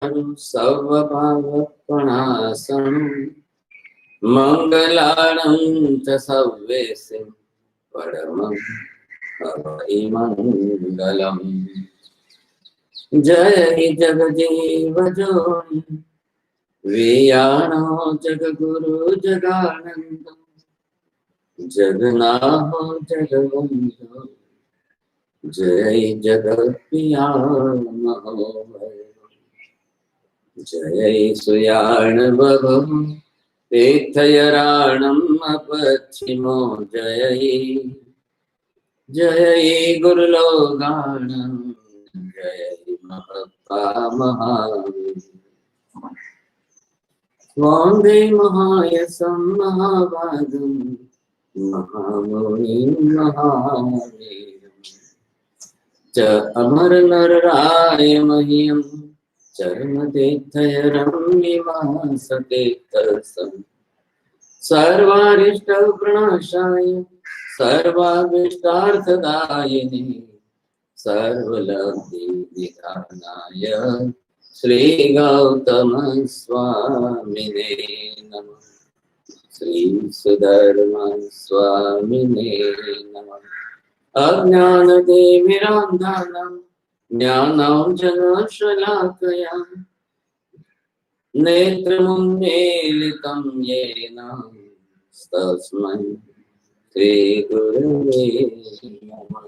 सर्वभावपणासं मंगलानं च सर्वेशं परमं हरि मंगलम्। जय जगजीव जोनि वेयानो जगगुरु जगानंद जगन्नाथ जगवंदो जय जगत्प्रियामहो। जय सुयाण भवम तीर्थयराणम् अपच्छिमो जय जय गुरुलोगाणं जय महत्तामहावीर। वन्दे महायशं महाभागं महामुनिं महावीरम् च अमरनरराय मह्यं चरणतीर्थयरम्यवासतीर्थसं सर्वारिष्टप्रणाशाय सर्वाभीष्टार्थदायिने सर्वलब्धिविधानाय श्री गौतम स्वामिने नमः। श्री सुधर्म स्वामिने नमः। अज्ञानतिमिरान्धानां ज्ञानाञ्जनशलाकया नेत्रमुन्मीलितं येन तस्मै श्रीगुरवे नमः।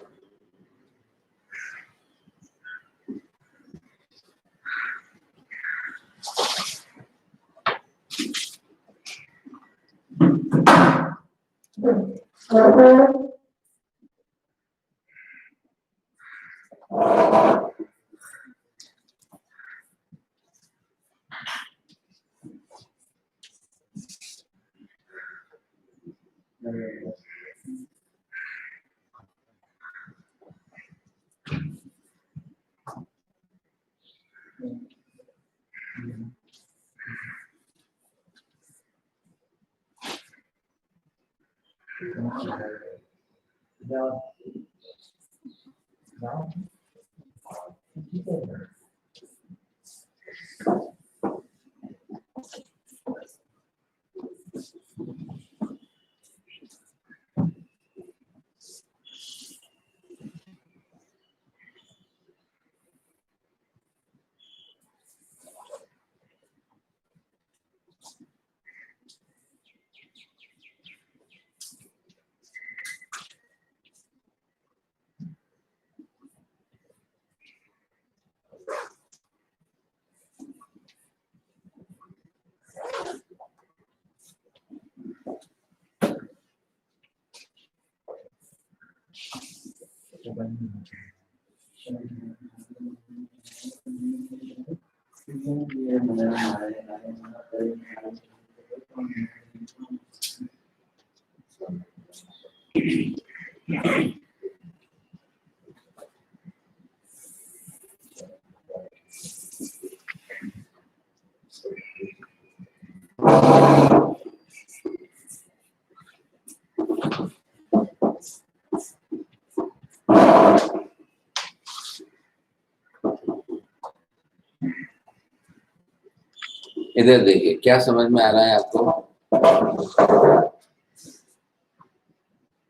इधर देखिए, क्या समझ में आ रहा है आपको?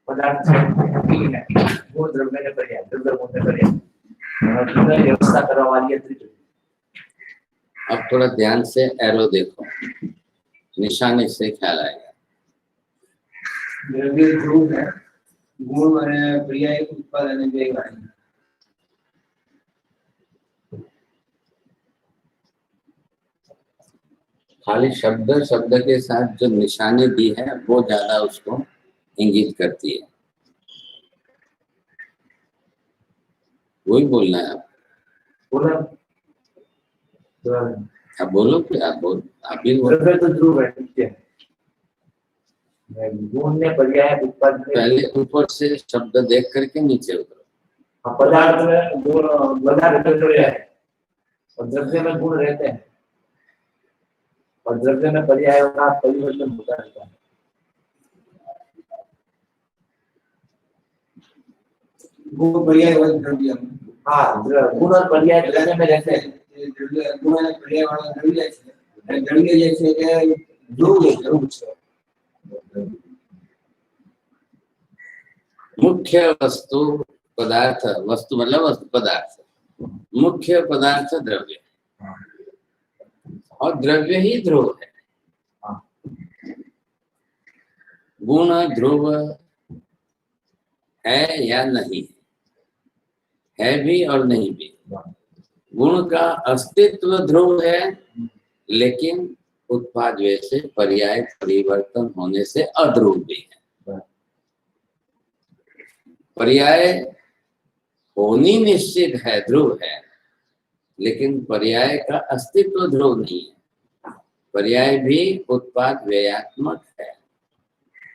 पदार्थ वो द्रव्य ने पर्याय द्रव्य होने पर्याय व्यवस्था करने वाली यंत्र। अब थोड़ा ध्यान से एरो देखो, निशाने से ख्याल आएगा। द्रव्य ध्रुव है, गुण और पर्याय उत्पादन देगा। खाली शब्द शब्द के साथ जो निशानी दी है वो ज्यादा उसको इंगित करती है। वही बोलना है आप। बोला आप बोलो कि आप बोल, आप भी बोलो। तो ध्रुव है, ठीक है। गुण ने पर्याय उत्पादन। पहले ऊपर से शब्द देख करके नीचे उतरो। पदार्थ में गुण पदार्थ है और द्रव्य में गुण रहते हैं और द्रव्य में पर्याय का परिवर्तन होता रहता है। वो पर्याय द्रव्य हाँ, गुण और पर्याय द्रव्य में रहते हैं। गुण અને પર્યાયવાળા દ્રવ્ય છે અને દ્રવ્ય જે છે કે ધ્રુવ છે. मुख्य वस्तु पदार्थ, वस्तु मतलब वस्तु पदार्थ, मुख्य पदार्थ द्रव्य और द्रव्य ही ध्रुव है. गुण ध्रुव है या नहीं है भी और नहीं भी. गुण का अस्तित्व ध्रुव है, लेकिन उत्पाद्य से पर्याय परिवर्तन होने से अध्रुव भी है. पर्याय होनी निश्चित है, ध्रुव है, लेकिन पर्याय का अस्तित्व ध्रुव नहीं है. पर्याय भी उत्पाद व्ययात्मक है.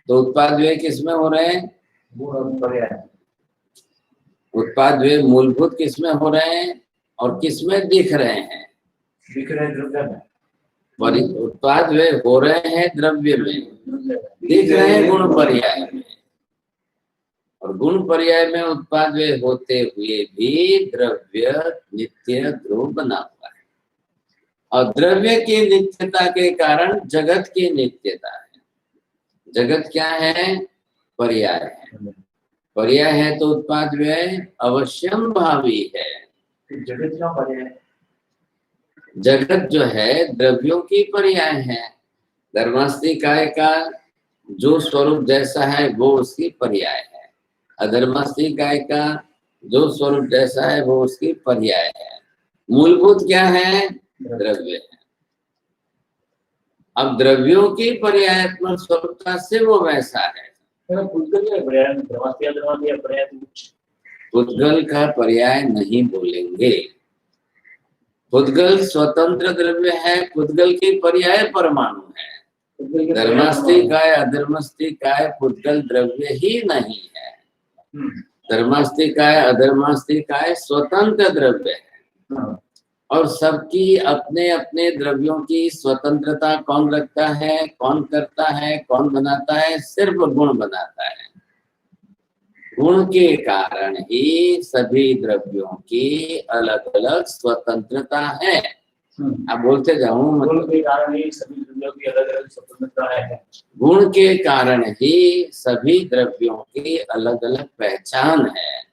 तो उत्पाद व्यय किसमें हो रहे हैं? गुण और पर्याय. उत्पाद व्यय मूलभूत किसमें हो रहे हैं और किसमें दिख रहे हैं? दिख रहे द्रव्य में. उत्पाद व्यय हो रहे हैं द्रव्य में, दिख रहे हैं गुण पर्याय में. और गुण पर्याय में उत्पाद व्यय होते हुए भी द्रव्य नित्य ध्रुव बना हुआ है. और द्रव्य की नित्यता के कारण जगत की नित्यता है. जगत क्या है? पर्याय है. पर्याय है तो उत्पाद व्यय अवश्यम भावी है. जगत क्या पर्याय? जगत जो है द्रव्यों की पर्याय है. धर्मास्ति काय का जो स्वरूप जैसा है वो उसकी पर्याय है. अधर्मास्ति काय का जो स्वरूप जैसा है वो उसकी पर्याय है. मूलभूत क्या है? द्रव्य है. अब द्रव्यों की पर्यायात्मक स्वरूपता से वो वैसा है. पुद्गल का पर्याय नहीं बोलेंगे. पुद्गल स्वतंत्र द्रव्य है. पुद्गल की पर्याय परमाणु है. धर्मास्ति काय अधर्मास्ति काय पुद्गल द्रव्य ही नहीं है. धर्मास्ति काय अधर्मास्ति काय स्वतंत्र द्रव्य है. और सबकी अपने अपने द्रव्यों की स्वतंत्रता कौन रखता है, कौन करता है, कौन बनाता है? सिर्फ गुण बनाता है. गुण के कारण ही सभी द्रव्यों की अलग अलग स्वतंत्रता है. आप बोलते जाऊं. गुण के कारण ही सभी द्रव्यों की अलग अलग स्वतंत्रता है. गुण के कारण ही सभी द्रव्यों की अलग अलग पहचान है.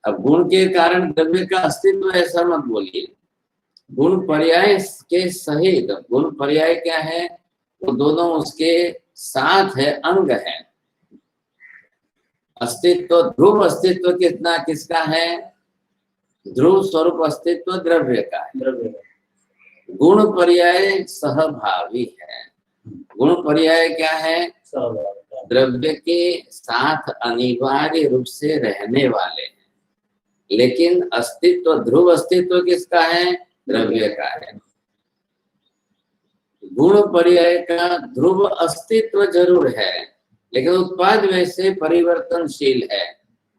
अब गुण के कारण द्रव्य का अस्तित्व ऐसा मत बोलिए. गुण पर्याय के सहित, गुण पर्याय क्या है? वो दोनों उसके साथ है, अंग है. अस्तित्व ध्रुव अस्तित्व कितना किसका है? ध्रुव स्वरूप अस्तित्व द्रव्य का है. गुण पर्याय सहभावी है. गुण पर्याय क्या है? द्रव्य के साथ अनिवार्य रूप से रहने वाले हैं. लेकिन अस्तित्व ध्रुव अस्तित्व किसका है? द्रव्य का है. गुण पर्याय का ध्रुव अस्तित्व जरूर है, लेकिन उत्पाद वैसे परिवर्तनशील है.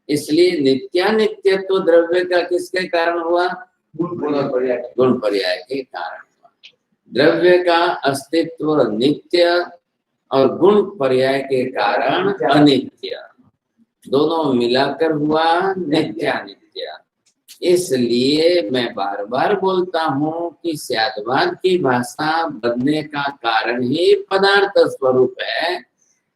इसलिए नित्यानित्यत्व द्रव्य का किसके कारण हुआ? गुण पर्याय के कारण हुआ. द्रव्य का अस्तित्व नित्य और गुण पर्याय के कारण अनित्य, दोनों मिलाकर हुआ नित्यानित्य. इसलिए मैं बार बार बोलता हूँ कि स्याद्वाद की भाषा बनने का कारण ही पदार्थ स्वरूप है.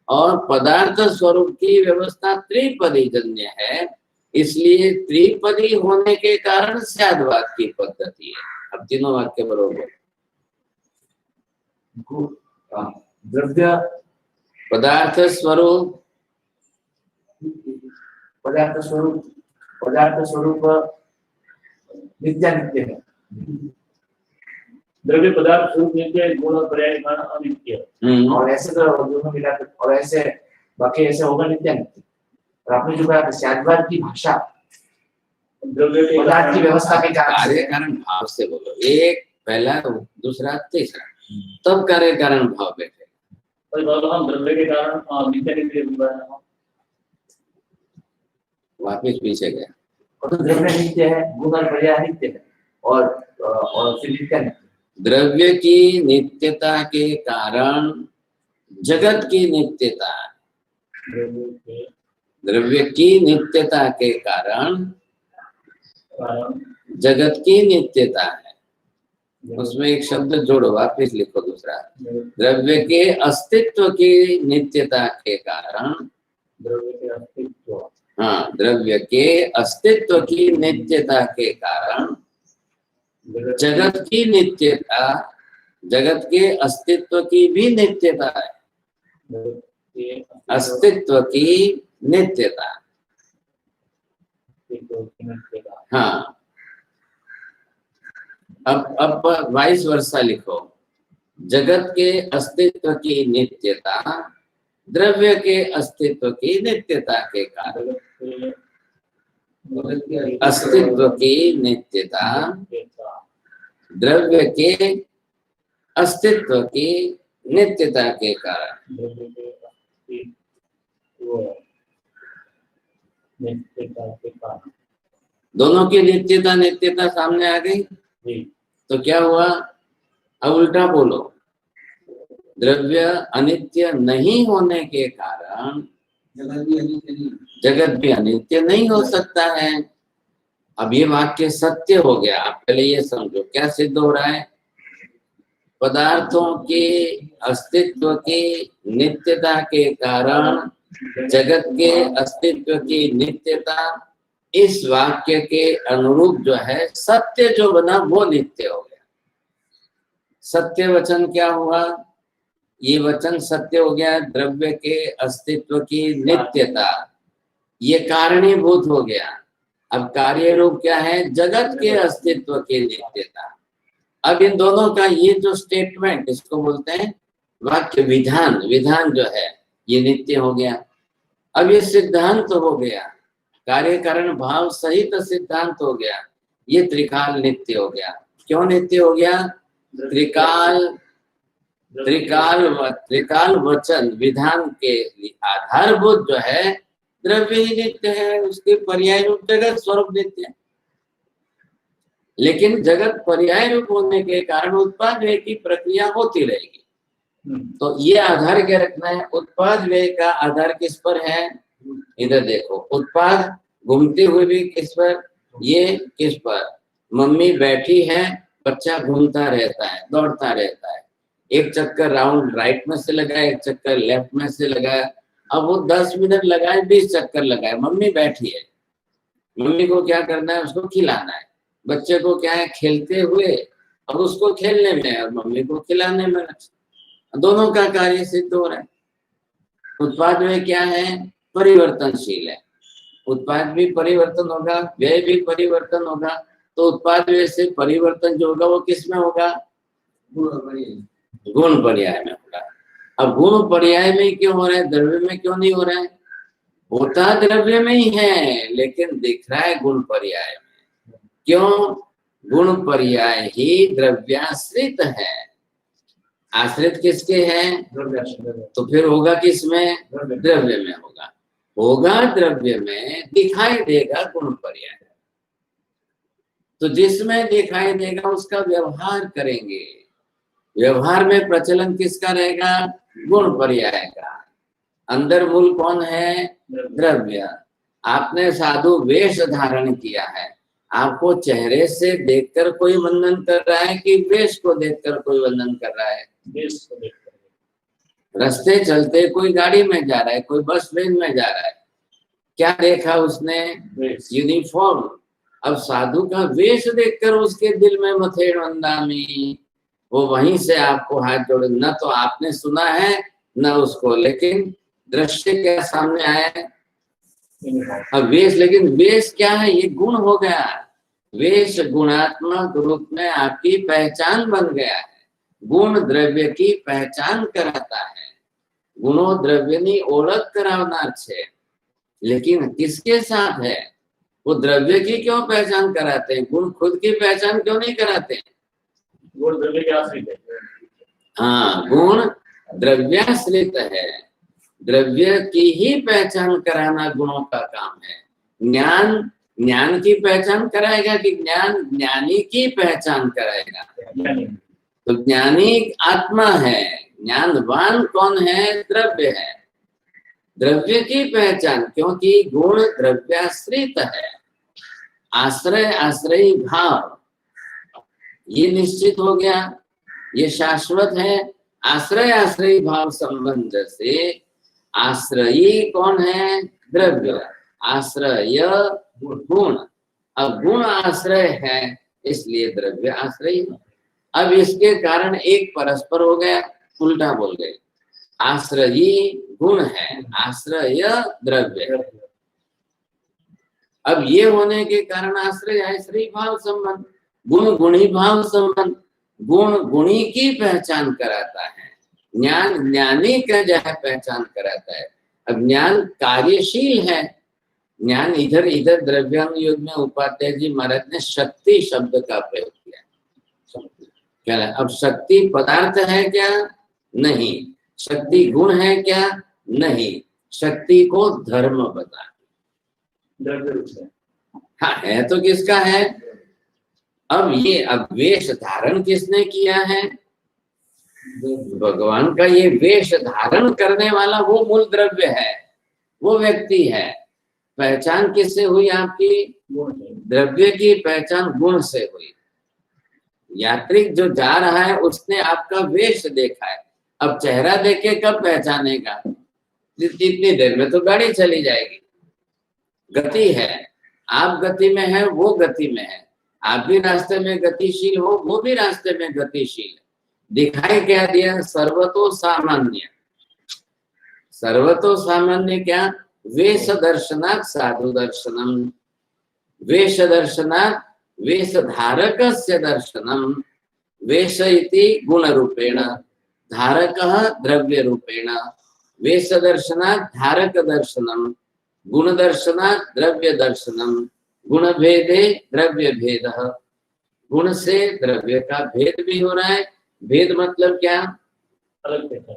और पदार्थ स्वरूप की व्यवस्था त्रिपदी जन्य है. इसलिए त्रिपदी होने के कारण स्याद्वाद की पद्धति है. अब तीनों वाक्य बरोबर. द्रव्य पदार्थ स्वरूप, पदार्थ स्वरूप नित्यानित्य है. द्रव्य पदार्थ स्वरूप नित्य है. गुण और पर्याय कारण अनित्य. और ऐसे तो दोनों मिलाकर, और ऐसे बाकी ऐसे होगा नित्यानित्य. और आपने जो कहा स्याद्वाद की भाषा द्रव्य पदार्थ की व्यवस्था के कार्य कारण भाव से बोलो. एक पहला दूसरा तीसरा, तब कार्य कारण भाव बैठे. हम द्रव्य के कारण नित्यानित्य वापिस पीछे गया. तो द्रव्य नित्य है, गुण और पर्याय नित्य है. और फिर नित्यानित्य. द्रव्य की नित्यता के कारण जगत की नित्यता. द्रव्य की नित्यता के कारण जगत की नित्यता है। उसमें एक शब्द जोड़ो, वापिस लिखो दूसरा। द्रव्य के अस्तित्व की नित्यता के कारण, द्रव्य के अस्तित्व, हाँ, द्रव्य के अस्तित्व की नित्यता के कारण जगत की नित्यता, जगत के अस्तित्व की भी नित्यता है। अस्तित्व की नित्यता, हाँ। अब 22 वर्षा लिखो। जगत के अस्तित्व की नित्यता द्रव्य के अस्तित्व की नित्यता के कारण, अस्तित्व की नित्यता द्रव्य के अस्तित्व की नित्यता के कारण, दोनों की नित्यता नित्यता सामने आ गई। तो क्या हुआ? अब उल्टा बोलो। द्रव्य अनित्य नहीं होने के कारण जगत भी अनित्य नहीं हो सकता है। अब ये वाक्य सत्य हो गया। आप पहले ये समझो क्या सिद्ध हो रहा है। पदार्थों के अस्तित्व की नित्यता के कारण जगत के अस्तित्व की नित्यता, इस वाक्य के अनुरूप जो है सत्य जो बना वो नित्य हो गया। सत्य वचन क्या हुआ? ये वचन सत्य हो गया। द्रव्य के अस्तित्व की नित्यता, ये कारणीभूत हो गया। अब कार्य रूप क्या है? जगत के अस्तित्व की नित्यता। अब इन दोनों का ये जो स्टेटमेंट, इसको बोलते हैं वाक्य विधान। विधान जो है ये नित्य हो गया। अब ये सिद्धांत हो गया, कार्य कारण भाव सहित सिद्धांत हो गया। ये त्रिकाल नित्य हो गया। क्यों नित्य हो गया? त्रिकाल वचन विधान के आधारभूत जो है द्रव्य ही नित्य है, उसके पर्याय रूप जगत स्वरूप नित्य है। लेकिन जगत पर्याय रूप होने के कारण उत्पाद व्यय की प्रक्रिया होती रहेगी। तो ये आधार क्या रखना है? उत्पाद व्यय का आधार किस पर है? इधर देखो, उत्पाद घूमते हुए भी किस पर? ये किस पर? मम्मी बैठी है, बच्चा घूमता रहता है, दौड़ता रहता है। एक चक्कर राउंड राइट में से लगाए, एक चक्कर लेफ्ट में से लगाया। अब वो 10 मिनट लगाए, 20 चक्कर लगाए, मम्मी बैठी है। मम्मी को क्या करना है? उसको खिलाना है। बच्चे को क्या है? खेलते हुए, अब उसको खेलने में और मम्मी को खिलाने में, दोनों का कार्य सिद्ध हो रहा है। उत्पाद व्यय क्या है? परिवर्तनशील है। उत्पाद भी परिवर्तन होगा, व्यय भी परिवर्तन होगा। तो उत्पाद व्यय से परिवर्तन जो होगा वो किस में होगा? गुण पर्याय में होगा। अब गुण पर्याय में क्यों हो रहा है? द्रव्य में क्यों नहीं हो रहा है? होता द्रव्य में ही है, लेकिन दिख रहा है गुण पर्याय में। क्यों? गुण पर्याय ही द्रव्याश्रित है। आश्रित किसके हैं? तो फिर होगा किसमें? द्रव्य में होगा। होगा द्रव्य में, दिखाई देगा गुण पर्याय। तो जिसमें दिखाई देगा उसका व्यवहार करेंगे। व्यवहार में प्रचलन किसका रहेगा? गुण पर्याय का। अंदर मूल कौन है? द्रव्य। आपने साधु वेश धारण किया है, आपको चेहरे से देखकर कोई वंदन कर रहा है कि वेश को देखकर कोई वंदन कर रहा है? वेश को देखकर। रास्ते चलते कोई गाड़ी में जा रहा है, कोई बस ट्रेन में जा रहा है, क्या देखा उसने? यूनिफॉर्म। अब साधु का वेश देखकर उसके दिल में मथेड़ वंदामी, वो वहीं से आपको हाथ जोड़े। न तो आपने सुना है न उसको, लेकिन दृश्य क्या सामने आया है? अब वेश, लेकिन वेश क्या है? ये गुण हो गया। वेश गुणात्मक रूप में आपकी पहचान बन गया है। गुण द्रव्य की पहचान कराता है। गुणो द्रव्यनी ओळख करावनार छे। लेकिन किसके साथ है? वो द्रव्य की क्यों पहचान कराते हैं? गुण खुद की पहचान क्यों नहीं कराते? गुण द्रव्य के आश्रित है। हाँ, गुण द्रव्याश्रित है। द्रव्य की ही पहचान कराना गुणों का काम है। ज्ञान ज्ञान की पहचान कराएगा कि ज्ञान ज्ञानी की पहचान कराएगा? तो ज्ञानी आत्मा है, ज्ञानवान कौन है? द्रव्य है। द्रव्य की पहचान, क्योंकि गुण द्रव्याश्रित है। आश्रय आश्रयी भाव ये निश्चित हो गया, ये शाश्वत है। आश्रय आश्रयी भाव संबंध से आश्रयी कौन है? द्रव्य। आश्रय गुण। अब गुण आश्रय है इसलिए द्रव्य आश्रयी। अब इसके कारण एक परस्पर हो गया, उल्टा बोल गए। आश्रयी गुण है, आश्रय द्रव्य। अब ये होने के कारण आश्रय आश्रयी भाव संबंध, गुण गुणी भाव संबंध। गुण गुणी की पहचान कराता है, ज्ञान ज्ञानी का जो है पहचान कराता है। अब ज्ञान कार्यशील है। ज्ञान इधर इधर द्रव्यानुयोग में उपाध्याय जी महाराज ने शक्ति शब्द का प्रयोग किया। क्या है? अब शक्ति पदार्थ है क्या? नहीं। शक्ति गुण है क्या? नहीं। शक्ति को धर्म बता। हाँ, है तो किसका है? अब ये अब वेश धारण किसने किया है? भगवान का। ये वेश धारण करने वाला वो मूल द्रव्य है, वो व्यक्ति है। पहचान किससे हुई आपकी? द्रव्य की पहचान गुण से हुई। यात्रिक जो जा रहा है उसने आपका वेश देखा है, अब चेहरा देख के कब पहचानेगा? इतनी देर में तो गाड़ी चली जाएगी। गति है, आप गति में है, वो गति में है। आप भी रास्ते में गतिशील हो, वो भी रास्ते में गतिशील है। दिखाई क्या दिया? सर्वतो सामान्य। सर्वतो सामान्य क्या? वेश दर्शनात् साधु दर्शनम। वेश दर्शनात् वेश धारकस्य दर्शनम। वेश इति गुण रूपेण, धारकः द्रव्य रूपेण। वेश दर्शनात् धारक दर्शनम, गुण दर्शनात् द्रव्य दर्शनम। गुण भेदे द्रव्य भेदः। गुण से द्रव्य का भेद भी हो रहा है। भेद मतलब क्या? अलग।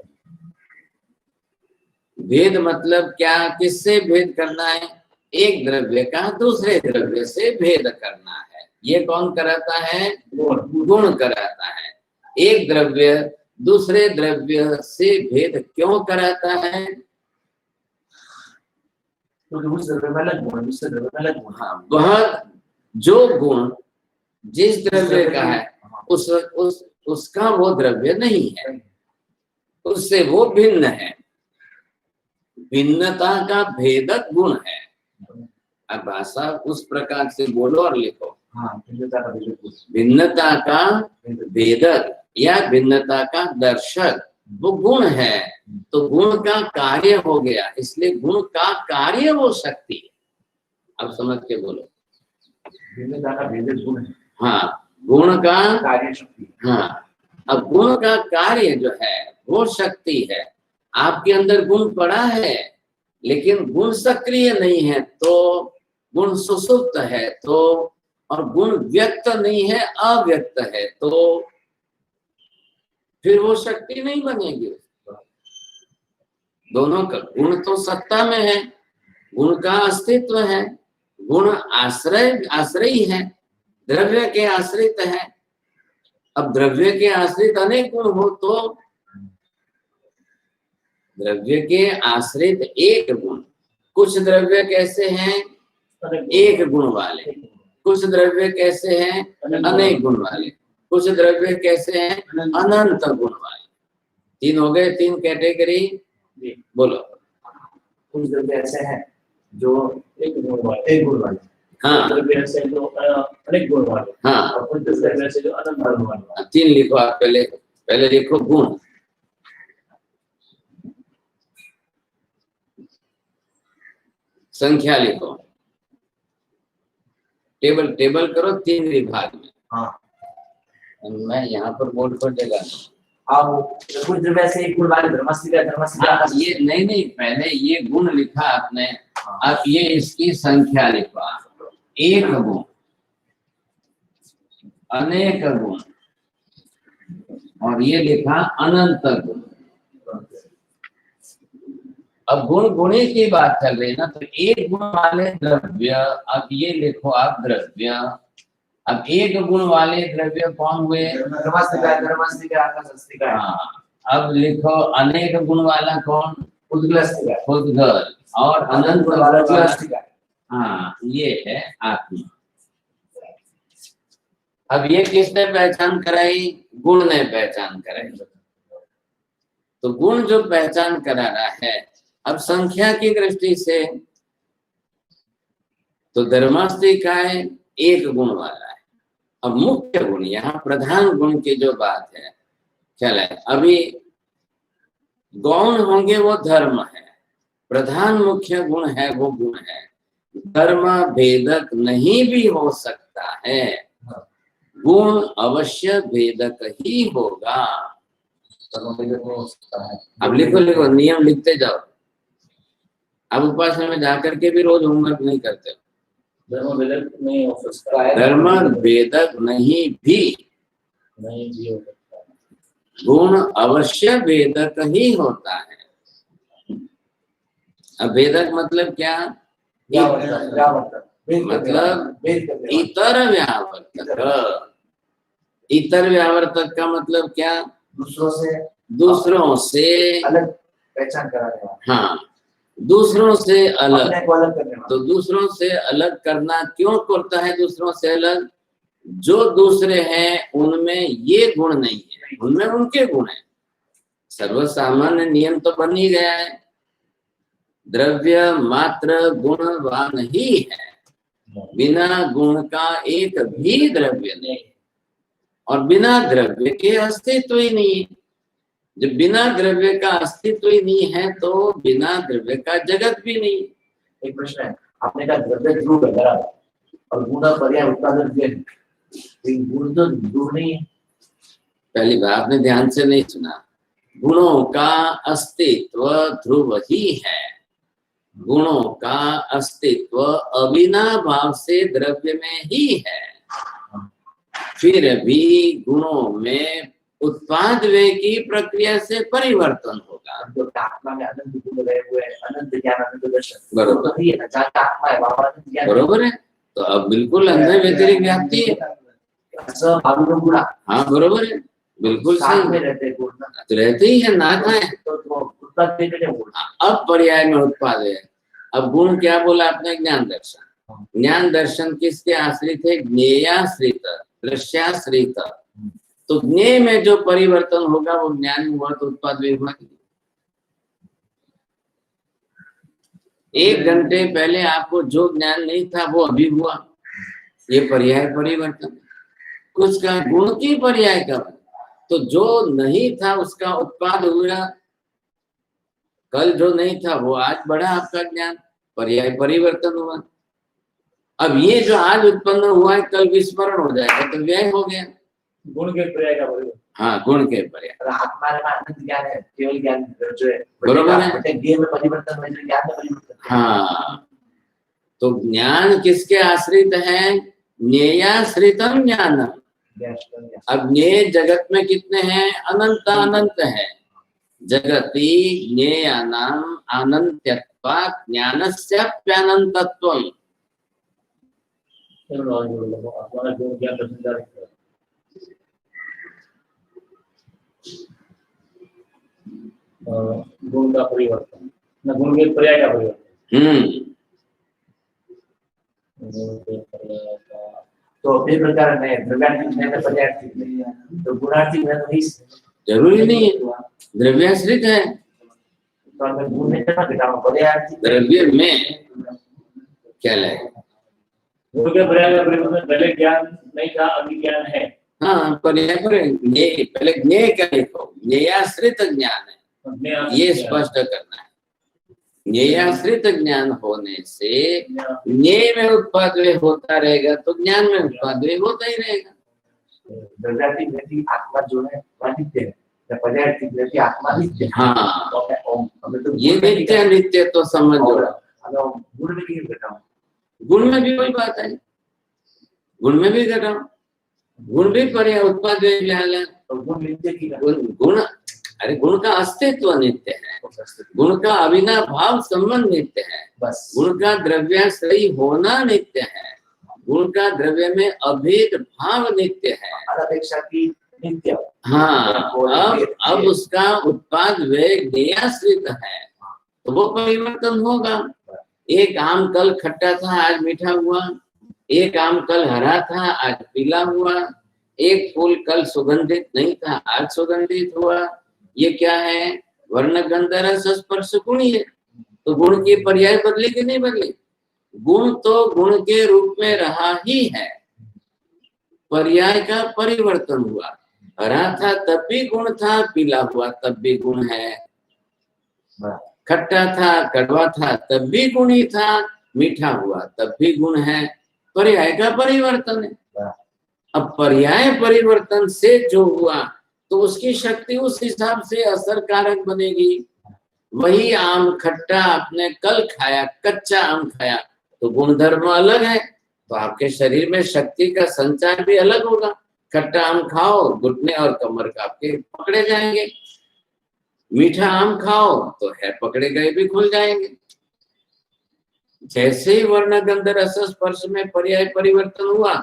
भेद मतलब क्या? किससे भेद करना है? एक द्रव्य का दूसरे द्रव्य से भेद करना है। ये कौन कराता है? गुण कराता है। एक द्रव्य दूसरे द्रव्य से भेद क्यों कराता है? हाँ, वह जो गुण जिस द्रव्य का है उसका वो द्रव्य नहीं है, उससे वो भिन्न है। भिन्नता का भेदक गुण है। अब भाषा उस प्रकार से बोलो और लिखो। भिन्नता का भेदक या भिन्नता का दर्शक वो गुण है, तो गुण का कार्य हो गया, इसलिए गुण का कार्य वो शक्ति है। अब समझ के बोलो। भिन्नता का भेदक गुण है। हाँ, गुण का कार्य शक्ति। हाँ, अब गुण का कार्य जो है वो शक्ति है। आपके अंदर गुण पड़ा है लेकिन गुण सक्रिय नहीं है, तो गुण सुसुप्त है, तो और गुण व्यक्त नहीं है, अव्यक्त है, तो फिर वो शक्ति नहीं बनेगी। दोनों का गुण तो सत्ता में है, गुण का अस्तित्व है। गुण आश्रयी है, द्रव्य के आश्रित है। अब द्रव्य के आश्रित अनेक गुण हो तो द्रव्य के आश्रित एक गुण। कुछ द्रव्य कैसे हैं? एक गुण वाले। कुछ द्रव्य कैसे हैं? अनेक गुण वाले। कुछ द्रव्य कैसे हैं? अनंत गुण वाले। तीन हो गए, तीन कैटेगरी। बोलो। कुछ द्रव्य ऐसे हैं जो एक गुण वाले। हाँ, द्रव्य ऐसे जो अनेक गुण वाले। हाँ, और कुछ द्रव्य ऐसे जो अनंत गुण वाले। तीन लिखो आप। पहले लिखो गुण। संख्या लिखो, टेबल करो तीन विभाग में। हाँ, मैं यहाँ पर बोर्ड पर जगह आप कुछ द्रव्य से एक गुण वाले धर्मस्थिका ये नहीं, पहले ये गुण लिखा आपने। अब ये इसकी संख्या लिखा। एक गुण, अनेक गुण, और ये लिखा अनंत गुण। अब गुण गुणी की बात चल रही है ना, तो एक गुण वाले द्रव्य। अब ये लिखो आप द्रव्य। अब एक गुण वाले द्रव्य कौन हुए? हाँ, अब लिखो अनेक गुण वाला कौन? उद्गल। और अनंत वाला? हाँ, ये है आत्मा। अब ये किसने पहचान कराई? गुण ने पहचान कराई। तो गुण जो पहचान करा रहा है, अब संख्या की दृष्टि से तो धर्मास्ति का है, एक गुण वाला है। अब मुख्य गुण, यहाँ प्रधान गुण की जो बात है ख्याल है, अभी गौण होंगे वो धर्म है, प्रधान मुख्य गुण है वो गुण है। धर्म भेदक नहीं भी हो सकता है, गुण अवश्य भेदक ही होगा। अब लिखो लिखो, नियम लिखते जाओ। अब उपासना में जाकर के भी रोज होमवर्क नहीं करते। धर्म भेदक नहीं हो सकता है, धर्म भेदक नहीं भी हो सकता है, गुण अवश्य भेदक ही होता है। अब भेदक मतलब क्या? मतलब इतर व्यावर्तक। इतर व्यावर्तक का मतलब क्या? दूसरों से अलग पहचान कराने वाला। हाँ, दूसरों से अलग। अपने को अलग करने वाला। तो दूसरों से अलग करना क्यों करता है? दूसरों से अलग, जो दूसरे हैं उनमें ये गुण नहीं है, उनमें उनके गुण है। सर्वसामान्य नियम तो बन ही गया है, द्रव्य मात्र गुणवान ही है, बिना गुण का एक भी द्रव्य नहीं, और बिना द्रव्य के अस्तित्व ही नहीं है। जब बिना द्रव्य का अस्तित्व ही नहीं है तो बिना द्रव्य का जगत भी नहीं। एक प्रश्न है, आपने कहा द्रव्य ध्रुव है और गुण पर्याय उत्पादन गुण तो ध्रुव नहीं है। पहली बार आपने ध्यान से नहीं सुना, गुणों का अस्तित्व ध्रुव ही है। गुणों का अस्तित्व अविनाभाव से द्रव्य में ही है। फिर भी गुणों में उत्पाद वे की प्रक्रिया से परिवर्तन होगा। तो आत्मा में अनंत गुण रहे हुए, अनंत ज्ञान, अनंत दर्शन, बरोबर आत्मा है, बरोबर है। तो अब बिल्कुल अंदर व्यतिरिक व्याप्ति है। हाँ बरोबर है, बिल्कुल सही में रहते गुण तो रहते ही है, ना है। तो अब पर्याय में उत्पाद है। अब गुण क्या बोला आपने? ज्ञान दर्शन। ज्ञान दर्शन किसके आश्रित है? ज्ञेयाश्रित, दृश्याश्रित। तो ज्ञेय में जो परिवर्तन होगा वो ज्ञान हुआ तो उत्पाद भी हुआ। 1 घंटे पहले आपको जो ज्ञान नहीं था वो अभी हुआ, ये पर्याय परिवर्तन। कुछ का गुण की पर्याय का, तो जो नहीं था उसका उत्पाद हुआ। कल जो नहीं था वो आज बढ़ा आपका ज्ञान, पर्याय परिवर्तन हुआ। अब ये जो आज उत्पन्न हुआ है कल विस्मरण हो जाएगा तो व्यय हो गया। गुण के पर्याय का परिवर्तन। हाँ, गुण के पर्याय। आत्मा में अनंत ज्ञान है, केवल ज्ञान जो है बरोबर है, ज्ञेय में परिवर्तन है, ज्ञान में परिवर्तन। हाँ, तो ज्ञान किसके आश्रित है? ज्ञेयाश्रितम ज्ञानम। अब ज्ञेय जगत में कितने हैं? अनंत अनंत है। जगति ज्ञेयानाम अनंत्यत्वात् ज्ञानस्याप्यनंतत्वम्। गुण का परिवर्तन, न गुण के पर्याय का परिवर्तन। तो अपने प्रकार में पर्याय, तो गुणार्थी में नहीं जरूरी नहीं है, द्रव्याश्रित है। तो गुण में क्या घटाओ? पर्याय द्रव्य में क्या लगे? गुण के पर्याय का परिवर्तन। पहले ज्ञान नहीं था, अभी ज्ञान है। हाँ, पर्याय पर पहले ज्ञेय क्या लिखो? ज्ञेयाश्रित ज्ञान है, ये स्पष्ट करना है। ज्ञेयाश्रित ज्ञान होने से ज्ञेय में उत्पादय होता रहेगा तो ज्ञान में उत्पादय होता ही रहेगा। आत्मा जो है नित्य है, पर्याय आत्मा नित्य। हाँ, ये नित्य नित्य तो समझ जोड़ा। गुण में क्यों घटाओ? गुण में भी वही बात है, गुण में भी घटाओ। गुण भी पर्याय उत्पाद है। गुण नित्य की गुण, अरे गुण का अस्तित्व नित्य है, गुण का अविनाभाव संबंध नित्य है, बस। गुण का द्रव्याश्रयी होना नित्य है, गुण का द्रव्य में अभेद भाव नित्य है, अपेक्षा की नित्य। हाँ, अब उसका उत्पाद वे ज्ञेयाश्रित है तो वो परिवर्तन होगा। एक आम कल खट्टा था आज मीठा हुआ, एक आम कल हरा था आज पीला हुआ, एक फूल कल सुगंधित नहीं था, आज सुगंधित हुआ। ये क्या है? वर्ण गंध रस स्पर्श गुण ही है। तो गुण की पर्याय बदली कि नहीं बदली? गुण तो गुण के रूप में रहा ही है, पर्याय का परिवर्तन हुआ। हरा था तब भी गुण था, पीला हुआ तब भी गुण है। खट्टा था कड़वा था तब भी गुण ही था, मीठा हुआ तब भी गुण है। पर्याय का परिवर्तन है। अब पर्याय परिवर्तन से जो हुआ तो उसकी शक्ति उस हिसाब से असरकारक बनेगी। वही आम खट्टा आपने कल खाया, कच्चा आम खाया, तो गुणधर्म अलग है, तो आपके शरीर में शक्ति का संचार भी अलग होगा। खट्टा आम खाओ, घुटने और कमर का आपके पकड़े जाएंगे। मीठा आम खाओ तो है पकड़े गए भी खुल जाएंगे। जैसे ही वर्ण गंध रस स्पर्श में पर्याय परिवर्तन हुआ,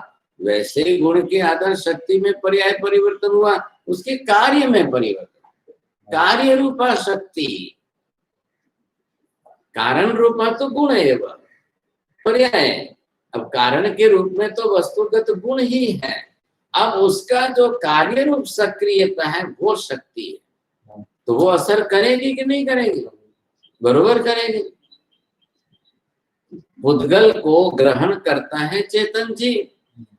वैसे ही गुण के आधार शक्ति में पर्याय परिवर्तन हुआ, उसके कार्य में परिवर्तन। कार्य रूपा शक्ति, कारण रूपा तो गुण है, वह पर्याय। अब कारण के रूप में तो वस्तुगत गुण ही है, अब उसका जो कार्य रूप सक्रियता है वो शक्ति है, तो वो असर करेगी कि नहीं करेगी? बरोबर करेगी। पुद्गल को ग्रहण करता है चेतन जी,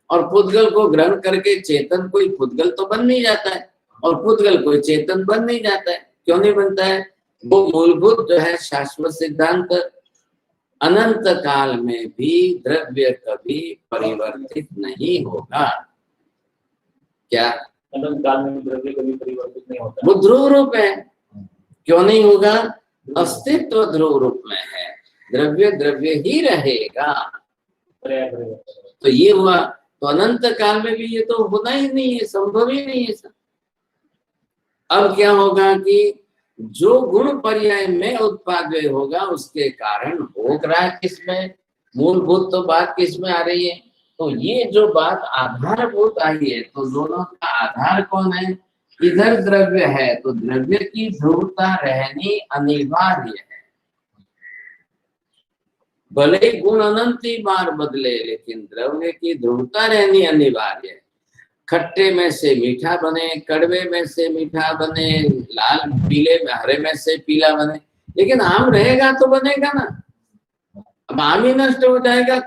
और पुद्गल को ग्रहण करके चेतन कोई पुद्गल तो बन नहीं जाता है, और पुद्गल कोई चेतन बन नहीं जाता है। क्यों नहीं बनता है? वो मूलभूत जो है शाश्वत सिद्धांत, अनंत काल में भी द्रव्य कभी परिवर्तित नहीं होगा। क्या अनंत काल में द्रव्य कभी परिवर्तित नहीं होता? वो ध्रुव रूप है। क्यों नहीं होगा? अस्तित्व ध्रुव रूप में है, द्रव्य द्रव्य ही रहेगा। तो ये हुआ, तो अनंत काल में भी ये तो होना ही नहीं है, संभव ही नहीं है सब। अब क्या होगा कि जो गुण पर्याय में उत्पादय होगा उसके कारण हो रहा है किसमें? मूलभूत तो बात किसमें आ रही है? तो ये जो बात आधारभूत आई है, तो दोनों का आधार कौन है? इधर द्रव्य है, तो द्रव्य की ध्रुवता रहनी अनिवार्य है। भले गुण अनंत ही बार बदले, लेकिन द्रव्य की ध्रुवता रहनी अनिवार्य है। खट्टे में से मीठा बने, कड़वे में से मीठा बने, लाल पीले में हरे में से पीला बने, लेकिन आम रहेगा तो बनेगा ना। अब आम ही नष्ट हो जाएगा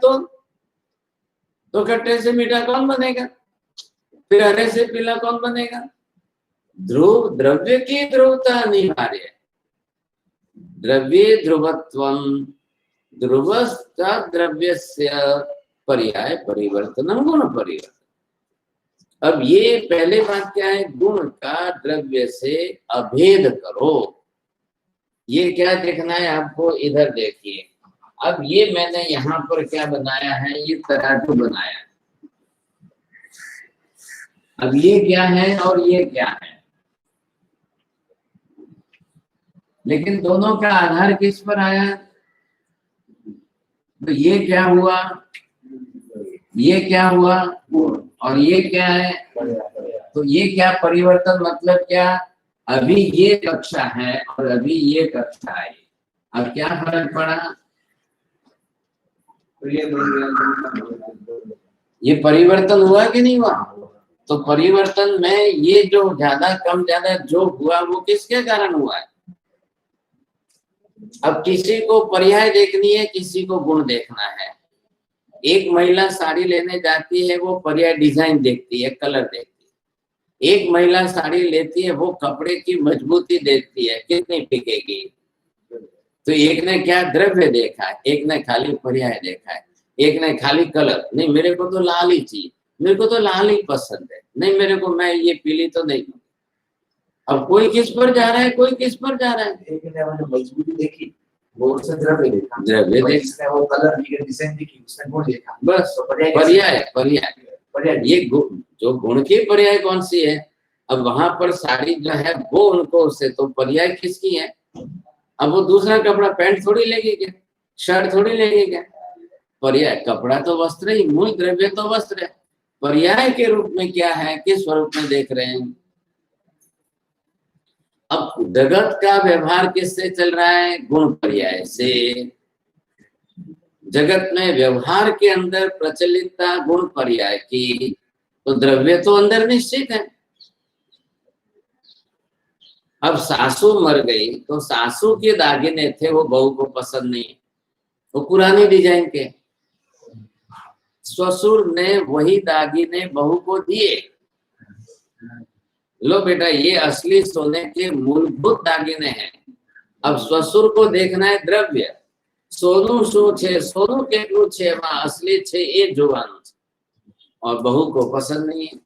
तो खट्टे से मीठा कौन बनेगा? फिर हरे से पीला कौन बनेगा? ध्रुव, द्रव्य की ध्रुवता अनिवार्य है। द्रव्ये ध्रुवत्वम ध्रुवस्ता द्रव्यस्य पर्याय परिवर्तनम गुण परिवर्तन। अब ये पहले बात क्या है? गुण का द्रव्य से अभेद करो। ये क्या देखना है आपको? इधर देखिए। अब ये मैंने यहाँ पर क्या बनाया है? ये तराजू बनाया। अब ये क्या है और ये क्या है? लेकिन दोनों का आधार किस पर आया? तो ये क्या हुआ? ये क्या हुआ? और ये क्या है? तो ये क्या परिवर्तन? मतलब क्या? अभी ये कक्षा है और अभी ये कक्षा है, अब क्या फर्क पड़ा? ये परिवर्तन हुआ कि नहीं हुआ? तो परिवर्तन में ये जो ज्यादा कम ज्यादा जो हुआ वो किसके कारण हुआ है? अब किसी को पर्याय देखनी है, किसी को गुण देखना है। एक महिला साड़ी लेने जाती है, वो पर्याय डिजाइन देखती है, कलर देखती है। एक महिला साड़ी लेती है, वो कपड़े की मजबूती देखती है, कितनी टिकेगी। तो एक ने क्या द्रव्य देखा है, एक ने खाली पर्याय देखा है, एक ने खाली कलर। नहीं मेरे को तो लाल ही चाहिए, मेरे को तो लाल ही पसंद है, नहीं मेरे को, मैं ये पीली तो नहीं। अब कोई किस पर जा रहा है, कोई किस पर जा रहा है? एक ने मजबूती देखी, वो उसने द्रव्य देखा, द्रव्य देखा, वो कलर की डिजाइन देखी, उसने गुण देखा। बस पर्याय पर्याय। ये जो गुण की पर्याय कौन सी है? अब वहां पर साड़ी जो है वो उनको से, तो पर्याय किसकी है? अब वो दूसरा कपड़ा पैंट थोड़ी लेगी क्या, शर्ट थोड़ी लेगी क्या? पर्याय कपड़ा तो वस्त्र ही, मूल द्रव्य तो वस्त्र है। पर्याय के रूप में क्या है, किस स्वरूप में देख रहे हैं? अब जगत का व्यवहार किससे चल रहा है? गुण पर्याय से। जगत में व्यवहार के अंदर प्रचलितता गुण पर्याय की, तो द्रव्य तो अंदर निश्चित है। अब सासू मर गई तो सासू के दागिने थे, वो बहू को पसंद नहीं, वो पुरानी डिजाइन के। ससुर ने वही दागिने बहू को दिए, लो बेटा ये असली सोने के मूलभूत दागिने हैं। अब ससुर को देखना है द्रव्य, सोनू शू छे, सोनू केटलू छे, मां असली छे ए जोवानुं छे। और बहू को पसंद नहीं है,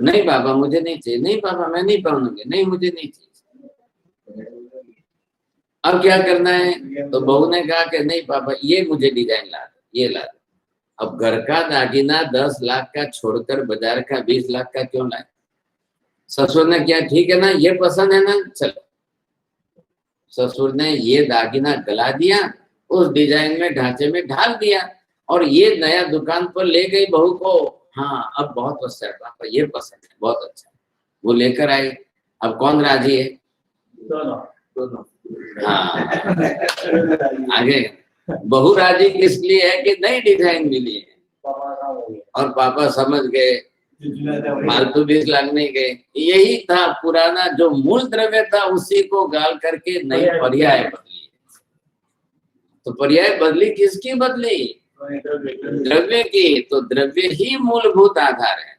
नहीं बाबा मुझे नहीं चाहिए, नहीं बाबा मैं नहीं पहनूंगी, नहीं मुझे नहीं चाहिए। अब क्या करना है? तो बहू ने कहा कि नहीं पापा ये मुझे डिजाइन ला दो, ये ला दो। अब घर का दागिना 10 लाख का छोड़कर बाजार का 20 लाख का क्यों लाए? ससुर ने क्या ठीक है ना, ये पसंद है ना, चलो। ससुर ने ये दागिना गला दिया, उस डिजाइन में ढांचे में ढाल दिया, और ये नया दुकान पर ले गई बहू को। हाँ अब बहुत अच्छा है पापा, ये पसंद है, बहुत अच्छा है। वो लेकर आई। अब कौन राजी है? दोनों। हाँ आगे बहू राजी किस लिए है कि नई डिजाइन मिली है, और पापा समझ गए फालतू 20 लाख नहीं गए। यही था पुराना जो मूल द्रव्य था, उसी को गाल करके नई पर्याय बदली। तो पर्याय बदली किसकी बदली? द्रव्य की। तो द्रव्य ही मूलभूत आधार है,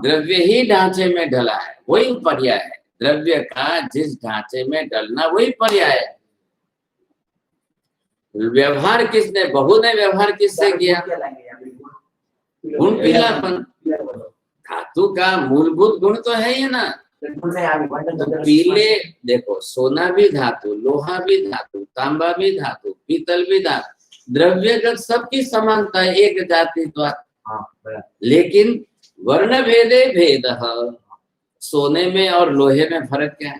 द्रव्य ही ढांचे में ढला है, वही पर्याय है। द्रव्य का जिस ढांचे में ढलना वही पर्याय है। व्यवहार किसने? बहू ने व्यवहार किससे किया? गुण पीलापन। धातु का मूलभूत गुण तो है ही ना। तो पीले देखो, सोना भी धातु, लोहा भी धातु, तांबा भी धातु, पीतल भी धातु, द्रव्यगत सबकी समानता है, एक जाति द्वारा। लेकिन वर्ण भेदे भेद, सोने में और लोहे में फर्क क्या है?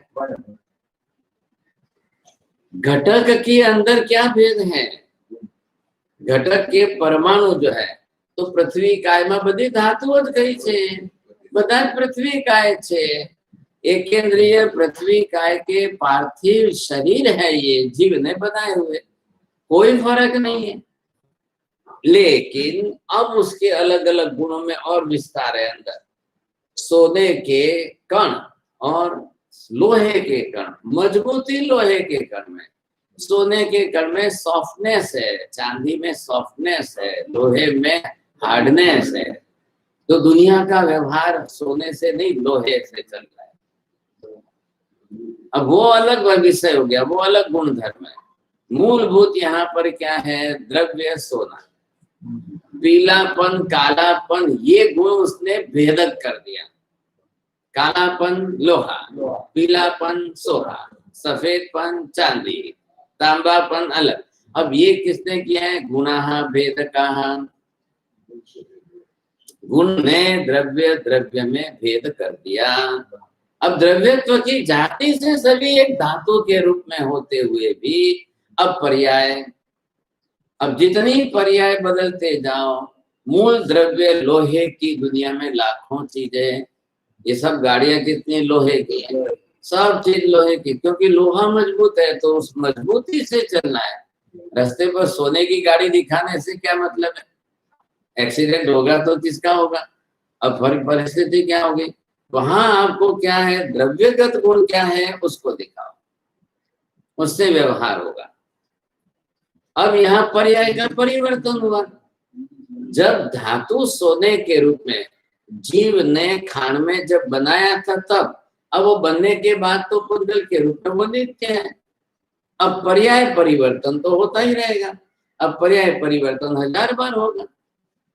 घटक के अंदर क्या भेद है? घटक के परमाणु जो है, तो पृथ्वी कायमा बधी धातुओं ज कही छे, बधा पृथ्वी काय छे। एकेंद्रीय पृथ्वी काय के पार्थिव शरीर है ये, जीव ने बनाए हुए, कोई फर्क नहीं है। लेकिन अब उसके अलग अलग गुणों में और विस्तार है अंदर। सोने के कण और लोहे के कण, मजबूती लोहे के कण में, सोने के कण में सॉफ्टनेस है, चांदी में सॉफ्टनेस है, लोहे में हार्डनेस है। तो दुनिया का व्यवहार सोने से नहीं लोहे से चल रहा है। अब वो अलग विषय हो गया, वो अलग गुण धर्म है। मूलभूत यहाँ पर क्या है? द्रव्य सोना, पीलापन कालापन ये गुण उसने भेदक कर दिया। कालापन लोहा, पीलापन सोना, सफेदपन चांदी, तांबापन अलग। अब ये किसने किया है? गुणा भेदका। गुण ने द्रव्य में भेद कर दिया। अब द्रव्यत्व की जाति से सभी एक धातु के रूप में होते हुए भी अब पर्याय, अब जितनी पर्याय बदलते जाओ, मूल द्रव्य लोहे की दुनिया में लाखों चीजें, ये सब गाड़ियां कितनी लोहे की है, सब चीज लोहे की, क्योंकि लोहा मजबूत है तो उस मजबूती से चलना है। रास्ते पर सोने की गाड़ी दिखाने से क्या मतलब है? एक्सीडेंट होगा तो किसका होगा? अब परिस्थिति क्या होगी? वहां आपको क्या है? द्रव्यगत गुण क्या है उसको दिखाओ, उससे व्यवहार होगा। अब यहाँ पर्याय का परिवर्तन हुआ। जब धातु सोने के रूप में जीव ने खान में जब बनाया था तब, अब वो बनने के बाद तो पुद्गल के रूप में वो नित्य है। अब पर्याय परिवर्तन तो होता ही रहेगा। अब पर्याय परिवर्तन 1000 बार होगा,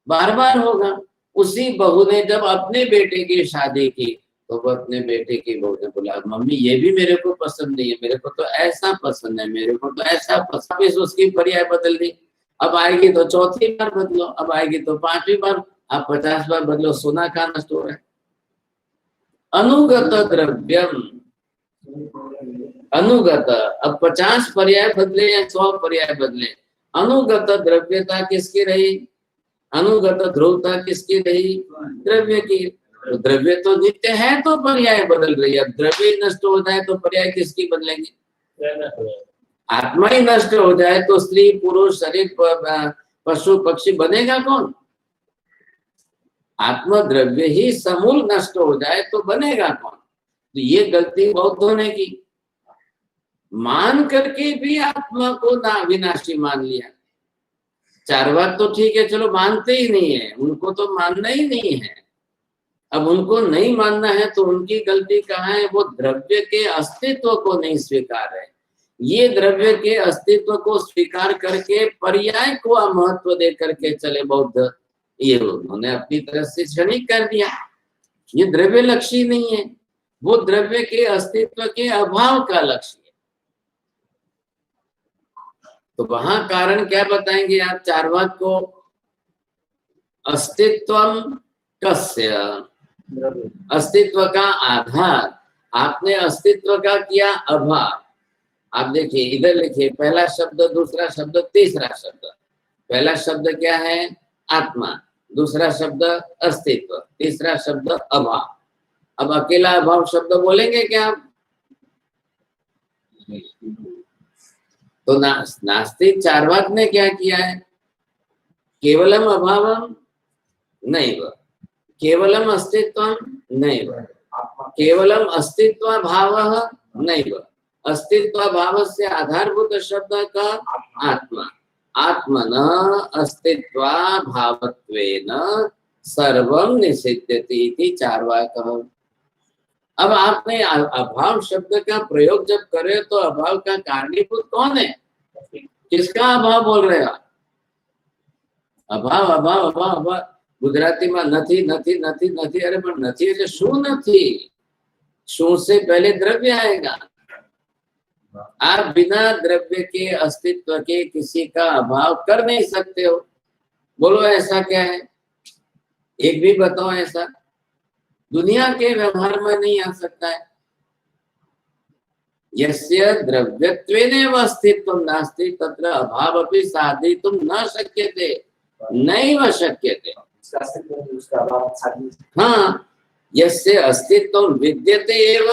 बार बार होगा। उसी बहू ने जब अपने बेटे की शादी की तो वो अपने बेटे की बहू ने बोला, मम्मी ये भी मेरे को पसंद नहीं है, मेरे को तो ऐसा पसंद है, मेरे को तो ऐसा पसंद है। उसकी पर्याय बदल दी। अब आएगी तो चौथी बार बदलो, अब आएगी तो 5वीं बार, आप 50 बार बदलो, सोना का नष्ट हो रहा है। अनुगत द्रव्यम, अनुगत, अब 50 पर्याय बदले या 100 पर्याय बदले, अनुगत द्रव्यता किसकी रही? अनुगत ध्रुवता किसकी रही? द्रव्य की। तो द्रव्य तो नित्य है तो पर्याय बदल रही है। द्रव्य नष्ट हो जाए तो पर्याय किसकी बदलेंगे? आत्मा ही नष्ट हो जाए तो स्त्री पुरुष शरीर पशु पक्षी बनेगा कौन? आत्मद्रव्य ही समूल नष्ट हो जाए तो बनेगा कौन? तो ये गलती बौद्धों ने की, मान करके भी आत्मा को ना विनाशी मान लिया। चारवाक तो ठीक है, चलो मानते ही नहीं है, उनको तो मानना ही नहीं है। अब उनको नहीं मानना है तो उनकी गलती कहाँ है? वो द्रव्य के अस्तित्व को नहीं स्वीकार है। ये द्रव्य के अस्तित्व को स्वीकार करके पर्याय को महत्व दे करके चले बौद्ध, ये उन्होंने अपनी तरफ से क्षणिक कर दिया। ये द्रव्य लक्ष्य नहीं है, वो द्रव्य के अस्तित्व के अभाव का लक्ष्य है। तो वहां कारण क्या बताएंगे आप चारवाक को? अस्तित्वम कस्य, अस्तित्व का आधार, आपने अस्तित्व का किया अभाव। आप देखिए इधर लिखिए, पहला शब्द, दूसरा शब्द, तीसरा शब्द। पहला शब्द क्या है? आत्मा, दूसरा शब्द अस्तित्व, तीसरा शब्द अभाव। अब अकेला अभाव शब्द बोलेंगे क्या आप? तो नास्तिक चारवाक ने क्या किया है? केवलम अभावम नैव, केवलम अस्तित्वम नैव, केवलम अस्तित्व भावः नैव, अस्तित्व भाव से आधारभूत शब्द का आत्मा, आत्मन अस्तित्व भावत्वेन सर्वं निषिध्यति इति चार्वाकः। अब आपने अभाव शब्द का प्रयोग जब करे तो अभाव का कारणीभूत कौन है? किसका अभाव बोल रहे हो? अभाव अभाव अभाव अभाव गुजराती में नथी नथी नथी नथी, अरे पण नथी એટલે શું નથી? શું से पहले द्रव्य आएगा। आप बिना द्रव्य के अस्तित्व के किसी का अभाव कर नहीं सकते हो। बोलो ऐसा क्या है? एक भी बताओ ऐसा, दुनिया के व्यवहार में नहीं आ सकता है। यस्य द्रव्यत्वेनेव अस्तित्वं नास्ति तत्र अभावपि साधितुं न शक्यते, नैव शक्यते। हाँ, यस्य अस्तित्वं विद्यते एव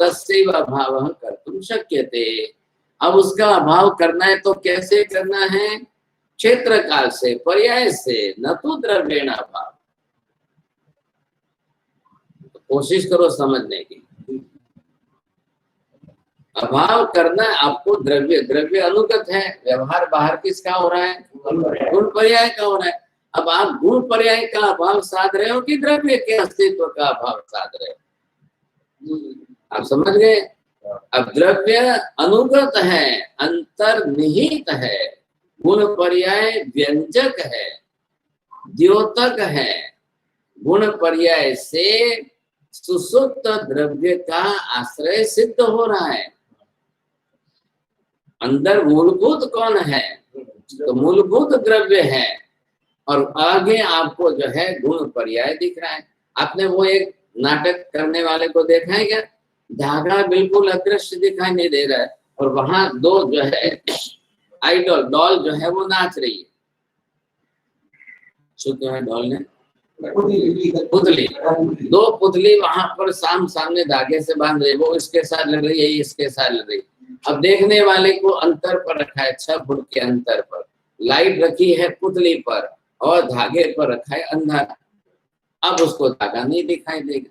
तस्यैव अभावः कर्तुं शक्यते। अब उसका अभाव करना है तो कैसे करना है? क्षेत्र काल से, पर्याय से, न तो द्रव्येण अभाव। कोशिश करो समझने की। अभाव करना आपको द्रव्य, द्रव्य अनुगत है, व्यवहार बाहर किसका हो रहा है? गुण पर्याय का हो रहा है। अब आप गुण पर्याय का अभाव साध रहे हो कि द्रव्य के अस्तित्व का अभाव साध रहे हो? आप समझ गए? अब द्रव्य अनुगत है, अंतर्निहित है, गुण पर्याय व्यंजक है, द्योतक है। गुण पर्याय से सुसुप्त द्रव्य का आश्रय सिद्ध हो रहा है। अंदर मूलभूत कौन है? तो मूलभूत द्रव्य है, और आगे आपको जो है गुण पर्याय दिख रहा है। आपने वो एक नाटक करने वाले को देखा है क्या? धागा बिल्कुल अदृश्य दिखाई नहीं दे रहा है, और वहां दो जो है आइडल, डॉल जो है वो नाच रही है। शुद्ध है डॉल ने पुतली, दो पुतली वहां पर सामने धागे से बांध रही, वो इसके साथ लग रही है, इसके साथ लग रही है। अब देखने वाले को अंतर पर रखा है, 6 फुट के अंतर पर, लाइट रखी है पुतली पर और धागे पर रखा है अंधारा। अब उसको धागा नहीं दिखाई देगा,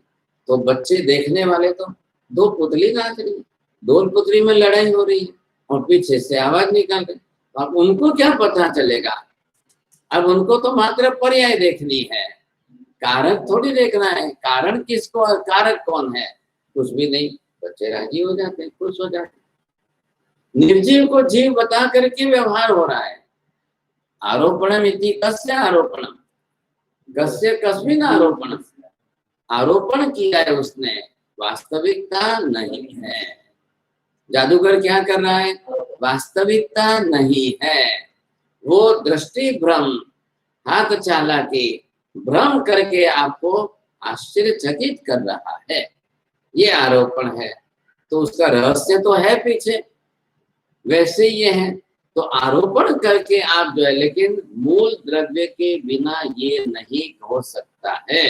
तो बच्चे देखने वाले तो दो पुतली नाच रही है, दो पुतली में लड़ाई हो रही है और पीछे से आवाज निकाल रही। अब उनको क्या पता चलेगा? अब उनको तो मात्र पर्याय देखनी है, कारक थोड़ी देखना है। कारण किसको, कारक कौन है? कुछ भी नहीं। बच्चे राजी हो जाते हैं, खुश हो जाते हैं। निर्जीव को जीव बता करके व्यवहार हो रहा है। आरोपणम इति कस्य आरोपणम, कस्य कस्मिन आरोपणम, आरोपण किया है उसने, वास्तविकता नहीं है। जादूगर क्या कर रहा है? वास्तविकता नहीं है, वो दृष्टि भ्रम, हाथ चालाकी, भ्रम करके आपको आश्चर्यचकित कर रहा है, ये आरोपण है। तो उसका रहस्य तो है पीछे, वैसे ये है। तो आरोपण करके आप जो है, लेकिन मूल द्रव्य के बिना ये नहीं हो सकता है।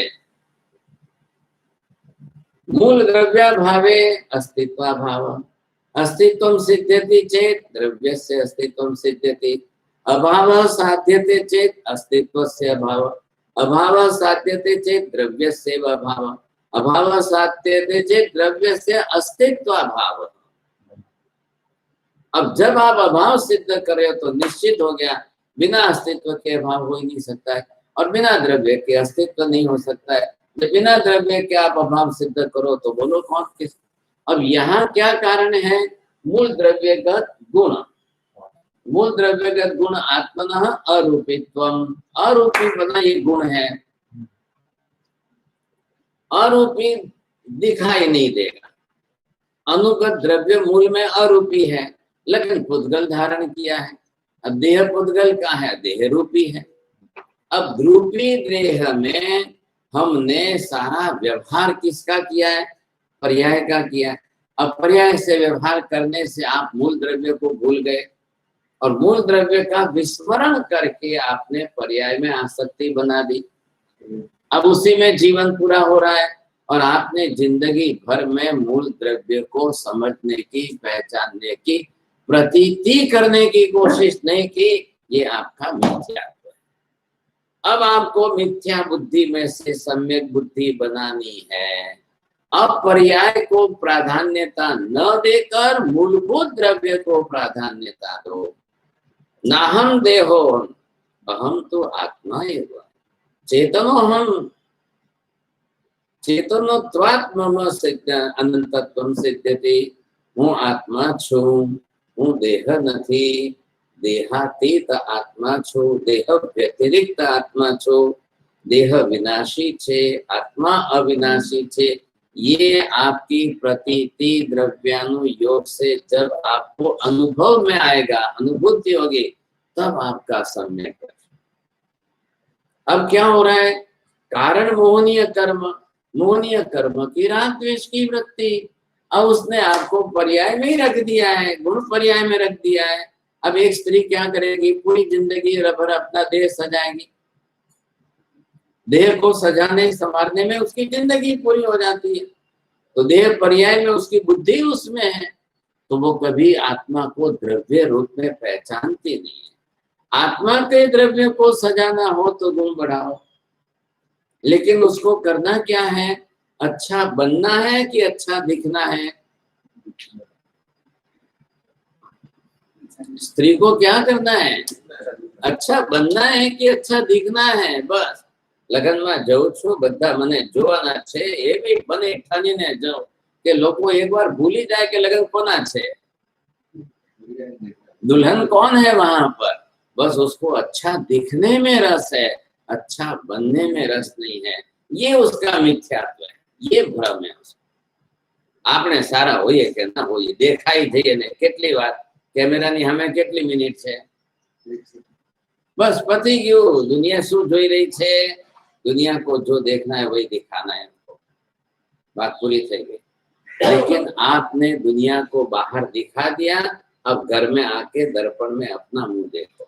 मूल द्रव्याभावे अस्तित्वाभाव, अस्तित्वं सिद्ध्यति चेत द्रव्यस्य अस्तित्वं सिद्ध्यति, अभावः साध्यते चेत अस्तित्वस्य अभावः। अभाव साध्यते चेत द्रव्यस्य अभाव, अभाव साध्यते चेत द्रव्यस्य अस्तित्व अभाव। अब जब आप अभाव सिद्ध करे तो निश्चित हो गया बिना अस्तित्व के अभाव हो ही नहीं सकता है, और बिना द्रव्य के अस्तित्व नहीं हो सकता है। तो बिना द्रव्य के आप अभाव सिद्ध करो तो बोलो कौन किस। अब यहाँ क्या कारण है? मूल द्रव्यगत गुण, मूल द्रव्यगत गुण आत्मनः अरूपित्वम, अरूपी बना ये गुण है, अरूपी दिखाई नहीं देगा। अनुगत द्रव्य मूल में अरूपी है, लेकिन पुद्गल धारण किया है। अब देह पुद्गल का है, देह रूपी है। अब रूपी देह में हमने सारा व्यवहार किसका किया है? पर्याय का किया है। अब पर्याय से व्यवहार करने से आप मूल द्रव्य को भूल गए, और मूल द्रव्य का विस्मरण करके आपने पर्याय में आसक्ति बना दी। अब उसी में जीवन पूरा हो रहा है, और आपने जिंदगी भर में मूल द्रव्य को समझने की, पहचानने की, प्रतीति करने की कोशिश नहीं की। ये आपका मिथ्यात्व है। अब आपको मिथ्या बुद्धि में से सम्यक बुद्धि बनानी है। अब पर्याय को प्राधान्यता न देकर मूलभूत द्रव्य को प्राधान्यता दो। नाहम देहो अहम तो आत्मा एव, चेतनो हम चेतनोत्वात्म सिद्ध अनंतत्वम सिद्ध्यति। हूँ आत्मा छू, हूँ देह नहीं, देहातीत आत्मा छू, देह व्यतिरिक्त आत्मा छू, देह विनाशी छे, आत्मा अविनाशी छे। ये आपकी प्रतीति द्रव्यानुयोग से जब आपको अनुभव में आएगा, अनुभूति होगी, तब आपका सम्यक है। अब क्या हो रहा है? कारण मोहनीय कर्म, मोहनीय कर्म की राग द्वेष की वृत्ति। अब उसने आपको पर्याय में ही रख दिया है, गुण पर्याय में रख दिया है। अब एक स्त्री क्या करेगी? पूरी जिंदगी भर अपना देह सजाएगी, देह को सजाने संवारने में उसकी जिंदगी पूरी हो जाती है। तो देह पर्याय में उसकी बुद्धि उसमें है, तो वो कभी आत्मा को द्रव्य रूप में पहचानती नहीं है। आत्मा के द्रव्य को सजाना हो तो गुण बढ़ाओ, लेकिन उसको करना क्या है? अच्छा बनना है कि अच्छा दिखना है? स्त्री को क्या करना है? अच्छा बनना है कि अच्छा दिखना है? बस लग्न में जाऊं છું, બધા મને જોવાના છે એવી બને ઠાણીને જાઉં કે લોકો એકવાર ભૂલી જાય કે લગ્ન કોના છે, दुल्हन कौन है वहां पर। बस उसको अच्छा दिखने में रस है, अच्छा बनने में रस नहीं है। ये उसका मिथ्यात्व है, ये भ्रम है उसका। आपने सारा होइए के ना होइए, देखाई जइए ने કેટલી વાર કેમેરાની સામે કેટલી મિનિટ છે, बस पति क्यों दुनिया शू જોઈ રહી છે, दुनिया को जो देखना है वही दिखाना है उनको, बात पूरी થઈ गई। लेकिन आपने दुनिया को बाहर दिखा दिया, अब घर में आके दर्पण में अपना मुंह देखो।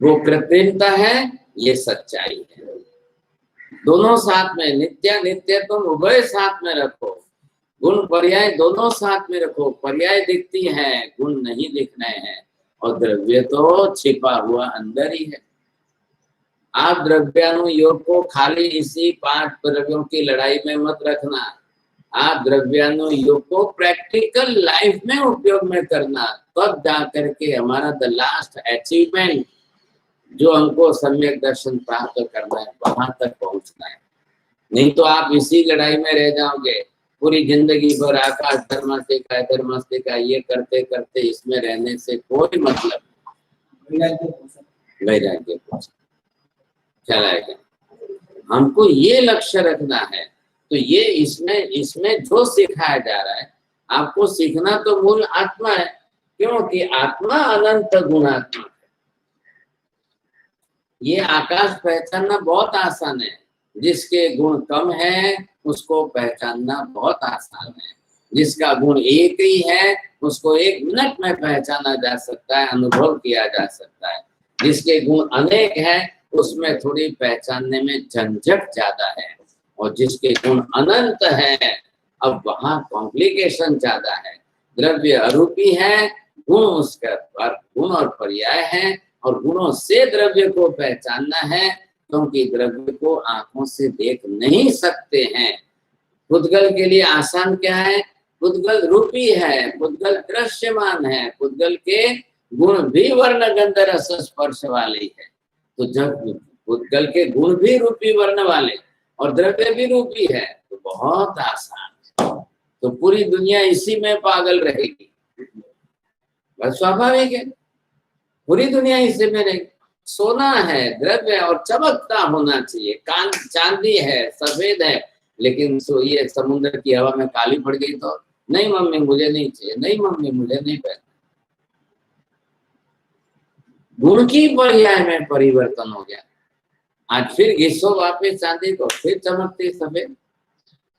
वो कृत्रिमता है, ये सच्चाई है। दोनों साथ में, नित्य नित्य तुम उभय साथ में रखो, गुण पर्याय दोनों साथ में रखो। पर्याय दिखती है, गुण नहीं दिख रहे हैं, और द्रव्य तो छिपा हुआ अंदर ही है। आप द्रव्यानुयोग को खाली इसी 5 द्रव्यों की लड़ाई में मत रखना। आप द्रव्यानुयोग को प्रैक्टिकल लाइफ में उपयोग में करना, तब जा करके हमारा द लास्ट अचीवमेंट जो हमको सम्यक दर्शन प्राप्त करना है, वहां तक पहुंचना है। नहीं तो आप इसी लड़ाई में रह जाओगे पूरी जिंदगी भर। आकाश धर्मास्ते का ये करते करते इसमें रहने से कोई मतलब वैराग्य ख्याल आएगा। हमको ये लक्ष्य रखना है। तो ये इसमें जो सिखाया जा रहा है, आपको सीखना तो मूल आत्मा है, क्योंकि आत्मा अनंत गुणात्मा है। ये आकाश पहचानना बहुत आसान है, जिसके गुण कम है उसको पहचानना बहुत आसान है। जिसका गुण एक ही है उसको 1 मिनट में पहचाना जा सकता है, अनुभव किया जा सकता है। जिसके गुण अनेक है उसमें थोड़ी पहचानने में झंझट ज्यादा है, और जिसके गुण अनंत है अब वहां कॉम्प्लिकेशन ज्यादा है। द्रव्य अरूपी है, गुण उसका गुण और पर्याय है, और गुणों से द्रव्य को पहचानना है, क्योंकि द्रव्य को आंखों से देख नहीं सकते हैं। पुद्गल के लिए आसान क्या है? पुद्गल रूपी है, पुद्गल दृश्यमान है, पुद्गल के गुण भी वर्ण गंध रस स्पर्श वाले है। तो जब पुद्गल के गुण भी रूपी वर्ण वाले और द्रव्य भी रूपी है तो बहुत आसान है। तो पूरी दुनिया इसी में पागल रहेगी, बस स्वाभाविक है, पूरी दुनिया इसी में रहेगी। सोना है, द्रव्य और चमकता होना चाहिए, चांदी है, सफेद है, लेकिन ये समुद्र की हवा में काली पड़ गई तो नहीं मम्मी मुझे नहीं चाहिए, नहीं मम्मी मुझे नहीं पहनना। गुण की पर्याय में परिवर्तन हो गया। आज फिर घिसो वापस चांदी को, फिर चमकती सफेद,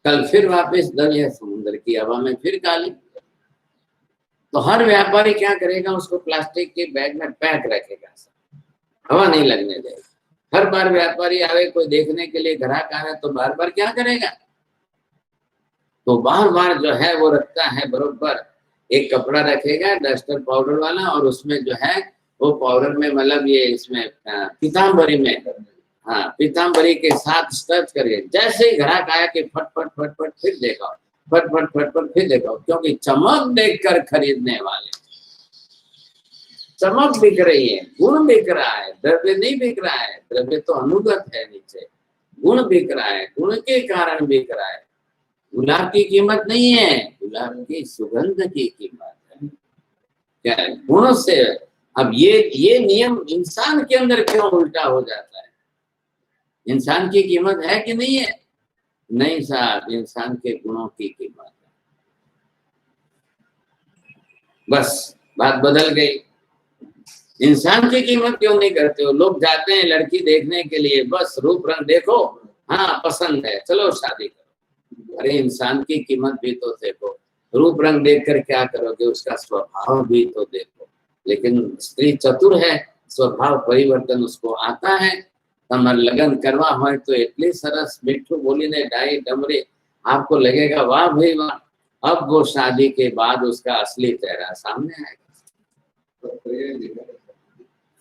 कल फिर वापस दरिया समुद्र की हवा में फिर काली। तो हर व्यापारी क्या करेगा? उसको प्लास्टिक के बैग में पैक रखेगा, हवा नहीं लगने देगा। हर बार व्यापारी आवे, कोई देखने के लिए ग्राहक आवे तो बार बार क्या करेगा? तो बार बार जो है वो रखता है, बरोबर एक कपड़ा रखेगा डस्टर पाउडर वाला, और उसमें जो है वो पाउडर में मतलब ये इसमें पीताम्बरी में, हाँ पीताम्बरी के साथ स्टच करके, जैसे ही ग्राहक आया कि फट फट फट फट फिर देखा, फट फट फट फट फिर देखा, क्योंकि चमक देखकर खरीदने वाले। चमक बिक रही है, गुण बिक रहा है, द्रव्य नहीं बिक रहा है। द्रव्य तो अनुगत है नीचे, गुण बिक रहा है, गुण के कारण बिक रहा है। गुलाब की कीमत नहीं है, गुलाब की सुगंध की कीमत है। क्या है? गुण से। अब ये नियम इंसान के अंदर क्यों उल्टा हो जाता है? इंसान की कीमत है कि नहीं है? नहीं साहब, इंसान के गुणों की कीमत है। बस बात बदल गई। इंसान की कीमत क्यों नहीं करते हो? लोग जाते हैं लड़की देखने के लिए, बस रूप रंग देखो, हाँ पसंद है, चलो शादी करो। अरे इंसान की कीमत भी तो देखो। रूप रंग देखकर क्या करोगे? उसका स्वभाव भी तो देखो। लेकिन स्त्री चतुर है, स्वभाव परिवर्तन उसको आता है। तमर लगन करवा हो तो इतनी सरस मिठू बोली ने ढाई डमरे, आपको लगेगा वाह भाई वाह। अब वो शादी के बाद उसका असली चेहरा सामने आएगा।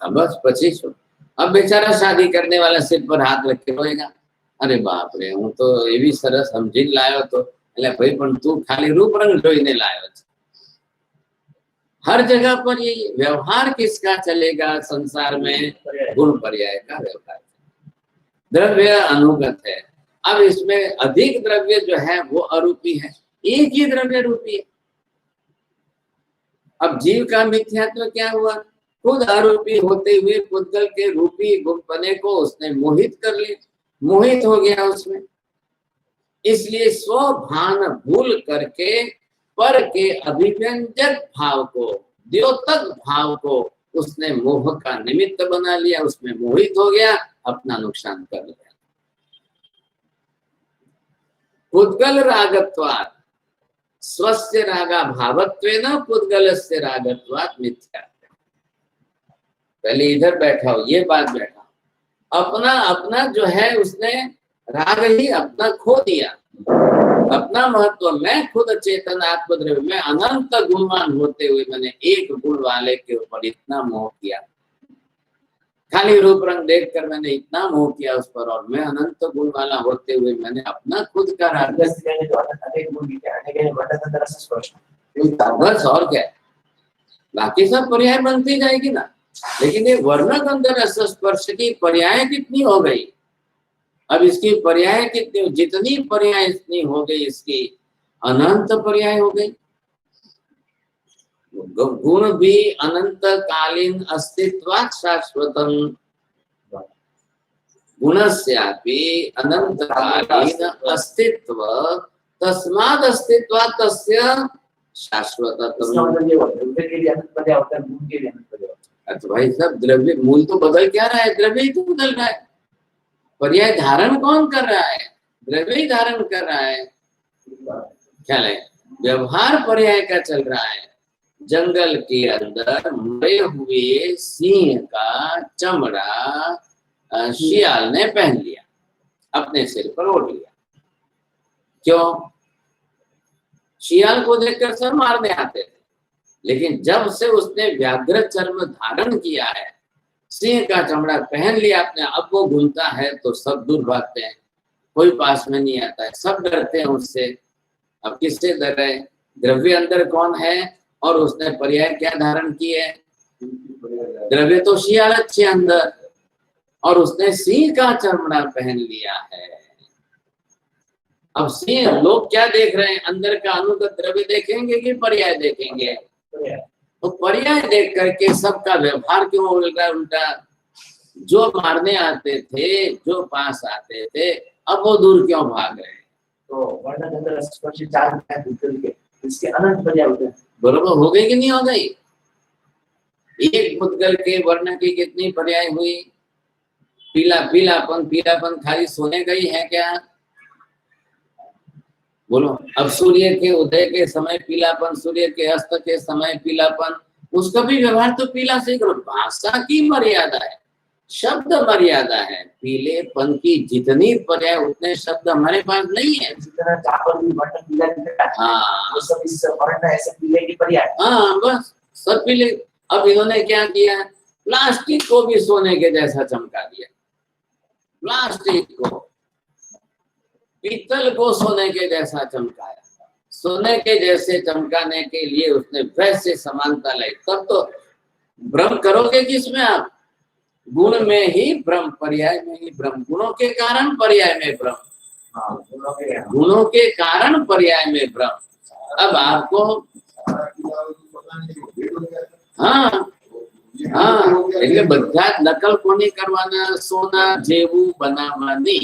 बस 25। अब बेचारा शादी करने वाला सिर पर हाथ रख के रोएगा, अरे बाप रे हूँ तो ये भी सरस समझी लायो तो भाई पण तू खाली रूप रंग जोईने लायो। हर जगह पर ये व्यवहार किसका चलेगा संसार में? गुण पर्याय का व्यवहार। द्रव्य अनुगत है। अब इसमें अधिक द्रव्य जो है वो अरूपी है, एक ही द्रव्य रूपी है। अब जीव का मिथ्यात्व क्या हुआ? खुद आरोपी होते हुए पुद्गल के रूपी गुणपने को उसने मोहित कर लिया, मोहित हो गया उसमें। इसलिए स्वभान भूल करके पर के अभिव्यंजक भाव को, द्योतक भाव को उसने मोह का निमित्त बना लिया, उसमें मोहित हो गया, अपना नुकसान कर लिया। पुद्गल रागत्वात् स्वस्य रागा भावत्वेन पुद्गलस्य रागत्वात् मिथ्या। पहले इधर बैठा हो, ये बात बैठा, अपना अपना जो है उसने राग ही अपना खो दिया, अपना महत्व। मैं खुद चेतन आत्मद्रव्य में अनंत गुणवान होते हुए मैंने एक गुण वाले के ऊपर इतना मोह किया, खाली रूप रंग देखकर मैंने इतना मोह किया उस पर, और मैं अनंत गुण वाला होते हुए मैंने अपना खुद का राग। बस और क्या, बाकी सब पर्याय बनती जाएगी ना। लेकिन ये वर्ण गंध रस स्पर्श की पर्याय कितनी हो गई? अब इसकी पर्याय कितनी, जितनी पर्याय इतनी हो गई, इसकी अनंत पर्याय हो गई। गुण भी अनंत कालीन अस्तित्वात् शाश्वतम, गुणस्यापि अनंत कालीन अस्तित्व, तस्माद् अस्तित्वात् तस्य शाश्वतत्वम्। तो भाई साहब द्रव्य मूल तो बदल क्या रहा है? द्रव्य ही तो बदल रहा है। पर्याय धारण कौन कर रहा है? द्रव्य ही धारण कर रहा है। ख्याल है? व्यवहार पर्याय का चल रहा है। जंगल के अंदर मरे हुए सिंह का चमड़ा शियाल ने पहन लिया, अपने सिर पर ओढ़ लिया। क्यों? शियाल को देखकर सब मारने आते थे, लेकिन जब से उसने व्याघ्र चर्म धारण किया है सिंह का चमड़ा पहन लिया आपने, अब वो घूमता है तो सब दूर भागते हैं, कोई पास में नहीं आता है, सब डरते हैं उससे। अब किससे डर रहे? द्रव्य अंदर कौन है और उसने पर्याय क्या धारण की है? द्रव्य तो शियाल अच्छे अंदर, और उसने सिंह का चमड़ा पहन लिया है। अब सिंह, लोग क्या देख रहे हैं? अंदर का अनुगत द्रव्य देखेंगे कि पर्याय देखेंगे? तो पर्याय देख करके सबका व्यवहार क्यों उल्टा उल्टा? जो मारने आते थे, जो पास आते थे, अब वो दूर क्यों भाग रहे हैं? तो वर्ण के अंदर स्पर्श चार है भूतल के, इसके अनंत पर्याय होते हैं। बरोबर हो गई कि नहीं हो गई? एक भूतल के वर्ण की कितनी पर्याय हुई? पीला, पीलापन, पीलापन खाली सोने का ही है क्या? बोलो। अब सूर्य के उदय के समय पीलापन, सूर्य के अस्त के समय पीलापन, उसका भी व्यवहार तो पीला से करो। भाषा की मर्यादा है, शब्द मर्यादा है। पीलेपन की जितनी पर्याय उतने शब्द हमारे पास नहीं है। जितना चावल भी वर्ण पीला दिखता है, हाँ, वो सब इस वर्ण ऐसे पीले की पर्याय। हाँ, बस सब पीले। अब इन्होंने क्या किया? प्लास्टिक को भी सोने के जैसा चमका दिया। प्लास्टिक को, पीतल को सोने के जैसा चमकाया। सोने के जैसे चमकाने के लिए उसने वैसे समानता लाई। तब तो भ्रम करोगे किसमें आप? गुण में ही भ्रम, पर्याय में ही भ्रम। गुणों के कारण पर्याय में भ्रम, गुणों के कारण पर्याय में भ्रम। अब आपको, हाँ हाँ, એટલે બધા नकल को नहीं करवाना। सोना जेवू बनावानी,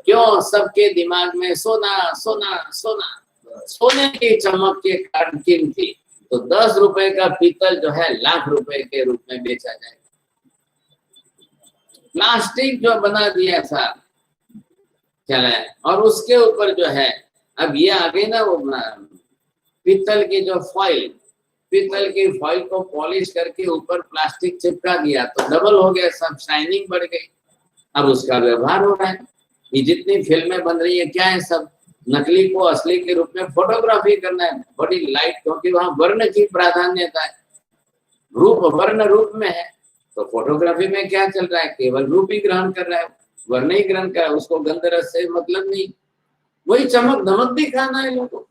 क्यों? सबके दिमाग में सोना सोना सोना, सोने की चमक के कारण कीमती। तो 10 रुपए का पीतल जो है लाख रुपए के रूप में बेचा जाएगा। प्लास्टिक जो बना दिया था चला है, और उसके ऊपर जो है, अब ये आ गई ना वो पीतल की जो फॉइल, पीतल की फॉइल को पॉलिश करके ऊपर प्लास्टिक चिपका दिया तो डबल हो गया, सब शाइनिंग बढ़ गई। अब उसका व्यवहार हो रहा है। ये जितनी फिल्में बन रही है क्या है? सब नकली को असली के रूप में फोटोग्राफी करना है, बड़ी लाइट, क्योंकि वहां वर्ण की प्राधान्यता है, रूप वर्ण रूप में है। तो फोटोग्राफी में क्या चल रहा है? केवल रूप ही ग्रहण कर रहा है, वर्ण ही ग्रहण कर रहा है, उसको गंध रस से मतलब नहीं। वही चमक धमक दिखाना है लोगों।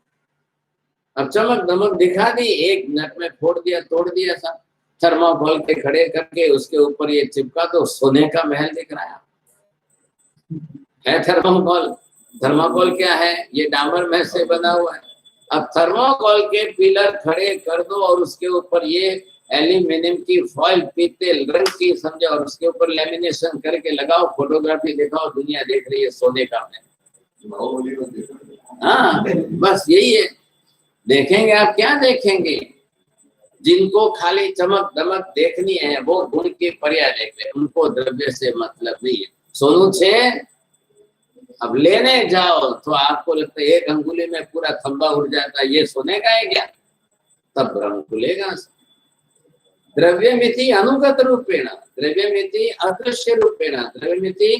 अब चमक धमक दिखा दी, 1 मिनट में फोड़ दिया, तोड़ दिया सब। थर्माकोल के खड़े करके उसके ऊपर ये चिपका दो, सोने का महल दिख रहा है थर्माकोल। थर्माकोल क्या है? ये डामर में से बना हुआ है। अब थर्माकोल के पिलर खड़े कर दो और उसके ऊपर ये एल्यूमिनियम की फॉइल पीतल रंग की समझो, और उसके ऊपर लेमिनेशन करके लगाओ, फोटोग्राफी दिखाओ, दुनिया देख रही है सोने का महल। हाँ, बस यही है। देखेंगे आप, क्या देखेंगे? जिनको खाली चमक दमक देखनी है वो गुण के पर्याय देख रहे, उनको द्रव्य से मतलब नहीं है। सोनू छे, अब लेने जाओ तो आपको लगता है 1 अंगुली में पूरा खंबा उड़ जाता है, ये सोने का है क्या? तब भ्रम खुलेगा। द्रव्यमिति अनुगत रूपेण, द्रव्यमिति अदृश्य रूपेण, द्रव्यमिति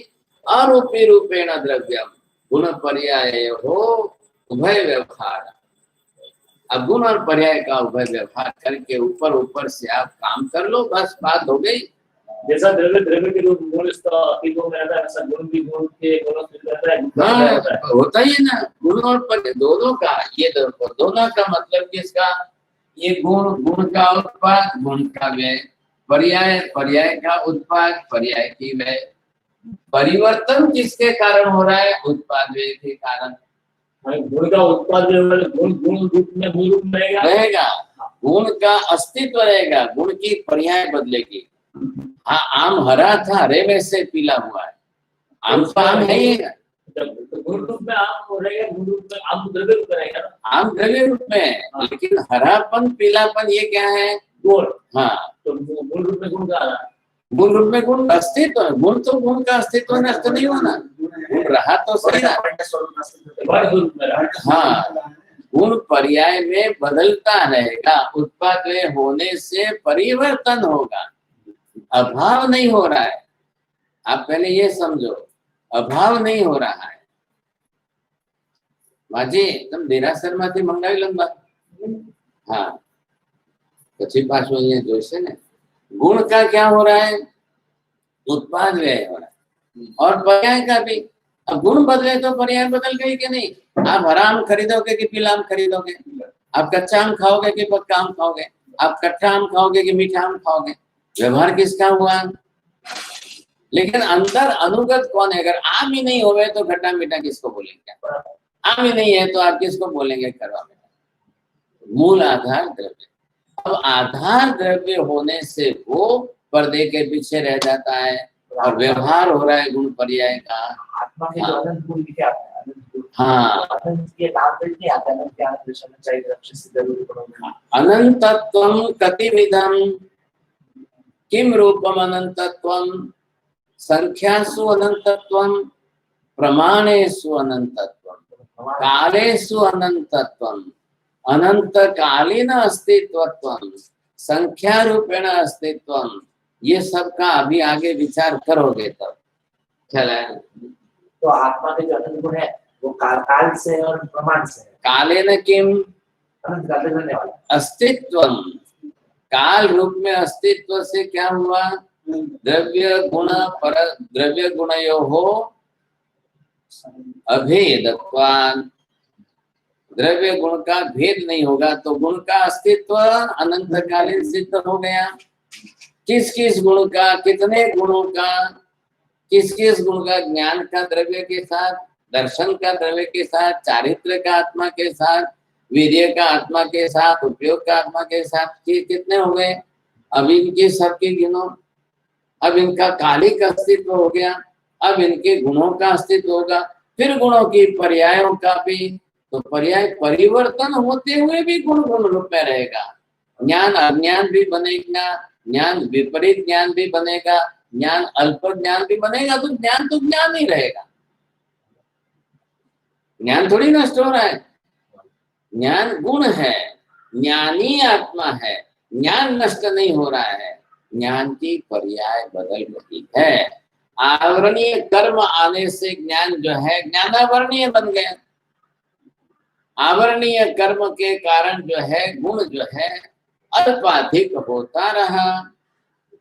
आरोपी रूपेण द्रव्यम, गुण पर्याय हो उभय व्यवहार। अब गुण और पर्याय का उभय व्यवहार करके ऊपर ऊपर से आप काम कर लो, बस बात हो गई। जैसा द्रव्य द्रव्य के रूप गुण में रहता है, ऐसा गुण भी गुण के गुणों से रहता है। हाँ, होता ही है ना, गुण और पर्याय दोनों का। ये दोनों का मतलब किसका? ये गुण का उत्पाद, गुण का व्यय, पर्याय का उत्पाद, पर्याय की व्यय। परिवर्तन किसके कारण हो रहा है? उत्पाद व्यय के कारण। गुण का उत्पाद गुण रूप में मूल रूप में रहेगा, गुण का अस्तित्व रहेगा, गुण की पर्याय बदलेगी। हाँ, आम हरा था, हरे में से पीला हुआ है, आम तो आम है ही। गुण रूप में आम रहेगा, गुण रूप में आम द्रव्य रूप में रहेगा, आम द्रव्य रूप में। लेकिन हरापन पीलापन ये क्या है? गुण। हाँ, तो गुण रूप में गुण का आ रहा है, गुण रूप में गुण अस्तित्व है। गुण तो गुण का अस्तित्व नष्ट नहीं होना, गुण रहा तो सही ना। हाँ, गुण पर्याय में बदलता रहेगा, उत्पाद होने से परिवर्तन होगा, अभाव नहीं हो रहा है। आप पहले ये समझो, अभाव नहीं हो रहा है। माजी तुम देरासर माथी मंगावी लंबा। हाँ, પછી પાછું અહીંયા જોઈશે ને, गुण का क्या हो रहा है? उत्पाद व्यय हो रहा है। और पर्याय का भी, अब गुण बदले तो पर्याय बदल गई कि नहीं। आप हरा आम खरीदोगे कि पीला आम खरीदोगे, आप कच्चा आम खाओगे कि पक्का आम खाओगे, आप कच्चा आम खाओगे कि मीठा आम खाओगे, व्यवहार किसका हुआ। लेकिन अंदर अनुगत कौन है। अगर आम ही नहीं होवे तो खट्टा मीठा किसको बोलेंगे, आम ही नहीं है तो आप किसको बोलेंगे खरवा मीठा। मूल आधार द्रव्य। अब आधार द्रव्य होने से वो पर्दे के पीछे रह जाता है और व्यवहार हो रहा है गुण पर्याय का। आत्मा के जो अनंत गुण क्या है, हाँ, ये नाम नहीं आता है क्या दर्शन चाहिए रक्षित जरूर पड़ोगे। अनंतत्वम कतिविधम किम रूपम अनंतत्वम संख्यासु अनंतत्वम प्रमाणेषु अनंतत्वम कालेषु अनंतत्वम अनंत कालीन अस्तित्वत्वम संख्या रूपेण अस्तित्वम। ये सब का अभी आगे विचार करोगे तब चला। तो आत्मा के जो अनंत गुण है वो काल से और प्रमाण से है। कालेन किम अनंत काल से रहने वाला अस्तित्वम, काल रूप में अस्तित्व से क्या हुआ, द्रव्य गुण पर द्रव्य गुणयोः अभेदत्वात्। द्रव्य गुण का भेद नहीं होगा तो गुण का अस्तित्व अनंत कालीन सिद्ध हो गया। किस किस गुण का, कितने गुणों का, किस किस गुण का ज्ञान का द्रव्य के साथ, दर्शन का द्रव्य के साथ, चारित्र का आत्मा के साथ, वीर्य का आत्मा के साथ, उपयोग का आत्मा के साथ, कितने हो गए। अब इनकी सबकी गिनो। अब इनका कालिक अस्तित्व हो गया, अब इनके गुणों का अस्तित्व होगा, फिर गुणों की पर्यायों का भी। तो पर्याय परिवर्तन होते हुए भी गुण गुण रूप में रहेगा। ज्ञान अज्ञान भी बनेगा, ज्ञान विपरीत ज्ञान भी बनेगा, ज्ञान अल्प ज्ञान भी बनेगा। तो ज्ञान ही रहेगा, ज्ञान थोड़ी नष्ट हो रहा है। ज्ञान गुण है, ज्ञानी आत्मा है, ज्ञान नष्ट नहीं हो रहा है, ज्ञान की पर्याय बदल रही है। आवरणीय कर्म आने से ज्ञान जो है ज्ञानावरणीय बन गया। आवरणीय कर्म के कारण जो है गुण जो है अल्पाधिक होता रहा,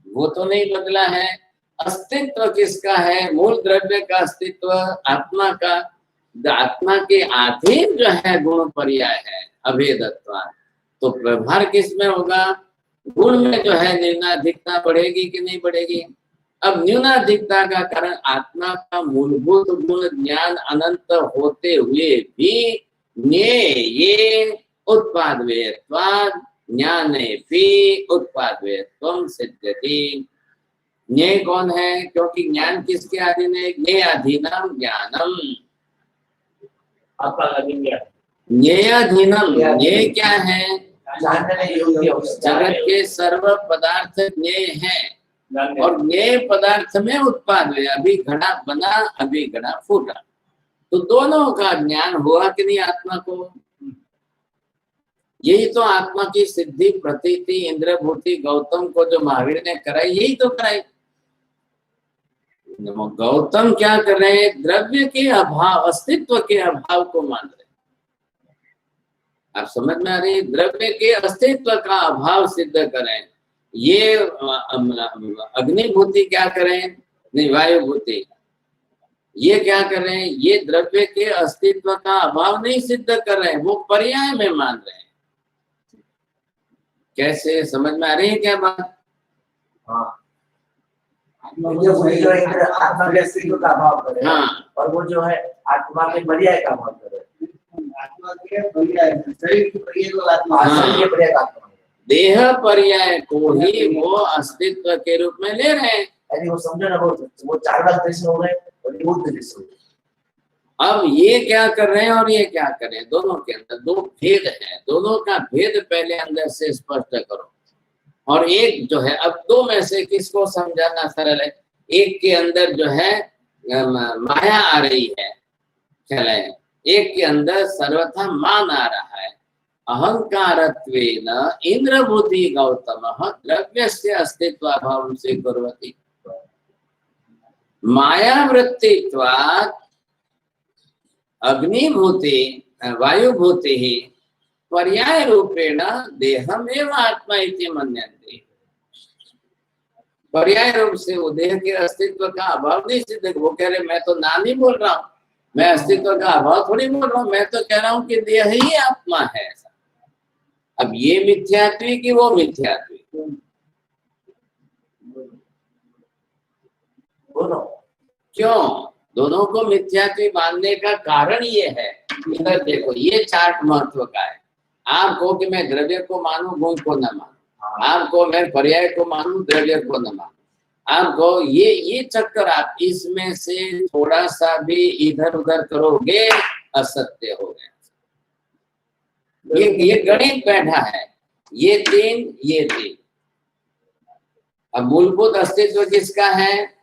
वो तो नहीं बदला है। अस्तित्व किसका है, मूल द्रव्य का अस्तित्व आत्मा का। आत्मा के अधीन जो है गुण पर्याय है अभेदत्व। तो व्यवहार किस में होगा, गुण में जो है न्यूनाधिकता बढ़ेगी कि नहीं बढ़ेगी। अब न्यूनाधिकता का कारण आत्मा का मूलभूत गुण ज्ञान अनंत होते हुए भी ये उत्पाद व्ययत्वाद ज्ञाने भी उत्पाद व्ययत्वम सिद्ध्यति। ज्ञेय कौन है, क्योंकि ज्ञान किसके अधीन है, ज्ञेयाधीनम ज्ञानम। ज्ञेयाधीनम, ज्ञेय क्या है, जगत के सर्व पदार्थ ज्ञेय है और ज्ञेय पदार्थ में उत्पाद है। अभी घड़ा बना, अभी घड़ा फूटा, तो दोनों का ज्ञान हुआ कि नहीं आत्मा को। यही तो आत्मा की सिद्धि प्रतीति इंद्रभूति गौतम को जो महावीर ने कराई, यही तो कराई। गौतम क्या कर रहे हैं, द्रव्य के अभाव, अस्तित्व के अभाव को मान रहे। आप समझ में आ रही है, द्रव्य के अस्तित्व का अभाव सिद्ध करें। ये अग्निभूति क्या करें, नहीं वायुभूति, ये क्या कर रहे हैं, ये द्रव्य के अस्तित्व का अभाव नहीं सिद्ध कर रहे हैं, वो पर्याय में मान रहे हैं। कैसे, समझ में आ रही है क्या बात। हाँ, आत्मा के अस्तित्व का अभाव करे, हाँ, और वो जो है आत्मा के पर्याय का अभाव करे। आत्मा के पर्याय, शरीर के पर्याय को आत्मा, शरीर के पर्याय का आत्मा, देह पर्याय को ही वो अस्तित्व के रूप में ले रहे हैं। यदि वो समझो ना, वो चार बार जैसे हो गए और बुद्ध जैसे हो गए। अब ये क्या कर रहे हैं और ये क्या कर रहे हैं, दोनों के अंदर दो भेद है। दोनों का भेद पहले अंदर से स्पष्ट करो। और एक जो है, अब दो में से किसको समझाना सरल है। एक के अंदर जो है माया आ रही है, चले, एक के अंदर सर्वथा मान आ रहा है। अहंकारत्वेन इंद्रभूति गौतमः द्रव्यस्य अस्तित्वाभावं स्वीकुर्वति। मायावृत्तित्वात् अग्निभूति वायुभूति पर्याय रूपेण देहमेव आत्मा इति मन्यन्ते। पर्याय रूप से वो देह के अस्तित्व का अभाव नहीं सिद्ध। वो कह रहे मैं तो ना नहीं बोल रहा हूँ, मैं अस्तित्व का अभाव थोड़ी बोल रहा हूँ, मैं तो कह रहा हूँ कि देह ही आत्मा है। अब ये मिथ्यात्वी कि वो मिथ्यात्वी? क्यों दोनों को मिथ्यात्वी मानने का कारण ये है, इधर देखो ये चार्ट महत्व का है। आप कहो कि मैं द्रव्य को मानूं गुण को न मानूं, आप कहो मैं पर्याय को मानूं द्रव्य को न मानूं, आप कहो ये चक्कर आप इसमें से थोड़ा सा भी इधर उधर करोगे असत्य हो गया। ये गणित बैठा है, ये तीन ये तीन। अब मूलभूत अस्तित्व किसका है?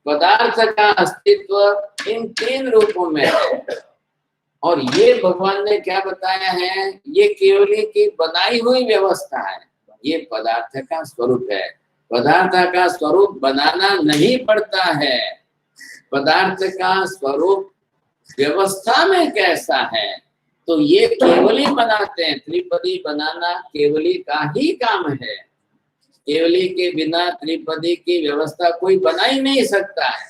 पदार्थ का अस्तित्व इन तीन रूपों में है। और ये भगवान ने क्या बताया है, ये केवल की बनाई हुई व्यवस्था है, ये पदार्थ का स्वरूप है। पदार्थ का स्वरूप बनाना नहीं पड़ता है, पदार्थ का स्वरूप व्यवस्था में कैसा है तो ये केवली बनाते हैं। त्रिपदी बनाना केवली का ही काम है, केवली के बिना त्रिपदी की व्यवस्था कोई बना ही नहीं सकता है।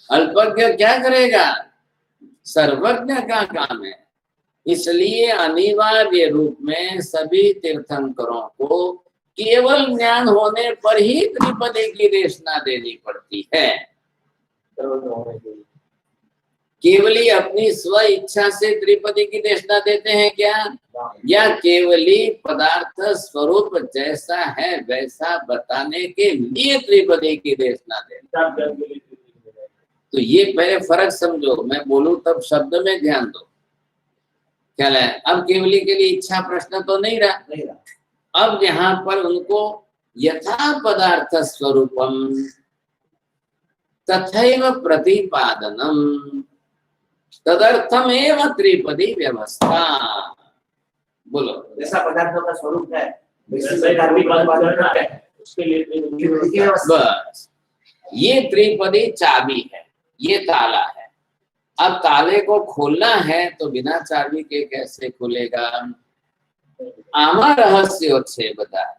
अल्पज्ञ क्या करेगा? सर्वज्ञ का काम है। इसलिए अनिवार्य रूप में सभी तीर्थंकरों को केवल ज्ञान होने पर ही त्रिपदी की देशना देनी पड़ती है। केवली अपनी स्व इच्छा से त्रिपदी की देशना देते हैं क्या, या केवली पदार्थ स्वरूप जैसा है वैसा बताने के लिए त्रिपदी की देशना देते? तो ये पहले फर्क समझो, मैं बोलूं तब शब्द में ध्यान दो। क्या है? अब केवली के लिए इच्छा प्रश्न तो नहीं रहा। अब यहाँ पर उनको यथा पदार्थ स्वरूपम तथैव प्रतिपादनम तदर्थमेव त्रिपदी व्यवस्था। बोलो, जैसा पदार्थों का स्वरूप है बस ये त्रिपदी चाबी है, ये ताला है। अब ताले को खोलना है तो बिना चाबी के कैसे खुलेगा? आमा रहस्योच्छे बता।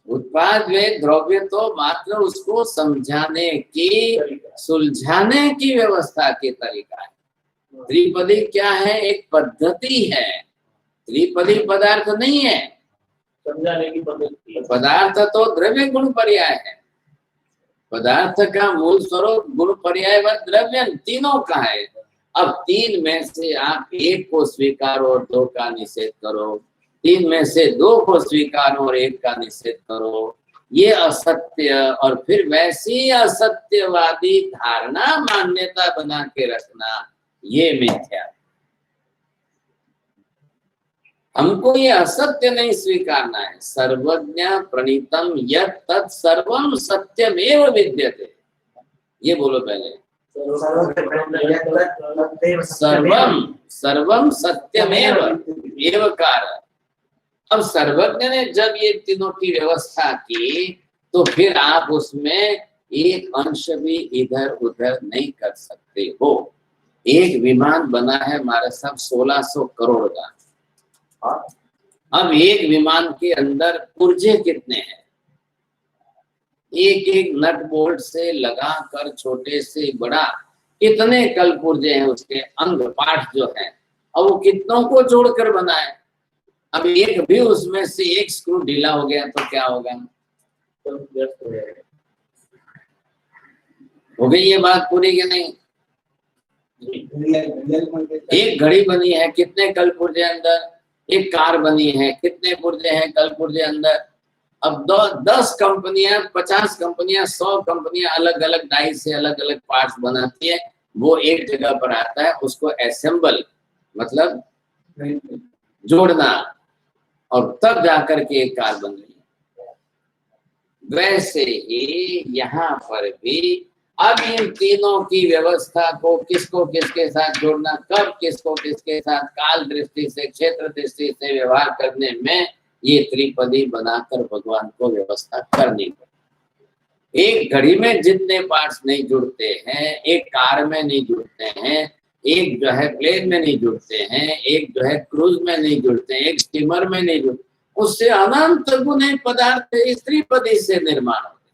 उत्पाद में द्रव्य तो मात्र उसको समझाने की, सुलझाने की व्यवस्था के तरीका है। त्रिपदी क्या है? एक पद्धति है, त्रिपदी पदार्थ नहीं है। समझाने की पद्धति। पदार्थ तो द्रव्य गुण पर्याय है, पदार्थ का मूल स्वरूप गुण पर्याय व द्रव्य तीनों का है। अब तीन में से आप एक को स्वीकारो और दो का निषेध करो, तीन में से दो को स्वीकारो और एक का निषेध करो, ये असत्य। और फिर वैसी असत्यवादी धारणा मान्यता बना के रखना, ये मिथ्या। हमको ये असत्य नहीं स्वीकारना है। सर्वज्ञ प्रणीतम यत् तत् सर्वम सत्यमेव विद्यते। ये बोलो पहले, सर्वम सर्वम सत्यमेव एवकार। अब सर्वज्ञ ने जब ये तीनों की व्यवस्था की तो फिर आप उसमें एक अंश भी इधर उधर नहीं कर सकते हो। एक विमान बना है हमारा सब 1600 करोड़ का। अब एक विमान के अंदर पुर्जे कितने हैं? एक एक नट बोल्ट से लगाकर छोटे से बड़ा कितने कल पुर्जे हैं, उसके अंग पार्ट जो है, अब वो कितनों को जोड़कर बना है। अब एक भी उसमें से एक स्क्रू ढीला हो गया तो क्या होगा? हो गई ये बात पूरी कि नहीं? एक घड़ी बनी है, कितने कल पुर्जे अंदर? एक कार बनी है, कितने पुर्जे हैं कल पुर्जे अंदर? अब 10 कंपनियां, 50 कंपनियां, 100 कंपनियां अलग अलग डाई से अलग अलग पार्ट्स बनाती है, वो एक जगह पर आता है, उसको असेंबल मतलब जोड़ना, और तब जाकर के एक कार बन रही है। वैसे ही यहाँ पर भी अब इन तीनों की व्यवस्था को किसको किसके साथ जोड़ना, कब किसको किसके साथ, काल दृष्टि से क्षेत्र दृष्टि से व्यवहार करने में ये त्रिपदी बनाकर भगवान को व्यवस्था करनी पड़ी। एक घड़ी में जितने पार्ट्स नहीं जुड़ते हैं, एक कार में नहीं जुड़ते हैं, एक जो है प्लेन में नहीं जुड़ते हैं, एक जो है क्रूज में नहीं जुड़ते हैं, एक स्टीमर में नहीं जुड़ते, उससे अनंत गुण पदार्थ स्त्री पदी से निर्माण होते,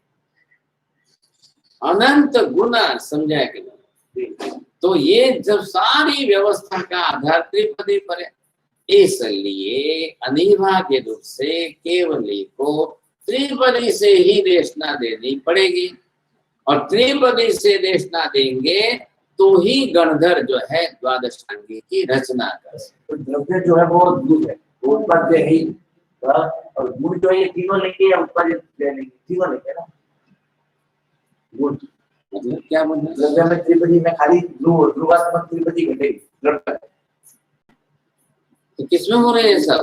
अनंत गुना, समझा कि नहीं? तो ये जब सारी व्यवस्था का आधार त्रिपदी पर है, इसलिए अनिवार्य रूप से केवली को त्रिपदी से ही देशना देनी पड़ेगी, और त्रिपदी से देशना देंगे तो ही गणधर जो है द्वादशांगी की रचना कर सकते। तो द्रव्य जो है वो ध्रुव है, वो उत्पाद्य है ही, और गुण जो है ये तीनों लेके या उत्पाद्य लेंगे, तीनों लेके ना। गुण मतलब क्या बोलना? द्रव्य में त्रिपदी में खाली ध्रुवात्मक त्रिपदी घटेगी द्रव्य। तो किसमें हो रहे हैं सब?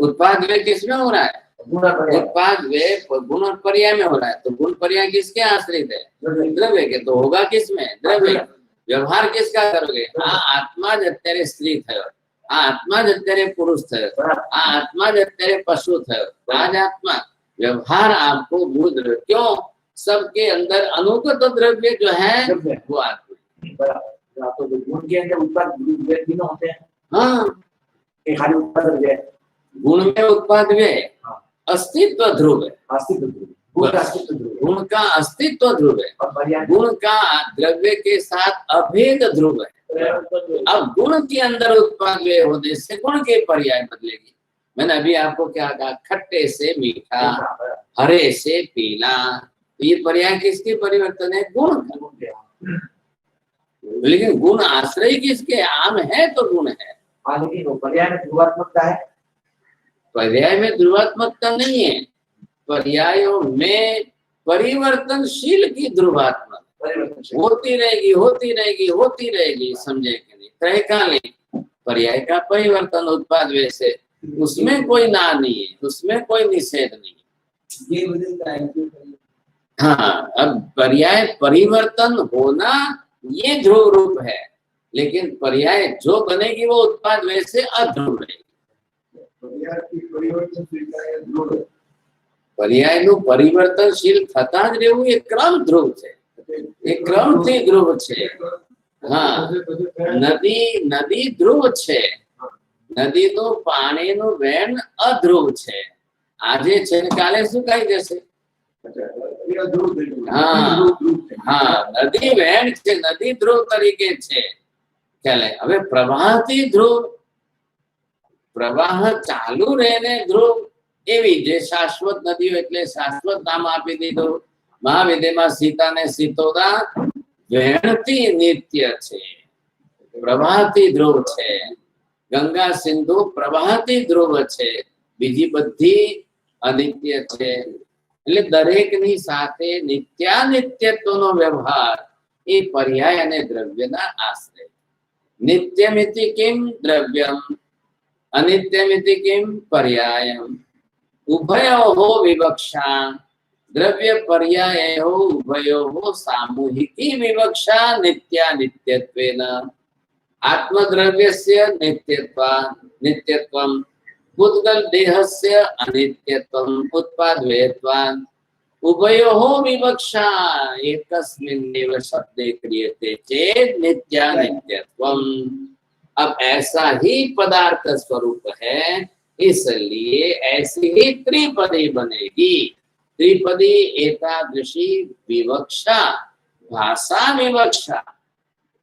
उत्पाद व्यय किसमें हो रहा है? उत्पाद व्यय गुण और पर्याय में हो रहा है। तो गुण पर्याय किसके आश्रित है? द्रव्य के। तो होगा किसमें? द्रव्य। व्यवहार किसका करोगे? आत्मा जत्યારે स्त्री थयो, आत्मा जत्યારે पुरुष थयो, आत्मा जत्યારે पशु थयो, आज आत्मा व्यवहार आपको गुण द्रव्य। क्यों? सबके अंदर अनुगत द्रव्य जो है वो आत्मा। तो गुण के अंदर उत्पाद तीनों होते हैं। हाँ, खाली उत्पाद व्यय, गुण में उत्पाद व्यय अस्तित्व ध्रुव है। अस्तित्व ध्रुव, गुण का अस्तित्व ध्रुव है, गुण का द्रव्य के साथ अभेद ध्रुव है। अब गुण के अंदर उत्पाद व्यय होने से गुण के पर्याय बदलेगी। मैंने अभी आपको क्या कहा? खट्टे से मीठा, हरे से पीला, तो ये पर्याय किसके परिवर्तन है? गुण का। लेकिन गुण आश्रय किसके? आम है तो गुण है। हाँ, लेकिन वो पर्याय में ध्रुवात्मकता है। पर्याय में ध्रुवात्मकता नहीं है, पर्यायों में परिवर्तनशील की ध्रुवात्मक होती रहेगी, होती रहेगी, होती रहेगी। समझे कि नहीं? त्रैकालिक पर्याय का परिवर्तन उत्पाद व्यय से, उसमें कोई ना नहीं है, उसमें कोई निषेध नहीं है। ये बदलता है। हाँ, अब पर्याय परिवर्तन होना ये ध्रुव रूप है, लेकिन पर्याय जो बनेगी वो उत्पाद व्यय से अध्रुव रहेगी। पर्याय નું પરિવર્તનશીલ થતા જ રહેવું એ ક્રમ ધ્રુવ છે, એ ક્રમથી ધ્રુવ છે। હા, નદી નદી ધ્રુવ છે, નદીનું પાણીનું વહેણ અધ્રુવ છે। આજે છે ને કાલે સુકાઈ જશે। હા હા, નદી વહેણ છે, નદી ધ્રુવ તરીકે છે ખ્યાલ। હવે પ્રવાહથી ધ્રુવ, પ્રવાહ ચાલુ રહીને ધ્રુવ, એવી જે શાશ્વત નદીઓ એટલે શાશ્વત નામ આપી દીધું। મહાવિદ્યમાં સીતાને સીતોદા વહેણથી નિત્ય છે, પ્રવાહથી ધ્રુવ છે। ગંગા સિંધુ પ્રવાહથી ધ્રુવ છે, બીજી બધી અનિત્ય છે। એટલે દરેકની સાથે નિત્યાનિત્યત્વનો વ્યવહાર એ પર્યાય અને દ્રવ્યના આશ્રય। નિત્યમિતિ કિમ દ્રવ્યમ, अनित्यमिति किम पर्यायम, उभयोः विवक्षा, द्रव्य पर्यायो उभयोः सामूहिकी विवक्षा नित्यानित्यत्वेन। आत्मद्रव्यस्य नित्यत्वं, पुद्गल देहस्य अनित्यत्वं, उत्पादव्ययत्वान्, उभयोः विवक्षा एकस्मिन्नेव शब्दे क्रियते चेत् नित्यानित्यत्वम्। अब ऐसा ही पदार्थ स्वरूप है, इसलिए ऐसी ही त्रिपदी बनेगी। त्रिपदी एतादृशी विवक्षा, भाषा विवक्षा,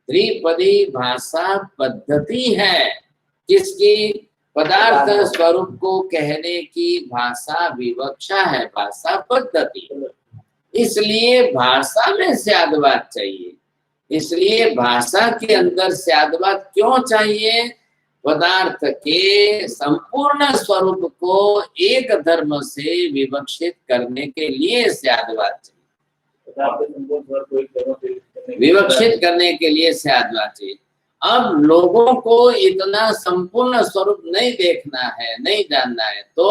त्रिपदी भाषा पद्धति है। किसकी? पदार्थ स्वरूप को कहने की भाषा विवक्षा है, भाषा पद्धति। इसलिए भाषा में स्यादवाद चाहिए। इसलिए भाषा के अंदर स्यादवाद क्यों चाहिए? पदार्थ के संपूर्ण स्वरूप को एक धर्म से विवक्षित करने के लिए स्यादवाद चाहिए, विवक्षित करने के लिए स्यादवाद चाहिए। अब लोगों को इतना संपूर्ण स्वरूप नहीं देखना है, नहीं जानना है, तो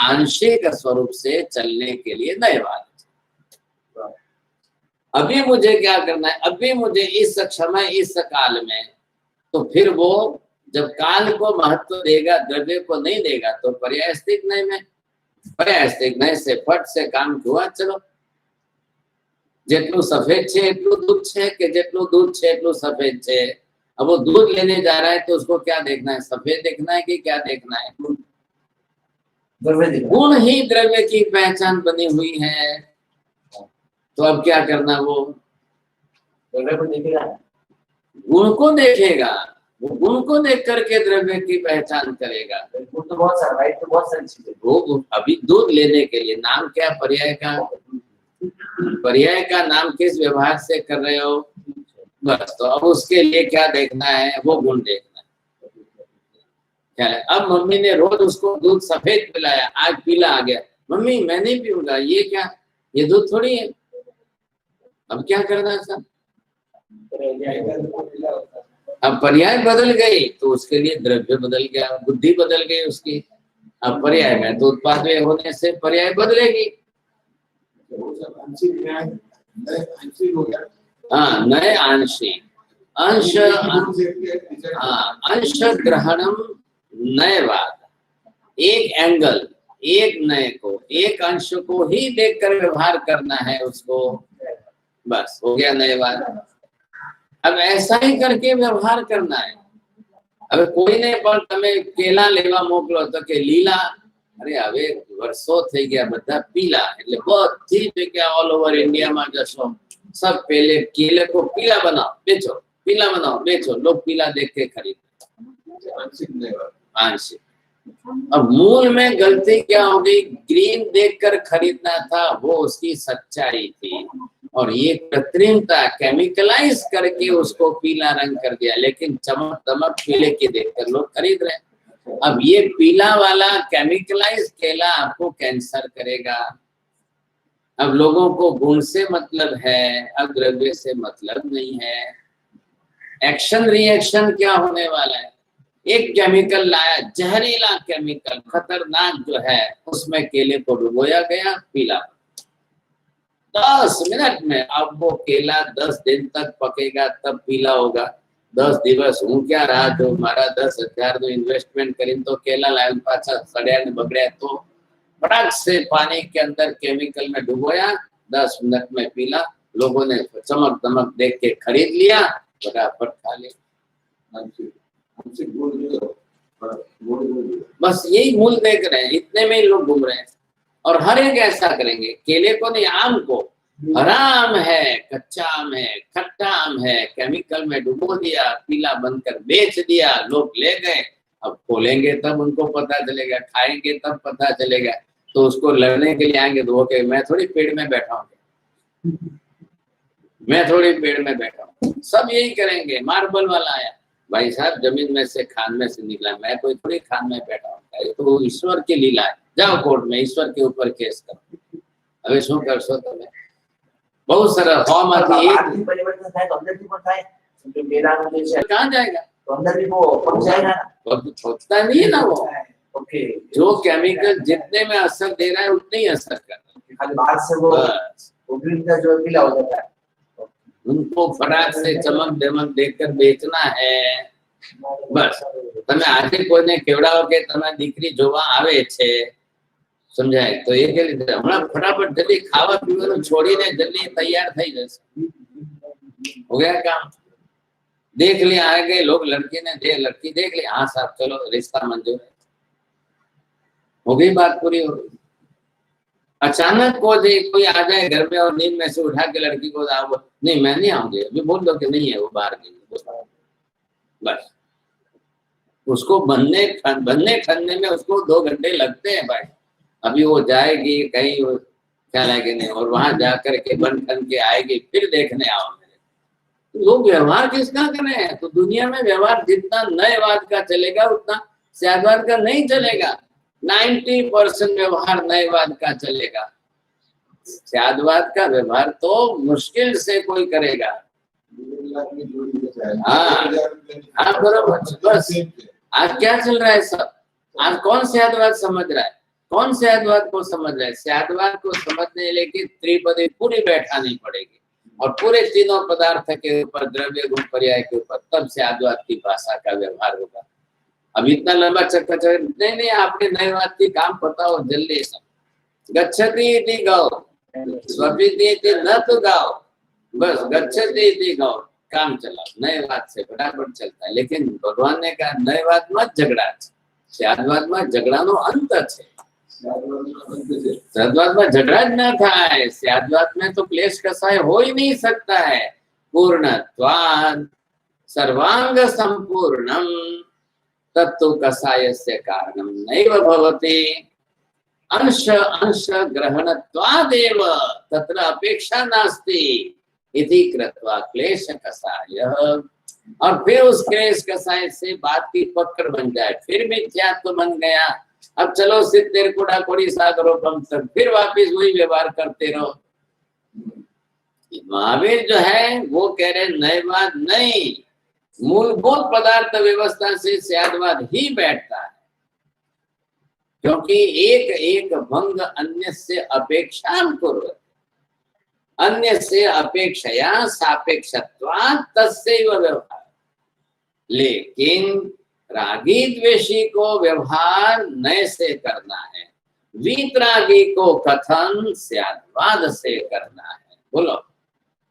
आंशिक स्वरूप से चलने के लिए नयवाद। अभी मुझे क्या करना है? अभी मुझे इस समय इस काल में, तो फिर वो जब काल को महत्व देगा, द्रव्य को नहीं देगा, तो पर्यायस्थिक नहीं में, पर्यायस्थिक नहीं से फट से काम हुआ। चलो, જેટલું સફેદ છે એટલું दूध છે, કે જેટલું दूध છે એટલું सफेद છે। अब वो दूध लेने जा रहा है तो उसको क्या देखना है? सफेद देखना है कि क्या देखना है? गुण ही द्रव्य की पहचान बनी हुई है, तो अब क्या करना, वो द्रव्य को देखेगा, गुण को देखेगा, वो गुण को देख करके द्रव्य की पहचान करेगा। गुण तो बहुत सारा, राइट, तो बहुत सारी चीजें। वो अभी दूध लेने के लिए नाम क्या, पर्याय का नाम किस व्यवहार से कर रहे हो, बस। तो अब उसके लिए क्या देखना है, वो गुण देखना है, क्या है। अब मम्मी ने रोज उसको दूध सफेद पिलाया, आज पीला आ गया, मम्मी मैं नहीं पीऊंगा, ये क्या, ये दूध थोड़ी है। अब क्या करना सब, अब पर्याय बदल गई तो उसके लिए द्रव्य बदल गया, बुद्धि बदल गई उसकी। अब पर्याय में तो उत्पाद होने से पर्याय बदलेगी। हाँ, नए आंशिक अंश, हाँ, अंश ग्रहणम नयवाद, एक एंगल, एक नए को, एक अंश को ही देखकर व्यवहार करना है उसको, बस हो गया नयवाद। अब ऐसा ही करके व्यवहार करना है। अब कोई ने પણ તમે કેલા લેવા મોકલો તો કે લીલા, અરે હવે વર્ષો થઈ ગયા, બધા પીલા, એટલે બધી જગ્યા ઓલ ઓવર ઇન્ડિયામાં જશો, सब पहले केले को पीला बनाओ बेचो, पीला बनाओ बेचो, लोग पीला देख के खरीदते। आंशिक। अब मूल में गलती क्या हो गई, ग्रीन देखकर खरीदना था, वो उसकी सच्चाई थी, और ये कृत्रिमता, केमिकलाइज करके उसको पीला रंग कर दिया, लेकिन चमक दमक पीले की देखकर लोग खरीद रहे हैं। अब ये पीला वाला केमिकलाइज केला आपको कैंसर करेगा। अब लोगों को गुण से मतलब है, अब द्रव्य से मतलब नहीं है। एक्शन रिएक्शन क्या होने वाला है, एक केमिकल लाया, जहरीला केमिकल, खतरनाक जो है, उसमें केले को डुबोया गया, पीला 10 मिनट में। अब वो केला 10 दिन तक पकेगा तब पीला होगा। 10 दिवस हूँ क्या रहा, जो मारा 10,000 इन्वेस्टमेंट करीन तो केला लाया, पाछा सड़िया ने बगड़िया, तो फटाक से पानी के अंदर केमिकल में डुबोया, 10 मिनट में पीला। लोगों ने चमक दमक देख के खरीद लिया, फटाफट खा लिया। बस यही मूल देख रहे हैं, इतने में ही लोग घूम रहे हैं। और हर एक ऐसा करेंगे, केले को नहीं, आम को, हरा आम है, कच्चा आम है, खट्टा आम है, केमिकल में डुबो दिया, पीला बनकर बेच दिया, लोग ले गए। अब खोलेंगे तब उनको पता चलेगा, खाएंगे तब पता चलेगा। तो उसको लड़ने के लिए आएंगे तो वो कहे मैं थोड़ी पेड़ में बैठा हूँ, मैं थोड़ी पेड़ में बैठा हूँ। सब यही करेंगे। मार्बल वाला आया, भाई साहब जमीन में से, खान में से निकला, मैं कोई थोड़ी खान में बैठा हूँ, तो ईश्वर की लीला है, जाओ कोर्ट में ईश्वर के ऊपर केस करो। अभी शू करशो તમે? बहुत सरल फॉर्म आती है, परिवर्तन થાય તો અંદરથી પણ થાય, તો પેલાનું જે છે कहाँ जाएगा, તો અંદરથી वो पहुंच जाएगा ना, तो छोड़ता नहीं है ना वो। ओके, जो केमिकल जितने में असर दे रहा है उतने ही असर कर रहा है, खाली बाहर से वो ग्रीन का जो पीला हो जाता है। उनको फटाक से चमक दमक देखकर बेचना है, बस। તમે આજે કોઈને કેવડાવો કે તમે દીકરી જોવા આવે છે, સમજાય તો એ કે હમણાં ફટાફટ જલ્દી ખાવા પીવાનું છોડીને જલ્દી તૈયાર થઈ જશે, हो गया काम। देख लिया, आ गए लोग, लड़की ने दे, लड़की देख ली, हाँ साहब चलो रिश्ता मंजूर है, हो गई बात पूरी हो गई। अचानक कोई आ जाए घर में और नींद में से उठा के लड़की को आओ, नहीं मैं नहीं आऊंगी, अभी बोल दो कि नहीं है, वो बाहर गई, बस। उसको बनने ठनने में उसको 2 घंटे लगते हैं भाई। अभी वो जाएगी कहीं, क्या लगे नहीं, और वहां जाकर के बन ठन के आएगी, फिर देखने आओ मेरे। लोग व्यवहार किसका कर रहे हैं, तो दुनिया में व्यवहार जितना नयवाद का चलेगा उतना स्यादवाद का नहीं चलेगा। 90% व्यवहार नयवाद का चलेगा, स्यादवाद का व्यवहार तो मुश्किल से कोई करेगा। हाँ बराबर। बस आज क्या चल रहा है सब, आज कौन स्यादवाद समझ रहा है, कौन स्यादवाद को समझ रहा है? स्यादवाद को समझने लेके त्रिपदी पूरी बैठानी पड़ेगी, और पूरे तीनों पदार्थ के ऊपर, द्रव्य गुण पर्याय के ऊपर, तब स्यादवाद की भाषा का व्यवहार होगा। अब इतना लंबा चक्कर नहीं, आपके नयवाद की काम पता हो जल्दी। सब गच्छति इति गौ, स्वपिति इति न तो गाओ, बस गच्छति इति गौ, काम चला। नयवाद से फटाफट चलता है, लेकिन भगवान ने कहा नयवाद में झगड़ा, स्यादवाद में झगड़ा नो अंत है। सद्वाद में झगड़ा न था, स्याद्वाद में तो क्लेश कसाय हो ही नहीं सकता है। पूर्णत्वाद सर्वांग संपूर्णम तत्तु कसायस्य कारणम नैव भवति। अंश अंश ग्रहणत्वादेव तत्र अपेक्षा नास्ति इति कृत्वा क्लेश कसायः। और फिर उस क्लेश कसाय से बात की पकड़ बन जाए, फिर मिथ्यात्व बन गया। अब चलो सिद्धेर कुड़ा कोड़ी सागरोपम सब फिर वापिस वही व्यवहार करते रहो। महावीर जो है वो कह रहे नयवाद नहीं, मूलभूत पदार्थ व्यवस्था से स्याद्वाद ही बैठता है, क्योंकि एक एक भंग अन्य से अपेक्षा कुर्वते, अन्य से अपेक्षया सापेक्षत्वात् तस्यैव व्यवहार। लेकिन रागी द्वेषी को व्यवहार नय से करना है, वीतरागी को कथन स्याद्वाद से करना है। बोलो।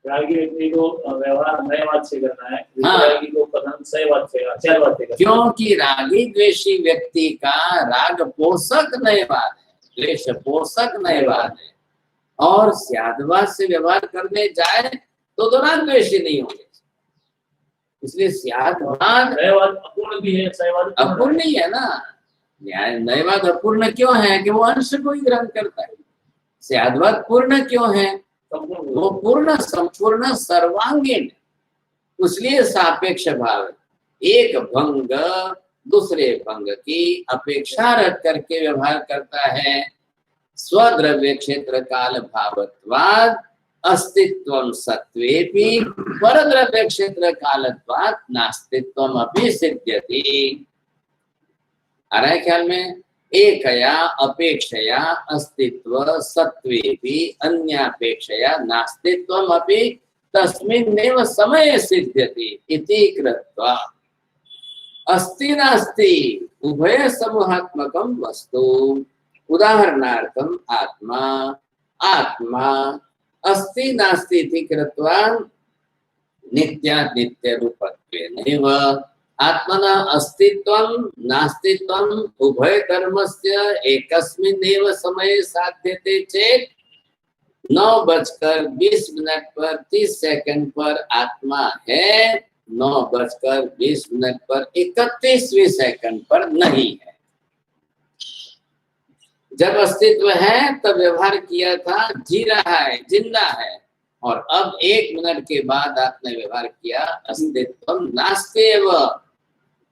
रागी व्यक्ति को व्यवहार नयवाद से करना है, वीतरागी को कथन सयवाद से, स्याद्वाद से करना है। क्योंकि रागी द्वेषी व्यक्ति का राग पोषक नयवाद है, क्लेश पोषक नयवाद है, और स्याद्वाद से व्यवहार करने जाए तो राग द्वेषी नहीं होंगे। इसलिए स्याद्वाद नयवाद अपूर्ण भी है, सयवाद अपूर्ण नहीं है ना। नयवाद अपूर्ण क्यों है कि वो अंश को ही ग्रहण करता है। स्याद्वाद पूर्ण क्यों है, वो पूर्ण संपूर्ण सर्वांगीण, इसलिए सापेक्ष भाव, एक भंग दूसरे भंग की अपेक्षा रख करके व्यवहार करता है। स्वद्रव्य क्षेत्र काल भावत्वाद अस्तित्वम सत्वेपि परद्रव्य क्षेत्र कालत्वात् नास्तित्वम अपि सिद्ध्यति। आ रहा है ख्याल में? एकया अपेक्षया अस्तित्व सत्वेपि अन्यापेक्षया नास्तित्वम अपि तस्मिन्नेव समये सिद्ध्यति इति कृत्वा अस्ति नास्ति उभय समूहात्मकं वस्तु। उदाहरणार्थम आत्मा आत्मा अस्ति नास्ति इति कृत्वा नित्यानित्य रूपत्वेनैव आत्मना अस्तित्वं नास्तित्वं उभय कर्मस्य एकस्मिन्नेव समये साध्यते चेत 9:20 पर 30 सेकंड पर आत्मा है, 9:20 पर 31 सेकंड पर नहीं है। जब अस्तित्व है तब व्यवहार किया था, जी रहा है, जिंदा है, और अब 1 मिनट के बाद आपने व्यवहार किया अस्तित्व नास्तेव,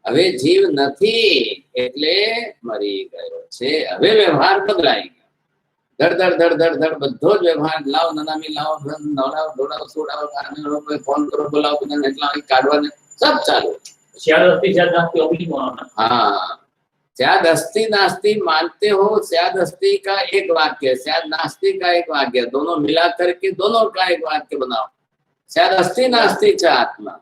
હવે જીવ નથી એટલે મરી ગયો છે, હવે વ્યવહાર બદલાઈ ગયો। ધડ ધડ ધડ ધડ ધડ બધો જ વ્યવહાર, લાવ નનામી લાવ નવડાવ ઢોડાવ સોડાવ કારણે ફોન કરો બોલાવો બધાને એટલા કાઢવાને सब चालू। स्याद अस्ति स्याद नास्ति अभी हाँ, स्याद अस्ति नास्ति मानते हो, स्याद अस्ति का एक वाक्य, स्याद नास्ति का एक वाक्य, दोनों मिला करके दोनों का एक वाक्य बनाओ। स्याद अस्ति नास्ति च आत्मा,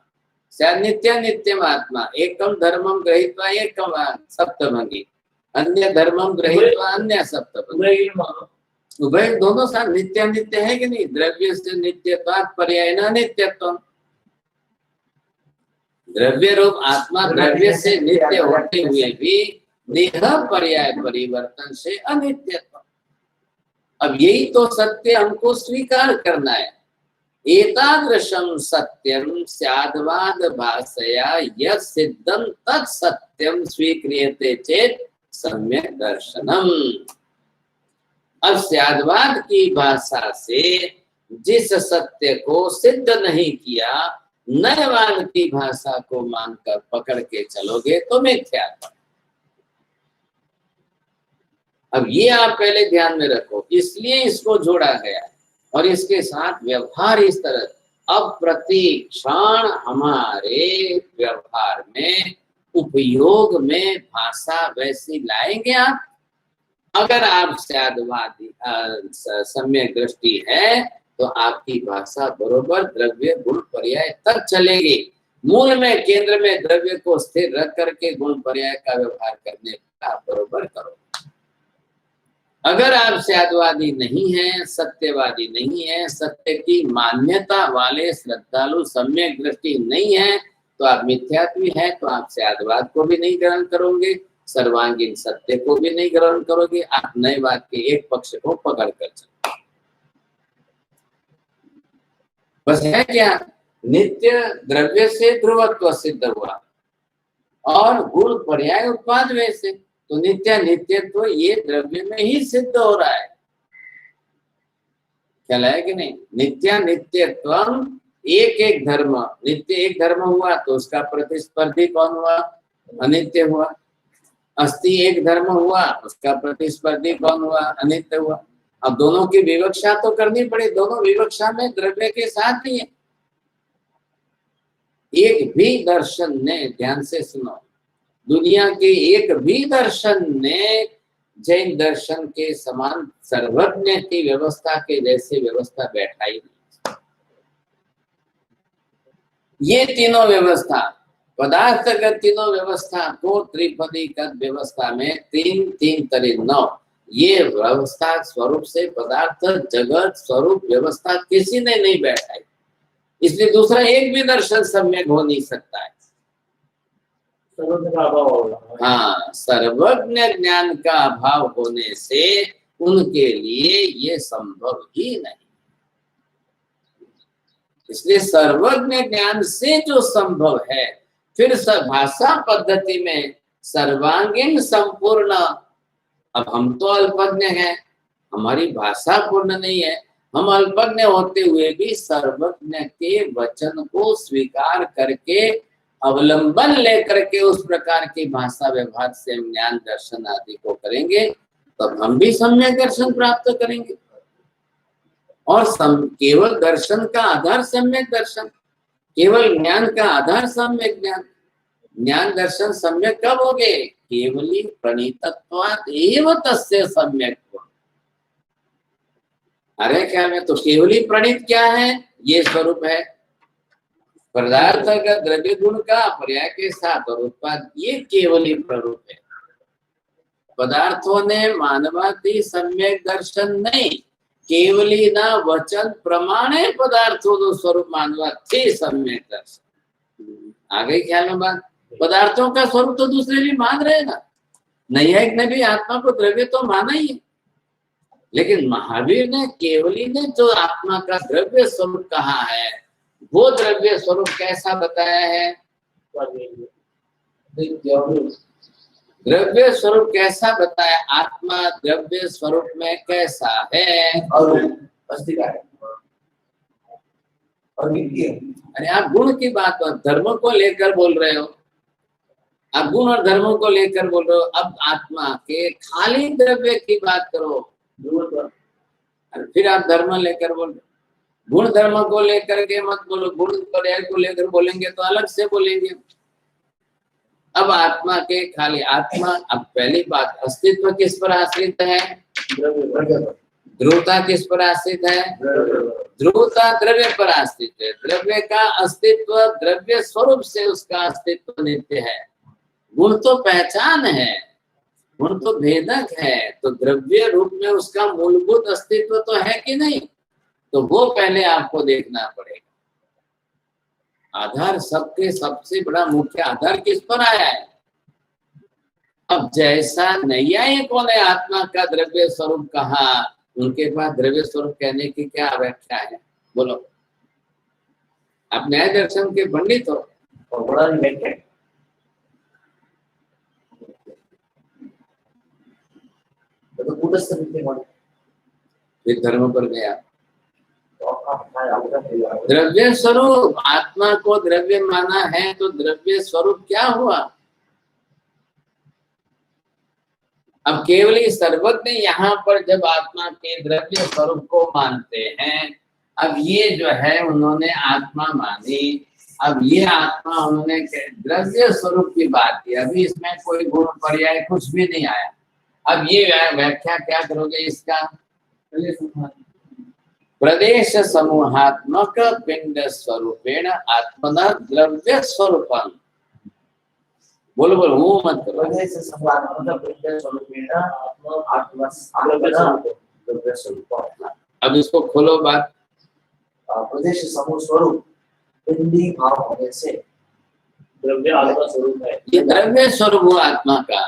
स्याद नित्य नित्यम आत्मा, एकम धर्मम गृहीत्वा एकम सप्तभंगी, अन्य धर्मम गृहीत्वा अन्य सप्तभंगी। उभय दोनों साथ नित्य नित्य है कि नहीं? द्रव्य से नित्यत्वात् पर्यायेन नित्यत्वम्। द्रव्य रूप आत्मा द्रव्य से नित्य होते हुए भी देह पर्याय परिवर्तन से अनित्यत्व। अब यही तो सत्य हमको स्वीकार करना है। एतादृशं सत्यं स्याद्वाद भाषया यत् सिद्धं तत् सत्यं स्वीक्रियते चेत् सम्यक् दर्शनम्। अब स्याद्वाद की भाषा से जिस सत्य को सिद्ध नहीं किया, नयवाद की भाषा को मानकर पकड़ के चलोगे तो मिथ्यात्व। अब ये आप पहले ध्यान में रखो, इसलिए इसको जोड़ा गया और इसके साथ व्यवहार इस तरह। अब प्रति क्षण हमारे व्यवहार में उपयोग में भाषा वैसी लाएंगे आप। अगर आप स्याद्वादी सम्यक दृष्टि है तो आपकी भाषा बरोबर द्रव्य गुण पर्याय तक चलेगी। मूल में केंद्र में द्रव्य को स्थिर रख करके गुण पर्याय का व्यवहार करने का आप बरोबर करो। अगर आप स्याद्वादी नहीं है, सत्यवादी नहीं है, सत्य की मान्यता वाले श्रद्धालु सम्यक दृष्टि नहीं है, तो आप मिथ्यात्वी है, तो आप स्याद्वाद को भी नहीं ग्रहण करोगे सर्वांगीण सत्य को भी नहीं ग्रहण करोगे, आप नए बात के एक पक्ष को पकड़ कर चलो। बस है क्या, नित्य द्रव्य से ध्रुवत्व सिद्ध हुआ और गुण पर्याय उत्पाद वैसे, तो नित्य नित्यत्व ये द्रव्य में ही सिद्ध हो रहा है। ख्याल है कि नहीं? नित्य नित्यत्व एक एक धर्म, नित्य एक धर्म हुआ तो उसका प्रतिस्पर्धी कौन हुआ? अनित्य हुआ। अस्थि एक धर्म हुआ, उसका प्रतिस्पर्धी कौन हुआ? अनित्य हुआ। अब दोनों की विवक्षा तो करनी पड़े, दोनों विवक्षा में द्रव्य के साथ ही है। एक भी दर्शन ने, ध्यान से सुनो, दुनिया के एक भी दर्शन ने जैन दर्शन के समान सर्वज्ञ की व्यवस्था के जैसे व्यवस्था बैठाई नहीं। ये तीनों व्यवस्था, पदार्थगत तीनों व्यवस्था को त्रिपदी का व्यवस्था में तीन तीन तरी 9, ये व्यवस्था स्वरूप से पदार्थ जगत स्वरूप व्यवस्था किसी ने नहीं बैठाई, इसलिए दूसरा एक भी दर्शन सम्यक हो नहीं सकता है। हाँ, सर्वज्ञ ज्ञान का अभाव होने से उनके लिए ये संभव ही नहीं। इसलिए सर्वज्ञ ज्ञान से जो संभव है, फिर भाषा पद्धति में सर्वांगीण संपूर्ण। अब हम तो अल्पज्ञ हैं, हमारी भाषा पूर्ण नहीं है, हम अल्पज्ञ होते हुए भी सर्वज्ञ के वचन को स्वीकार करके अवलंबन लेकर के उस प्रकार की भाषा व्यवहार से ज्ञान दर्शन आदि को करेंगे, तब हम भी सम्यक दर्शन प्राप्त करेंगे। और केवल दर्शन का आधार सम्यक दर्शन, केवल ज्ञान का आधार सम्यक ज्ञान। ज्ञान दर्शन सम्यक कब होगे? केवली प्रणीतत्वात् एव तस्य सम्यक। अरे क्या में तो केवली प्रणीत क्या है? ये स्वरूप है पदार्थ का द्रव्य गुण का पर्याय के साथ और उत्पाद, ये केवली प्ररूप है। पदार्थों ने मानवादि सम्यक दर्शन नहीं, केवली न वचन प्रमाणे पदार्थों दो स्वरूप मानवा थे सम्यक दर्शन। आ गई ख्याल में बात? पदार्थों का स्वरूप तो दूसरे भी मान रहे ना, नैयायिक ने भी आत्मा को द्रव्य तो माना ही है, लेकिन महावीर ने, केवली ने जो आत्मा का द्रव्य स्वरूप कहा है, वो द्रव्य स्वरूप कैसा बताया है? द्रव्य स्वरूप कैसा बताया? आत्मा द्रव्य स्वरूप में कैसा है? और अरे आप गुण की बात और धर्म को लेकर बोल रहे हो, आप गुण और धर्मों को लेकर बोल रहे हो। अब आत्मा के खाली द्रव्य की बात करो, फिर आप धर्म लेकर बोल रहे हो। गुण धर्म को लेकर के मत बोलो, गुण पर्याय को लेकर बोलेंगे तो अलग से बोलेंगे। अब आत्मा के खाली आत्मा, अब पहली बात, अस्तित्व किस पर आश्रित है? ध्रुवता किस पर आश्रित है? ध्रुवता द्रव्य पर आश्रित है। द्रव्य का अस्तित्व द्रव्य स्वरूप से उसका अस्तित्व नित्य है। गुण तो पहचान है, गुण तो भेदक है, तो द्रव्य रूप में उसका मूलभूत अस्तित्व तो है कि नहीं? तो वो पहले आपको देखना पड़ेगा। आधार सबके सबसे बड़ा मुख्य आधार किस पर आया है? अब जैसा नैयायिकों ने आत्मा का द्रव्य स्वरूप कहा, उनके पास द्रव्य स्वरूप कहने की क्या व्याख्या है? बोलो, आप न्याय दर्शन के पंडित हो और बड़ा व्याख्या तो फिर धर्म पर गया। द्रव्य स्वरूप, आत्मा को द्रव्य माना है तो द्रव्य स्वरूप क्या हुआ? अब केवली सर्वज्ञ यहाँ पर जब आत्मा के द्रव्य स्वरूप को मानते हैं, अब ये जो है उन्होंने आत्मा मानी, अब ये आत्मा उन्होंने द्रव्य स्वरूप की बात की, अभी इसमें कोई गुण पर्याय कुछ भी नहीं आया। अब ये व्याख्या क्या करोगे इसका? प्रदेश समूहात्मक पिंड स्वरूपेण आत्मना द्रव्य स्वरूपम। बोलो बोलो, वो मत करो। प्रदेश समूहात्मक पिंड स्वरूपेण आत्मना द्रव्य स्वरूपम। अब इसको खोलो बात। प्रदेश समूह स्वरूप पिंडी भाव होने से द्रव्य आत्मा स्वरूप है। ये द्रव्य स्वरूप हुआ आत्मा का।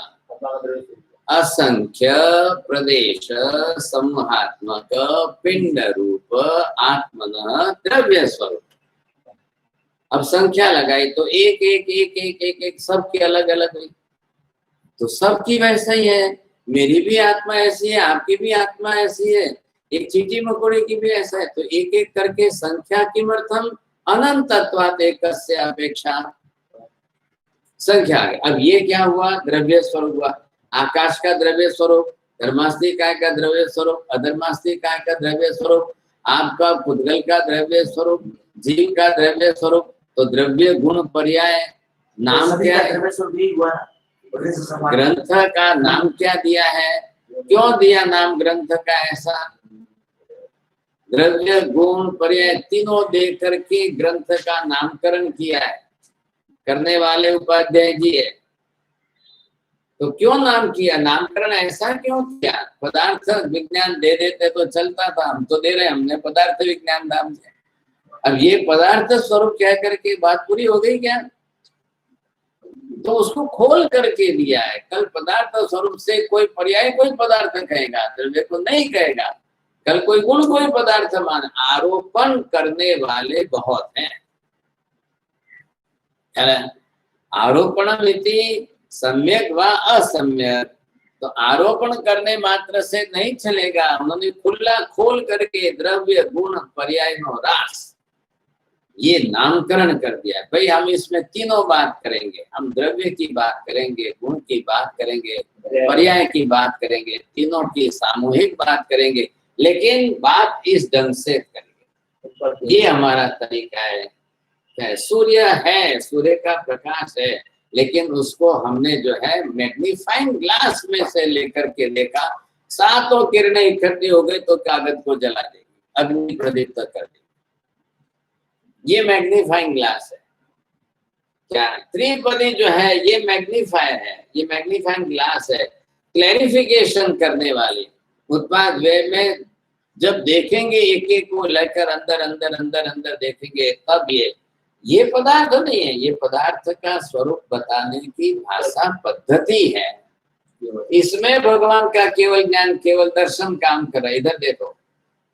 असंख्य प्रदेश समूहात्मक पिंड रूप आत्मन द्रव्य स्वरूप। अब संख्या लगाई तो एक एक एक एक एक एक सबकी अलग अलग हुई, तो सबकी वैसा ही है। मेरी भी आत्मा ऐसी है, आपकी भी आत्मा ऐसी है, एक चींटी मकोड़े की भी ऐसा है। तो एक एक करके संख्या किमर्थम अनंतत्वात् एकस्य अपेक्षा संख्या है। अब ये क्या हुआ, द्रव्य स्वरूप हुआ। आकाश का द्रव्य स्वरूप, धर्मास्ति काय का द्रव्य स्वरूप, अधर्मास्ति काय का द्रव्य स्वरूप, आपका पुद्गल का द्रव्य स्वरूप, जीव का द्रव्य स्वरूप। तो द्रव्य गुण पर्याय नाम क्या है, ग्रंथ का नाम क्या दिया है, क्यों दिया नाम ग्रंथ का ऐसा, द्रव्य गुण पर्याय तीनों दे करके ग्रंथ का नामकरण किया है। करने वाले उपाध्याय जी है। तो क्यों नाम किया, नामकरण ऐसा क्यों किया? पदार्थ विज्ञान दे देते तो चलता था, हम तो दे रहे, हमने पदार्थ विज्ञान नाम दिया। अब ये पदार्थ स्वरूप कह करके बात पूरी हो गई क्या? तो उसको खोल करके दिया है। कल पदार्थ स्वरूप से कोई पर्याय कोई पदार्थ कहेगा, द्रव्य को नहीं कहेगा। कल कोई गुण कोई पदार्थ मान, आरोपण करने वाले बहुत हैं। आरोपणमिति सम्यक व असम्यक। तो आरोपण करने मात्र से नहीं चलेगा, उन्होंने खुला खोल करके द्रव्य गुण पर्याय नो रास ये नामकरण कर दिया। भाई हम इसमें तीनों बात करेंगे, हम द्रव्य की बात करेंगे, गुण की बात करेंगे, पर्याय की बात करेंगे, तीनों की सामूहिक बात करेंगे, लेकिन बात इस ढंग से करेंगे। ये हमारा तरीका है। सूर्य है, सूर्य का प्रकाश है, लेकिन उसको हमने जो है मैग्नीफाइंग ग्लास में से लेकर के देखा, सातों किरणें इकट्ठी हो गई तो कागज को जला देगी, अग्नि प्रदीप्त कर देगी। ये मैग्नीफाइंग ग्लास है। क्या त्रिपदी जो है ये मैग्नीफायर है, ये मैग्नीफाइंग ग्लास है, क्लैरिफिकेशन करने वाली। उत्पाद वे में जब देखेंगे एक एक को लेकर अंदर अंदर अंदर अंदर देखेंगे, तब ये पदार्थ नहीं है, ये पदार्थ का स्वरूप बताने की भाषा पद्धति है। इसमें भगवान का केवल ज्ञान केवल दर्शन काम कर रहा है। इधर देखो,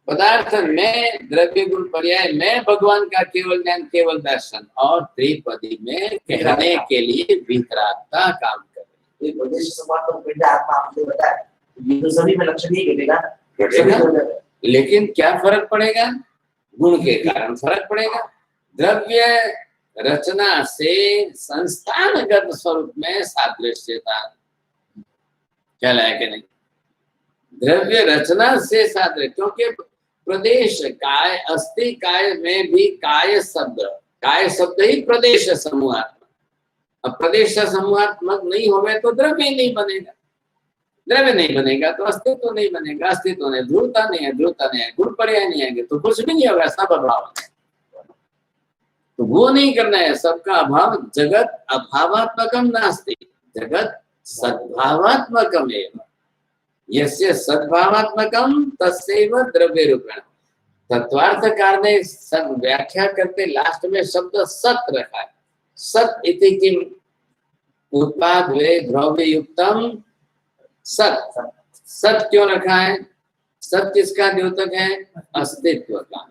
पदार्थ में द्रव्य गुण पर्याय में भगवान का केवल ज्ञान केवल दर्शन, और त्रिपदी में कहने के लिए वितरागता काम कर रही है। सभी में लक्षण नहीं घटेगा, लेकिन क्या फर्क पड़ेगा? गुण के कारण फर्क पड़ेगा। द्रव्य रचना से संस्थानगत स्वरूप में सादृश्यता क्या है कि नहीं? द्रव्य रचना से सादृश्य, क्योंकि प्रदेश काय अस्ति काय में भी काय शब्द ही प्रदेश समूहात्मक। अब प्रदेश समूहात्मक नहीं होवे तो द्रव्य नहीं बनेगा, द्रव्य नहीं बनेगा तो अस्तित्व नहीं बनेगा, अस्तित्व नहीं, ध्रुवता नहीं है, ध्रुवता नहीं है, गुण पर्याय नहीं आएंगे तो कुछ भी नहीं होगा, सब अभाव है। तो वो नहीं करना है, सबका अभाव। जगत अभावात्मकम नास्ति, जगत सद्भावात्मकम एव। यस्य सद्भावात्मकम तस्यैव द्रव्य रूपेण। तत्वार्थकार ने व्याख्या करते लास्ट में शब्द सत रखा है। सत इति किम? उत्पाद वे द्रव्य युक्तम सत। सत क्यों रखा है? सत किसका द्योतक है? अस्तित्व का।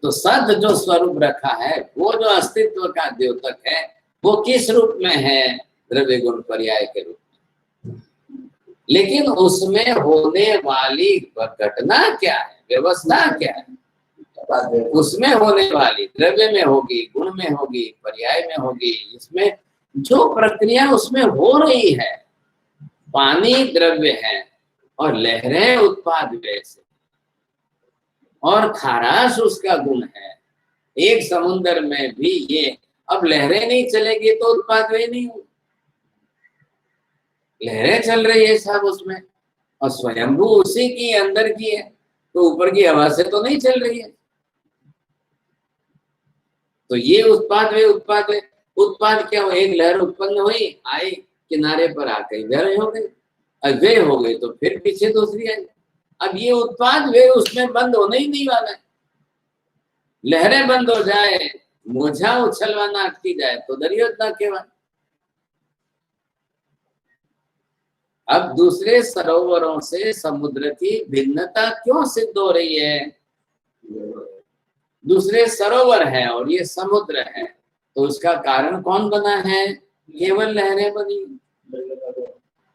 तो सत जो स्वरूप रखा है, वो जो अस्तित्व का द्योतक है, वो किस रूप में है? द्रव्य गुण पर्याय के रूप में। लेकिन उसमें होने वाली घटना क्या है, व्यवस्था क्या है? उसमें होने वाली द्रव्य में होगी, गुण में होगी, पर्याय में होगी। इसमें जो प्रक्रिया उसमें हो रही है, पानी द्रव्य है और लहरें उत्पाद व्यय से, और खाराश उसका गुण है। एक समुद्र में भी ये, अब लहरें नहीं चलेगी तो उत्पाद व्यय नहीं होगा। लहरें चल रही है सब उसमें, और स्वयंभू उसी की अंदर की है, तो ऊपर की हवा से तो नहीं चल रही है। तो ये उत्पाद वे उत्पाद है। उत्पाद क्या हो? एक लहर उत्पन्न हुई, आई किनारे पर आकर लहर हो गई, अब वे हो गई तो फिर पीछे दूसरी आई। अब ये उत्पाद वे उसमें बंद होने ही नहीं वाला है। लहरें बंद हो जाए, मोझा उछलवाना अटकी जाए तो दरियो ना केवल। अब दूसरे सरोवरों से समुद्र की भिन्नता क्यों सिद्ध हो रही है? दूसरे सरोवर है और ये समुद्र है, तो उसका कारण कौन बना है? केवल लहरें बनी,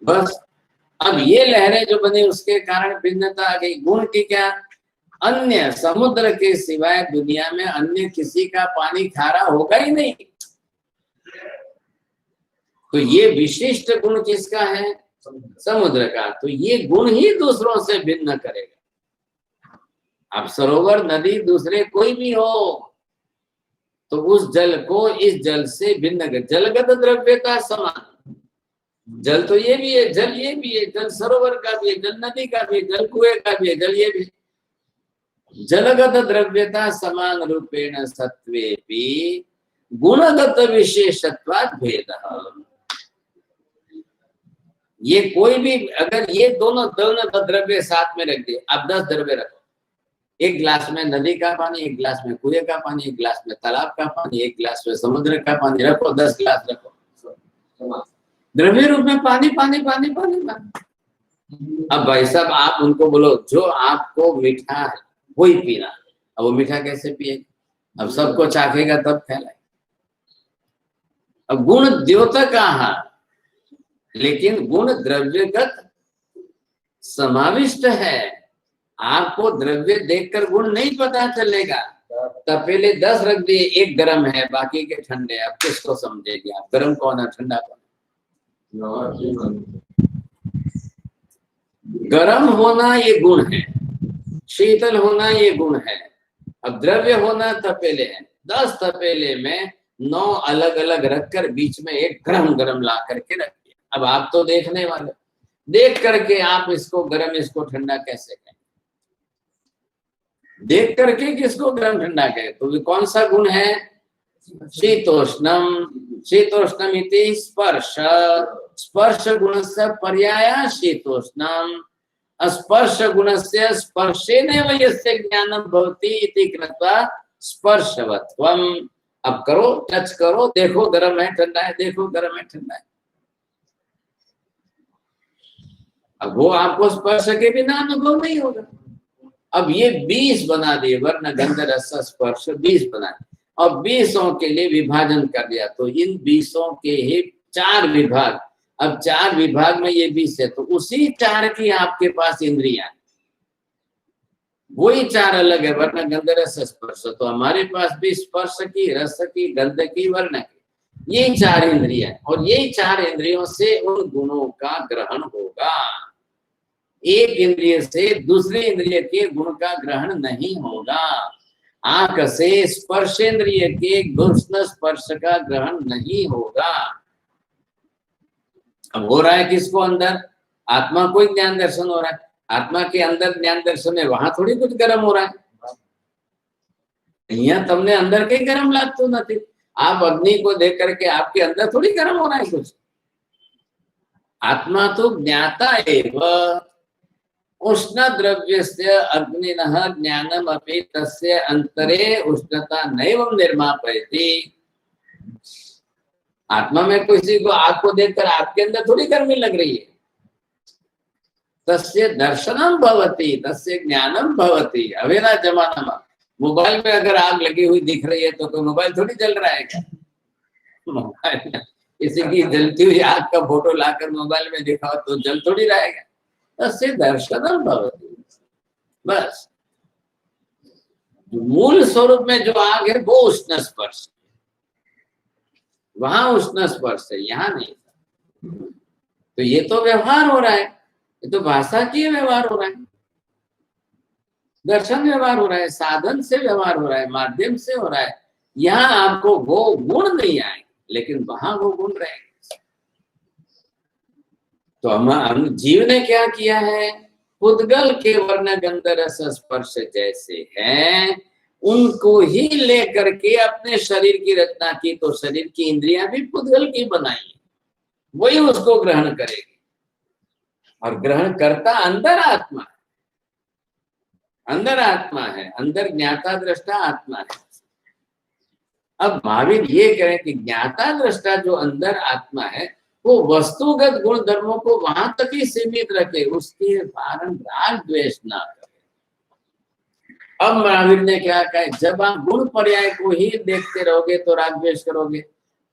बस। अब ये लहरें जो बनी उसके कारण भिन्नता आ गई। गुण की क्या? अन्य समुद्र के सिवाय दुनिया में अन्य किसी का पानी खारा होगा ही नहीं, तो ये विशिष्ट गुण किसका है? समुद्र का। तो ये गुण ही दूसरों से भिन्न करेगा। अब सरोवर, नदी, दूसरे कोई भी हो, तो उस जल को इस जल से भिन्न कर। जलगत द्रव्य का समान। जल तो ये भी है, जल ये भी है, जल सरोवर का भी है, जल नदी का भी है, जल कुएं का भी है, जल ये भी। जलगत द्रव्यता समान रूपेण सत्वेपि गुणगत विशेषत्वात् भेदः। ये कोई भी, अगर ये दोनों द्रव्य साथ में रख दिए, अब 10 द्रव्य रखो, एक गिलास में नदी का पानी, एक गिलास में कुएं का पानी, एक गिलास में तालाब का पानी, एक गिलास में समुद्र का पानी रखो, 10 गिलास रखो, द्रव्य रूप में पानी पानी पानी पानी पानी। अब भाई साहब आप उनको बोलो जो आपको मीठा है वही पीना, अब वो मीठा कैसे पिएगा? अब सबको चाखेगा तब फैलाए। अब गुण द्योतक कहा, लेकिन गुण द्रव्यगत समाविष्ट है। आपको द्रव्य देखकर गुण नहीं पता चलेगा। तब पहले 10 रख दिए, एक गर्म है बाकी के ठंडे, अब किसको समझेगी आप? गर्म कौन है ठंडा कौन? गर्म होना ये गुण है, शीतल होना ये गुण है। अब द्रव्य होना तपेले है, 10 तपेले में 9 अलग अलग रखकर बीच में एक गरम गरम ला करके रख दिया। अब आप तो देखने वाले, देख करके आप इसको गर्म इसको ठंडा कैसे कहें? देख करके किसको गर्म ठंडा कहे? तो कौन सा गुण है? शीतोष्णम। शीतोष्णम इति स्पर्श, स्पर्श गुणस्य पर्याय शीतोष्णम। स्पर्श गुणस्य स्पर्शेनैव यस्य ज्ञानं भवति इति कृत्वा स्पर्शवत्वम। अब करो, टच करो, देखो गर्म है ठंडा है, देखो गर्म है ठंडा है। अब वो आपको स्पर्श के बिना अनुभव नहीं होगा। अब ये 20 बना दिए, वर्ण गंध रस स्पर्श 20 बना दिए और 20 के लिए विभाजन कर दिया, तो इन 20 के ही 4 विभाग। अब 4 विभाग में ये 20 है, तो उसी 4 की आपके पास इंद्रियां, वही 4 अलग है, वर्ण गंध रस स्पर्श। तो हमारे पास भी स्पर्श की, रस की, गंध की, वर्ण की, यही 4 इंद्रियां, और यही 4 इंद्रियों से उन गुणों का ग्रहण होगा। एक इंद्रिय से दूसरे इंद्रिय के गुण का ग्रहण नहीं होगा। आंख से स्पर्शेंद्रिय के गुण स्पर्श का ग्रहण नहीं होगा। अब हो रहा है किसको? अंदर आत्मा को ज्ञान दर्शन हो रहा है। आत्मा के अंदर ज्ञान दर्शन है, वहां थोड़ी कुछ गर्म हो रहा है। यहाँ तुमने अंदर के गर्म लागतो नहीं। आप अग्नि को देख करके आपके अंदर थोड़ी गर्म हो रहा है कुछ। आत्मा तो ज्ञाता एव उष्ण द्रव्यस्य अग्निनः ज्ञानम अपि तस्य अंतरे उष्णता नैव निर्मापयति। आत्मा में किसी को आग को देखकर आपके अंदर थोड़ी गर्मी लग रही है। तस्य दर्शनम भवति, तस्य ज्ञानम भवति। अवेला जमाना में मोबाइल में अगर आग लगी हुई दिख रही है तो कोई मोबाइल थोड़ी जल रहा है क्या? मोबाइल किसी की जलती हुई आग का फोटो लाकर मोबाइल में दिखाओ तो जल थोड़ी रहेगा। तस्य दर्शनम भवति। बस मूल स्वरूप में जो आग है वो उष्ण स्पर्श, वहां उष्ण स्पर्श है, यहाँ नहीं। तो ये तो व्यवहार हो रहा है, ये तो भाषा की व्यवहार हो रहा है, दर्शन व्यवहार हो रहा है, साधन से व्यवहार हो रहा है, माध्यम से हो रहा है। यहाँ आपको वो गुण नहीं आए, लेकिन वहां वो गुण रहेंगे। तो हम जीव ने क्या किया है? पुद्गल के वर्ण गंध रस स्पर्श जैसे हैं उनको ही लेकर के अपने शरीर की रचना की। तो शरीर की इंद्रियां भी पुद्गल की बनाई, वही उसको ग्रहण करेगी। और ग्रहण करता अंदर आत्मा है, अंदर आत्मा है, अंदर ज्ञाता दृष्टा आत्मा है। अब महावीर ये कहें कि ज्ञाता दृष्टा जो अंदर आत्मा है वो वस्तुगत गुण धर्मों को वहां तक ही सीमित रखे, उसके कारण राग द्वेष ना करे। अब महावीर ने क्या कहा, जब आप गुण पर्याय को ही देखते रहोगे तो राग द्वेष करोगे,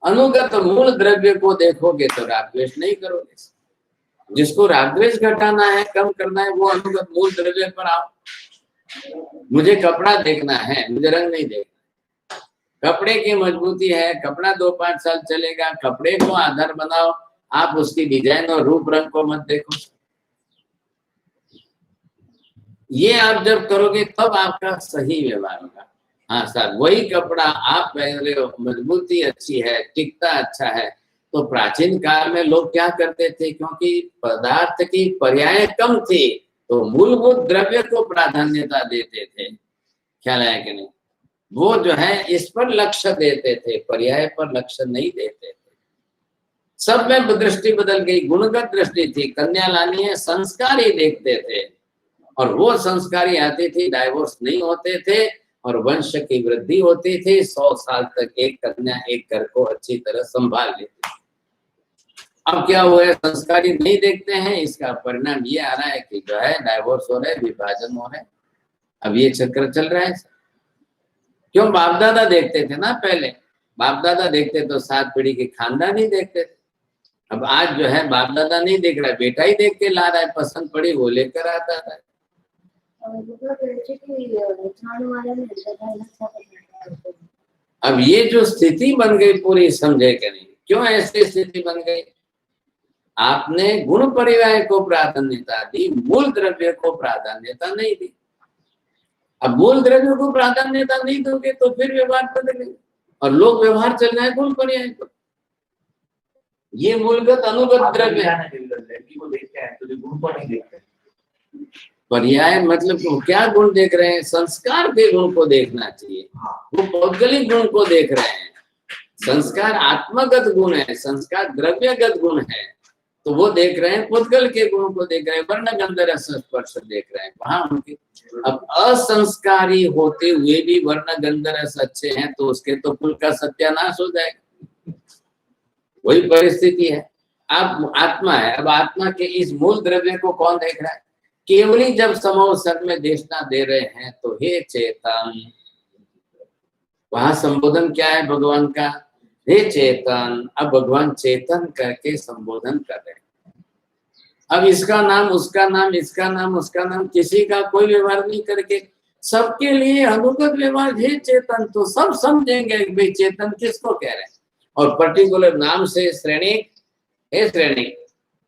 अनुगत मूल द्रव्य को देखोगे तो राग द्वेष नहीं करोगे। जिसको राग द्वेष घटाना है, कम करना है, वो अनुगत मूल द्रव्य पर आओ। मुझे कपड़ा देखना है, मुझे रंग नहीं देखना। कपड़े की मजबूती है, कपड़ा 2-5 साल चलेगा, कपड़े को आधार बनाओ, आप उसकी डिजाइन और रूप रंग को मत देखो। ये आप जब करोगे तब आपका सही व्यवहार होगा। हाँ सर, वही कपड़ा आप पहन रहे हो, मजबूती अच्छी है, टिकता अच्छा है, तो प्राचीन काल में लोग क्या करते थे, क्योंकि पदार्थ की पर्याय कम थी तो मूलभूत द्रव्य को प्राधान्यता देते थे। ख्याल है कि नहीं? वो जो है इस पर लक्ष्य देते थे, पर्याय पर लक्ष्य नहीं देते थे। सब में दृष्टि बदल गई, गुणगत दृष्टि थी। कन्या लानी है, संस्कार ही देखते थे, और वो संस्कारी आती थी, डाइवोर्स नहीं होते थे और वंश की वृद्धि होती थी। 100 साल तक एक कन्या एक घर को अच्छी तरह संभाल लेती थी। अब क्या हुआ है, संस्कारी नहीं देखते हैं, इसका परिणाम ये आ रहा है कि जो है डाइवोर्स हो रहे, विभाजन हो रहे। अब ये चक्र चल रहा है। क्यों? बाप दादा देखते थे ना, पहले बाप दादा देखते तो 7 पीढ़ी के खानदान ही देखते थे। अब आज जो है बाप दादा नहीं देख रहा है, बेटा ही देख के ला रहा है, पसंद पड़ी वो लेकर आता है। अब ये जो स्थिति बन गई पूरी, समझे कि नहीं? क्यों ऐसी स्थिति बन गई? आपने गुण पर्याय को प्राधान्यता दी, मूल द्रव्य को प्राधान्यता नहीं दी। अब मूल द्रव्य को प्राधान्यता नहीं दोगे तो फिर व्यवहार बदलेगा, और लोग व्यवहार चल रहा है गुण पर्याय को। ये मूलगत अनुगत द्रव्य लड़की को देखते हैं तो गुण को नहीं देखते। पर्याय मतलब क्या गुण देख रहे हैं? संस्कार के गुण को देखना चाहिए। वो पौद्गलिक गुण को देख रहे हैं। संस्कार आत्मगत गुण है, संस्कार द्रव्यगत गुण है, तो वो देख रहे हैं, पुद्गल के गुणों को देख रहे हैं, वर्ण गंध रस स्पर्श देख रहे हैं वहां उनके। अब असंस्कारी होते हुए भी वर्ण गंध रस अच्छे हैं तो उसके तो कुल का सत्यानाश हो जाएगा। वही परिस्थिति है। अब आत्मा है, अब आत्मा के इस मूल द्रव्य को कौन देख रहा है? केवली जब समोसर में देशना दे रहे हैं तो हे चेतन, वहां संबोधन क्या है भगवान का? हे चेतन। अब भगवान चेतन करके संबोधन कर रहे हैं। अब इसका नाम, उसका नाम, इसका नाम, उसका नाम, किसी का कोई व्यवहार नहीं करके सबके लिए अनुगत व्यवहार, हे चेतन, तो सब समझेंगे कि भाई चेतन किसको कह रहे हैं। और पर्टिकुलर नाम से श्रेणी, हे श्रेणी।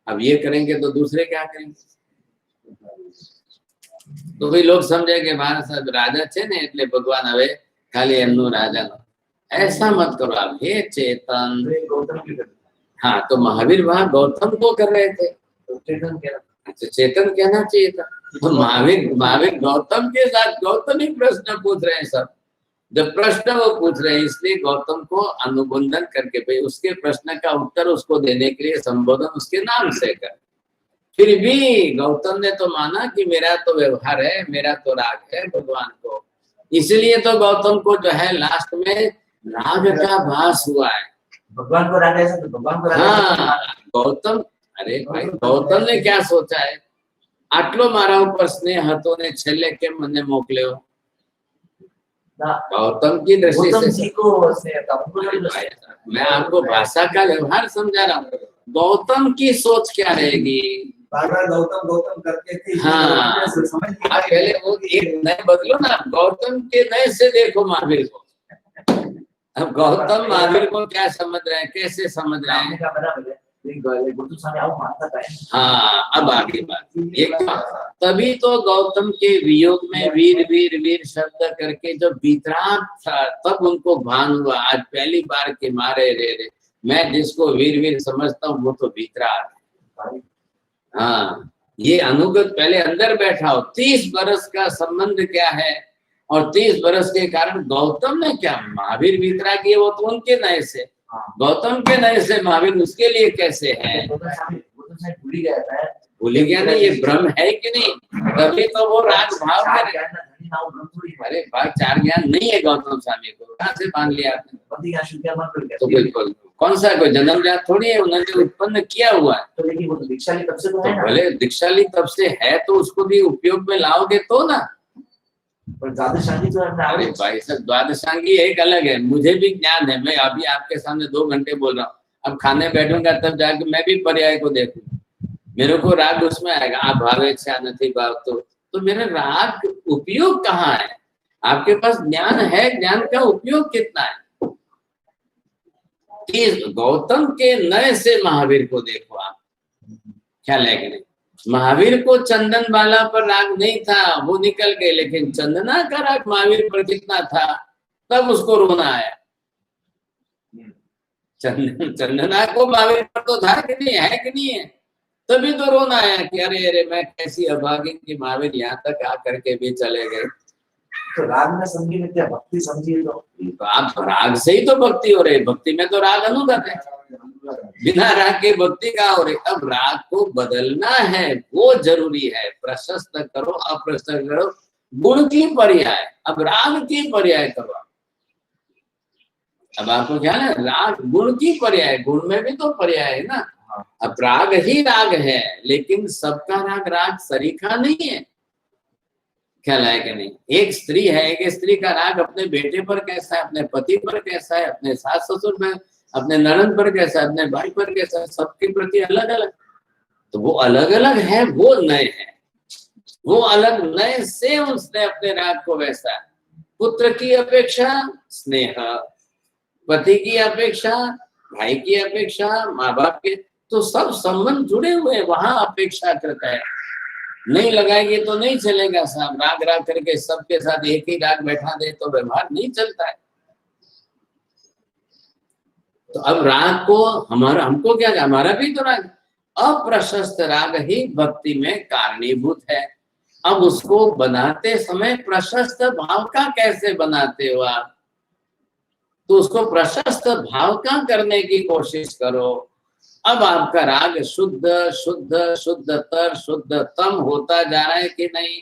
अब ये करेंगे तो दूसरे क्या करेंगे? तो भाई लोग समझेंगे महाराज साहब राजा छे ने એટલે ભગવાન હવે ખાલી એમનું રાજા નો। ऐसा मत करो आप, हे चेतन। हाँ, तो महावीर वहां गौतम को कर रहे थे, तो चेतन कहना, अच्छा चेतन कहना चाहिए था। तो महावीर गौतम के साथ गौतम ही प्रश्न पूछ रहे हैं सब। जब प्रश्न वो पूछ रहे हैं इसलिए गौतम को अनुबंधन करके भाई उसके प्रश्न का उत्तर उसको देने के लिए संबोधन उसके नाम से कर। फिर भी गौतम ने तो माना कि मेरा तो व्यवहार है, मेरा तो राग है भगवान को, इसलिए तो गौतम को जो है लास्ट में राग का भास हुआ है। भगवान को राग ऐसा, तो भगवान को राग। हाँ, गौतम, अरे भाई गौतम ने क्या सोचा है? आटलो मारा ऊपर स्नेह हतो ने छेले के मने मोकल्यो। गौतम की दृष्टि से मैं आपको भाषा का व्यवहार समझा रहा हूँ। गौतम की सोच क्या रहेगी? बार-बार गौतम गौतम करके थे। हाँ, आप पहले वो एक नए बदलो ना, गौतम के नए से देखो महावीर को। अब गौतम महावीर को क्या समझ रहे हैं, कैसे समझ रहे हैं? हाँ, अब आगे बात। तभी तो गौतम के वियोग में वीर वीर वीर शब्द करके जो वितराग था तब उनको भान हुआ। आज पहली बार के मारे रे मैं जिसको वीर वीर समझता हूँ वो तो वितराग। हाँ, ये अनुगत पहले अंदर बैठा हो। 30 बरस का संबंध क्या है, और 30 बरस के कारण गौतम ने क्या, महावीर वितरागी है वो तो उनके नए से, गौतम के नए से महावीर उसके लिए कैसे है? भूल गया ना, ये भ्रम है कि नहीं? तभी तो वो राग भाव करे। अरे भाई 4 ज्ञान नहीं है गौतम स्वामी को, कहाँ से मान लिया आपने? तो बिल्कुल कौन सा कोई जन्मजात थोड़ी है, उन्होंने उत्पन्न किया हुआ है। तो लेकिन वो दीक्षाली तब से तो है ना। भले दीक्षाली तब से है तो उसको भी उपयोग में लाओगे तो ना। पर द्वादशांगी तो है। अरे भाई साहब, द्वादशांगी एक अलग है, मुझे भी ज्ञान है, मैं अभी आपके सामने 2 घंटे बोल रहा हूँ, अब खाने बैठूंगा तब जाके मैं भी पर्याय को देखूंगा, मेरे को राग उसमें आएगा, आप भावेच्छा नहीं भाव तो मेरा राग उपयोग कहाँ है? आपके पास ज्ञान है, ज्ञान का उपयोग कितना है? कि गौतम के नए से महावीर को देखो आप, ख्याल है कि नहीं? महावीर को चंदन बाला पर राग नहीं था, वो निकल गए, लेकिन चंदना का राग महावीर पर कितना था, तब उसको रोना आया। चंदना को महावीर पर तो था कि नहीं, है कि नहीं है? तभी तो रोना आया कि अरे अरे मैं कैसी अभागी कि महावीर यहाँ तक आकर के भी चले गए। तो राग में समझी में क्या भक्ति समझिए तो आप राग से ही तो भक्ति हो रही, भक्ति में तो राग अनुगत है, बिना राग के भक्ति का हो रही। अब राग को बदलना है, वो जरूरी है। प्रशस्त करो अप्रशस्त करो, गुण की पर्याय, अब राग की पर्याय करो। अब आपको क्या है, राग गुण की पर्याय, गुण में भी तो पर्याय है ना। अब राग ही राग है, लेकिन सबका राग राग सरीखा नहीं है, ख्याल है कि नहीं? एक स्त्री है, एक स्त्री का राग अपने बेटे पर कैसा है, अपने पति पर कैसा है, अपने सास ससुर पर, अपने ननद पर कैसा है, अपने भाई पर कैसा है, सबके प्रति अलग अलग। तो वो अलग अलग है, वो नए है, वो अलग नए से उसने अपने राग को वैसा, पुत्र की अपेक्षा स्नेह, पति की अपेक्षा, भाई की अपेक्षा, माँ बाप के, तो सब संबंध जुड़े हुए, वहां अपेक्षा करता है। नहीं लगाएंगे तो नहीं चलेगा साहब, राग राग करके सबके साथ एक ही राग बैठा दे तो व्यवहार नहीं चलता है। तो अब राग को हमको क्या, हमारा भी तो राग, अप्रशस्त राग ही भक्ति में कारणीभूत है। अब उसको बनाते समय प्रशस्त भाव का कैसे बनाते हो आप? तो उसको प्रशस्त भाव का करने की कोशिश करो। अब आपका राग शुद्ध शुद्ध शुद्धतर शुद्धतम होता जा रहा है कि नहीं?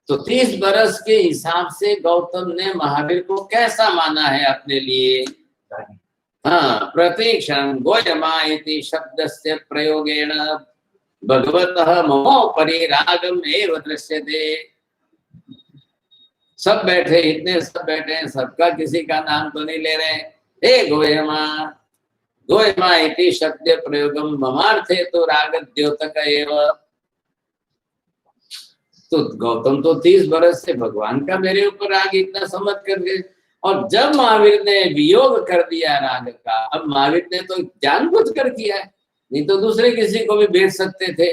तो 30 बरस के हिसाब से गौतम ने महावीर को कैसा माना है अपने लिए? हाँ, प्रतीक्षण गोयमा इति शब्दस्य प्रयोगेण भगवतः ममोपरि रागम एव दृश्यते। सब बैठे, इतने सब बैठे हैं, सबका किसी का नाम तो नहीं ले रहे। हे गोयमा, गोयमा इति शब्द प्रयोगम ममार्थे तो राग द्योतक एव। तो गौतम तो 30 बरस से भगवान का मेरे ऊपर राग इतना समझ कर गए, और जब महावीर ने वियोग कर दिया राग का, अब महावीर ने तो जानबूझ कर किया है, नहीं तो दूसरे किसी को भी भेज सकते थे।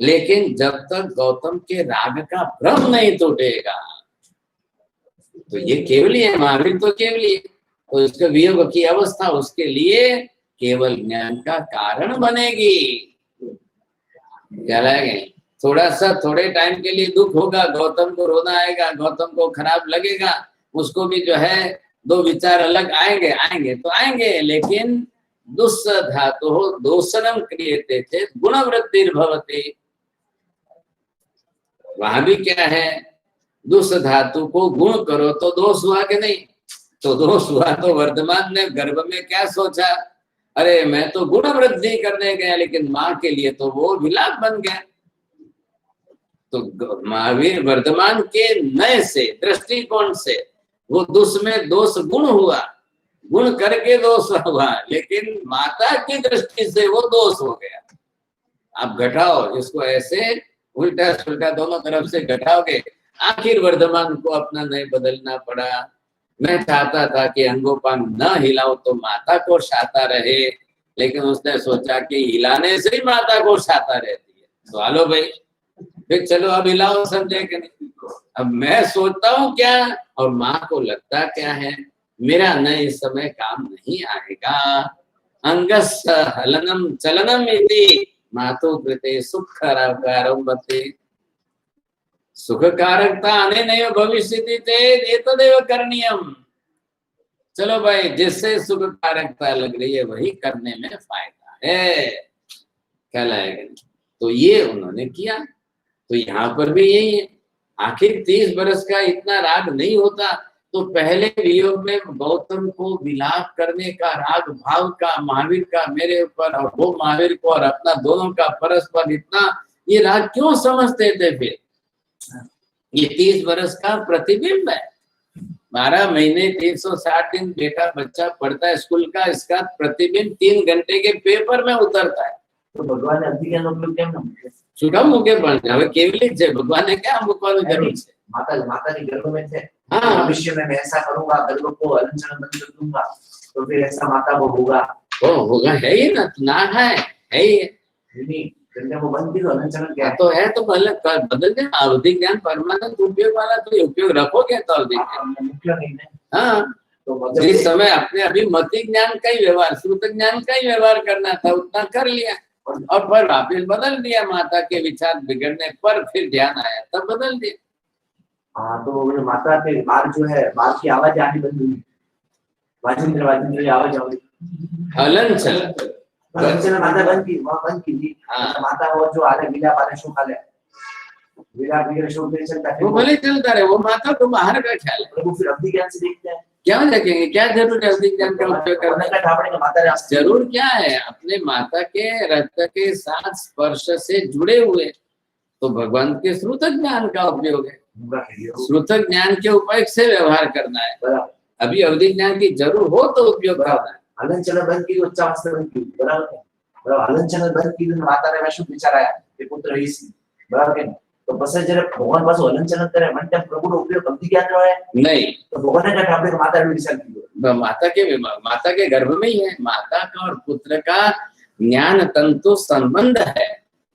लेकिन जब तक गौतम के राग का भ्रम नहीं टूटेगा, तो ये केवली है, महावीर तो केवली है, तो इसका वियोग की अवस्था उसके लिए केवल ज्ञान का कारण बनेगी। क्या लगे, थोड़ा सा थोड़े टाइम के लिए दुख होगा, गौतम को रोना आएगा, गौतम को खराब लगेगा, उसको भी जो है 2 विचार अलग आएंगे तो आएंगे, लेकिन दुस्धातु दोषणम क्रियते थे गुणवृत्तिर्भवति। वहां भी क्या है, दुष्ट धातु को गुण करो तो दोष हुआ कि नहीं? तो दोष हुआ तो वर्धमान ने गर्भ में क्या सोचा, अरे मैं तो गुण वृद्धि करने गया, लेकिन माँ के लिए तो वो विलाप बन गया। तो महावीर वर्धमान के नए से दृष्टिकोण से वो दुष्ट में दोष गुण हुआ, गुण करके दोष हुआ, लेकिन माता की दृष्टि से वो दोष हो गया। आप घटाओ इसको, ऐसे उल्टा सुल्टा दोनों तरफ से घटाओगे, आखिर वर्धमान को अपना नहीं बदलना पड़ा। मैं चाहता था कि अंगोपांग न हिलाओ तो माता को शाता रहे, लेकिन उसने सोचा कि हिलाने से ही माता को शाता रहती है। तो हालो भाई, फिर चलो अब हिलाओ, समझे कि नहीं? अब मैं सोचता हूँ क्या और माँ को लगता क्या है, मेरा न इस समय काम नहीं आएगा। अंगस हलनम चलनम इति मातु कृते सुख कारकते। सुख कारकता आने नहीं भविष्य तदेव करणीयम। चलो भाई, जिससे सुख कारकता लग रही है वही करने में फायदा है, कहलाएगा। तो ये उन्होंने किया, तो यहाँ पर भी यही है। आखिर 30 बरस का इतना राग नहीं होता, तो पहले वियोग में गौतम को विलाप करने का राग भाव का महावीर का मेरे ऊपर और वो महावीर को और अपना दोनों का परस्पर इतना ये राग क्यों समझते थे फिर? ये 30 वर्ष का प्रतिबिंब है। 12 महीने 360 दिन बेटा बच्चा पढ़ता है स्कूल का, इसका प्रतिबिंब 3 घंटे के पेपर में उतरता है। तो भगवान अभिज्ञान उपयोग केम न मूके? શું કામ મૂકે? પણ હવે કેવી રીતે છે? ભગવાને ક્યાં મૂકવાની જરૂર છે? माता के गर्भ में थे। हाँ। भविष्य में मैं ऐसा करूंगा, गर्भ को अलंचन बंद कर दूंगा, तो फिर ऐसा माता को होगा। ओ होगा, है ही ना, ना है ही है। नहीं, जब वो बंद की तो अलंचन क्या तो है तो बदल दे। अवधि ज्ञान परमानंद उपयोग वाला तो उपयोग रखोगे तो अवधि ज्ञान मुख्य नहीं है। हाँ, तो जिस समय अपने अभी मति ज्ञान का ही व्यवहार, श्रुत ज्ञान का ही व्यवहार करना था उतना कर लिया और फिर वापिस बदल दिया। माता के विचार बिगड़ने पर फिर ध्यान आया तब बदल दिया। हाँ, तो माता के बाहर जो है, बाहर की आवाज आनी बंद हुई, वाजिंद्र की आवाज आई, हलन चल माता बंद की, वहाँ बंद की थी। हाँ। माता वो जो आ रहे विला पाले शो खा ले, विला वगैरह शो पे चलता है, वो भले चलता रहे, वो माता को बाहर का ख्याल है। वो फिर अवधि ज्ञान से देखते हैं। क्या देखेंगे? क्या जरूर है अवधि ज्ञान का उपयोग करने का? ठापड़े का माता जरूर क्या है, अपने माता के रक्त के साथ स्पर्श से जुड़े हुए, तो भगवान के श्रुत ज्ञान का उपयोग है। श्रुत ज्ञान के उपयोग से व्यवहार करना है। अभी अवधि ज्ञान की जरूर हो तो उपयोग करना है। हलन चलन बंद की, उच्च अवस्था बंद की, बराबर। हलन चलन बंद की तो माता ने वैश्व विचार आया कि पुत्र ईसी, बराबर है। तो बस जरा भगवान पास हलन चलन करे मनते प्रभु नो उपयोग अवधि ज्ञान रो है नहीं, तो भगवान ने कहा अपने माता ने विचार किया। माता के गर्भ में ही है। माता का और पुत्र का ज्ञान तंतु संबंध है।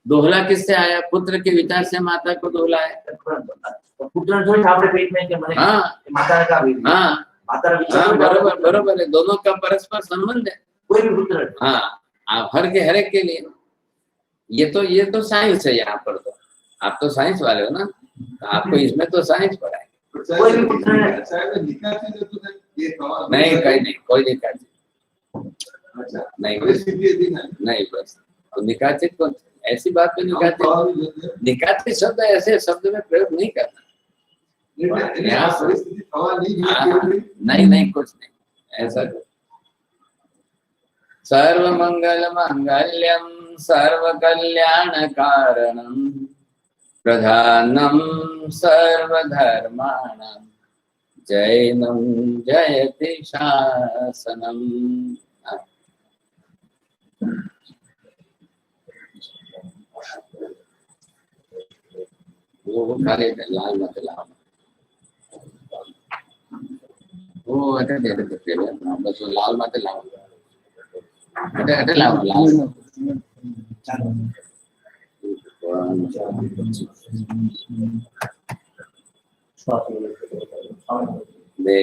दोहला किससे आया? पुत्र के विचार से माता को दोहला है। तो पुत्र जो ठापड़े पेट में के मने, हाँ, माता का भी, हाँ, माता विचार, बराबर बराबर है, दोनों का परस्पर संबंध है। कोई भी पुत्र, हाँ, हर एक के लिए। ये तो साइंस है। यहाँ पर तो आप तो साइंस वाले हो ना, आपको इसमें तो साइंस पढ़ाएंगे। कोई भी पुत्र है नहीं, कहीं नहीं, कोई निकाचित नहीं, बस तो निकाचित को ऐसी बात पे निकाचित शब्द ऐसे शब्द में प्रयोग नहीं करना। नहीं, कुछ नहीं ऐसा। सर्व मंगल मांगल्यम सर्व कल्याण कारणम प्रधानम सर्वधर्माणां जैनं जयति शासनम। वो खा लेते लाल मत लाओ, वो हटे दे देते बस, वो लाल मत लाओ, हटे लाओ लाल दे।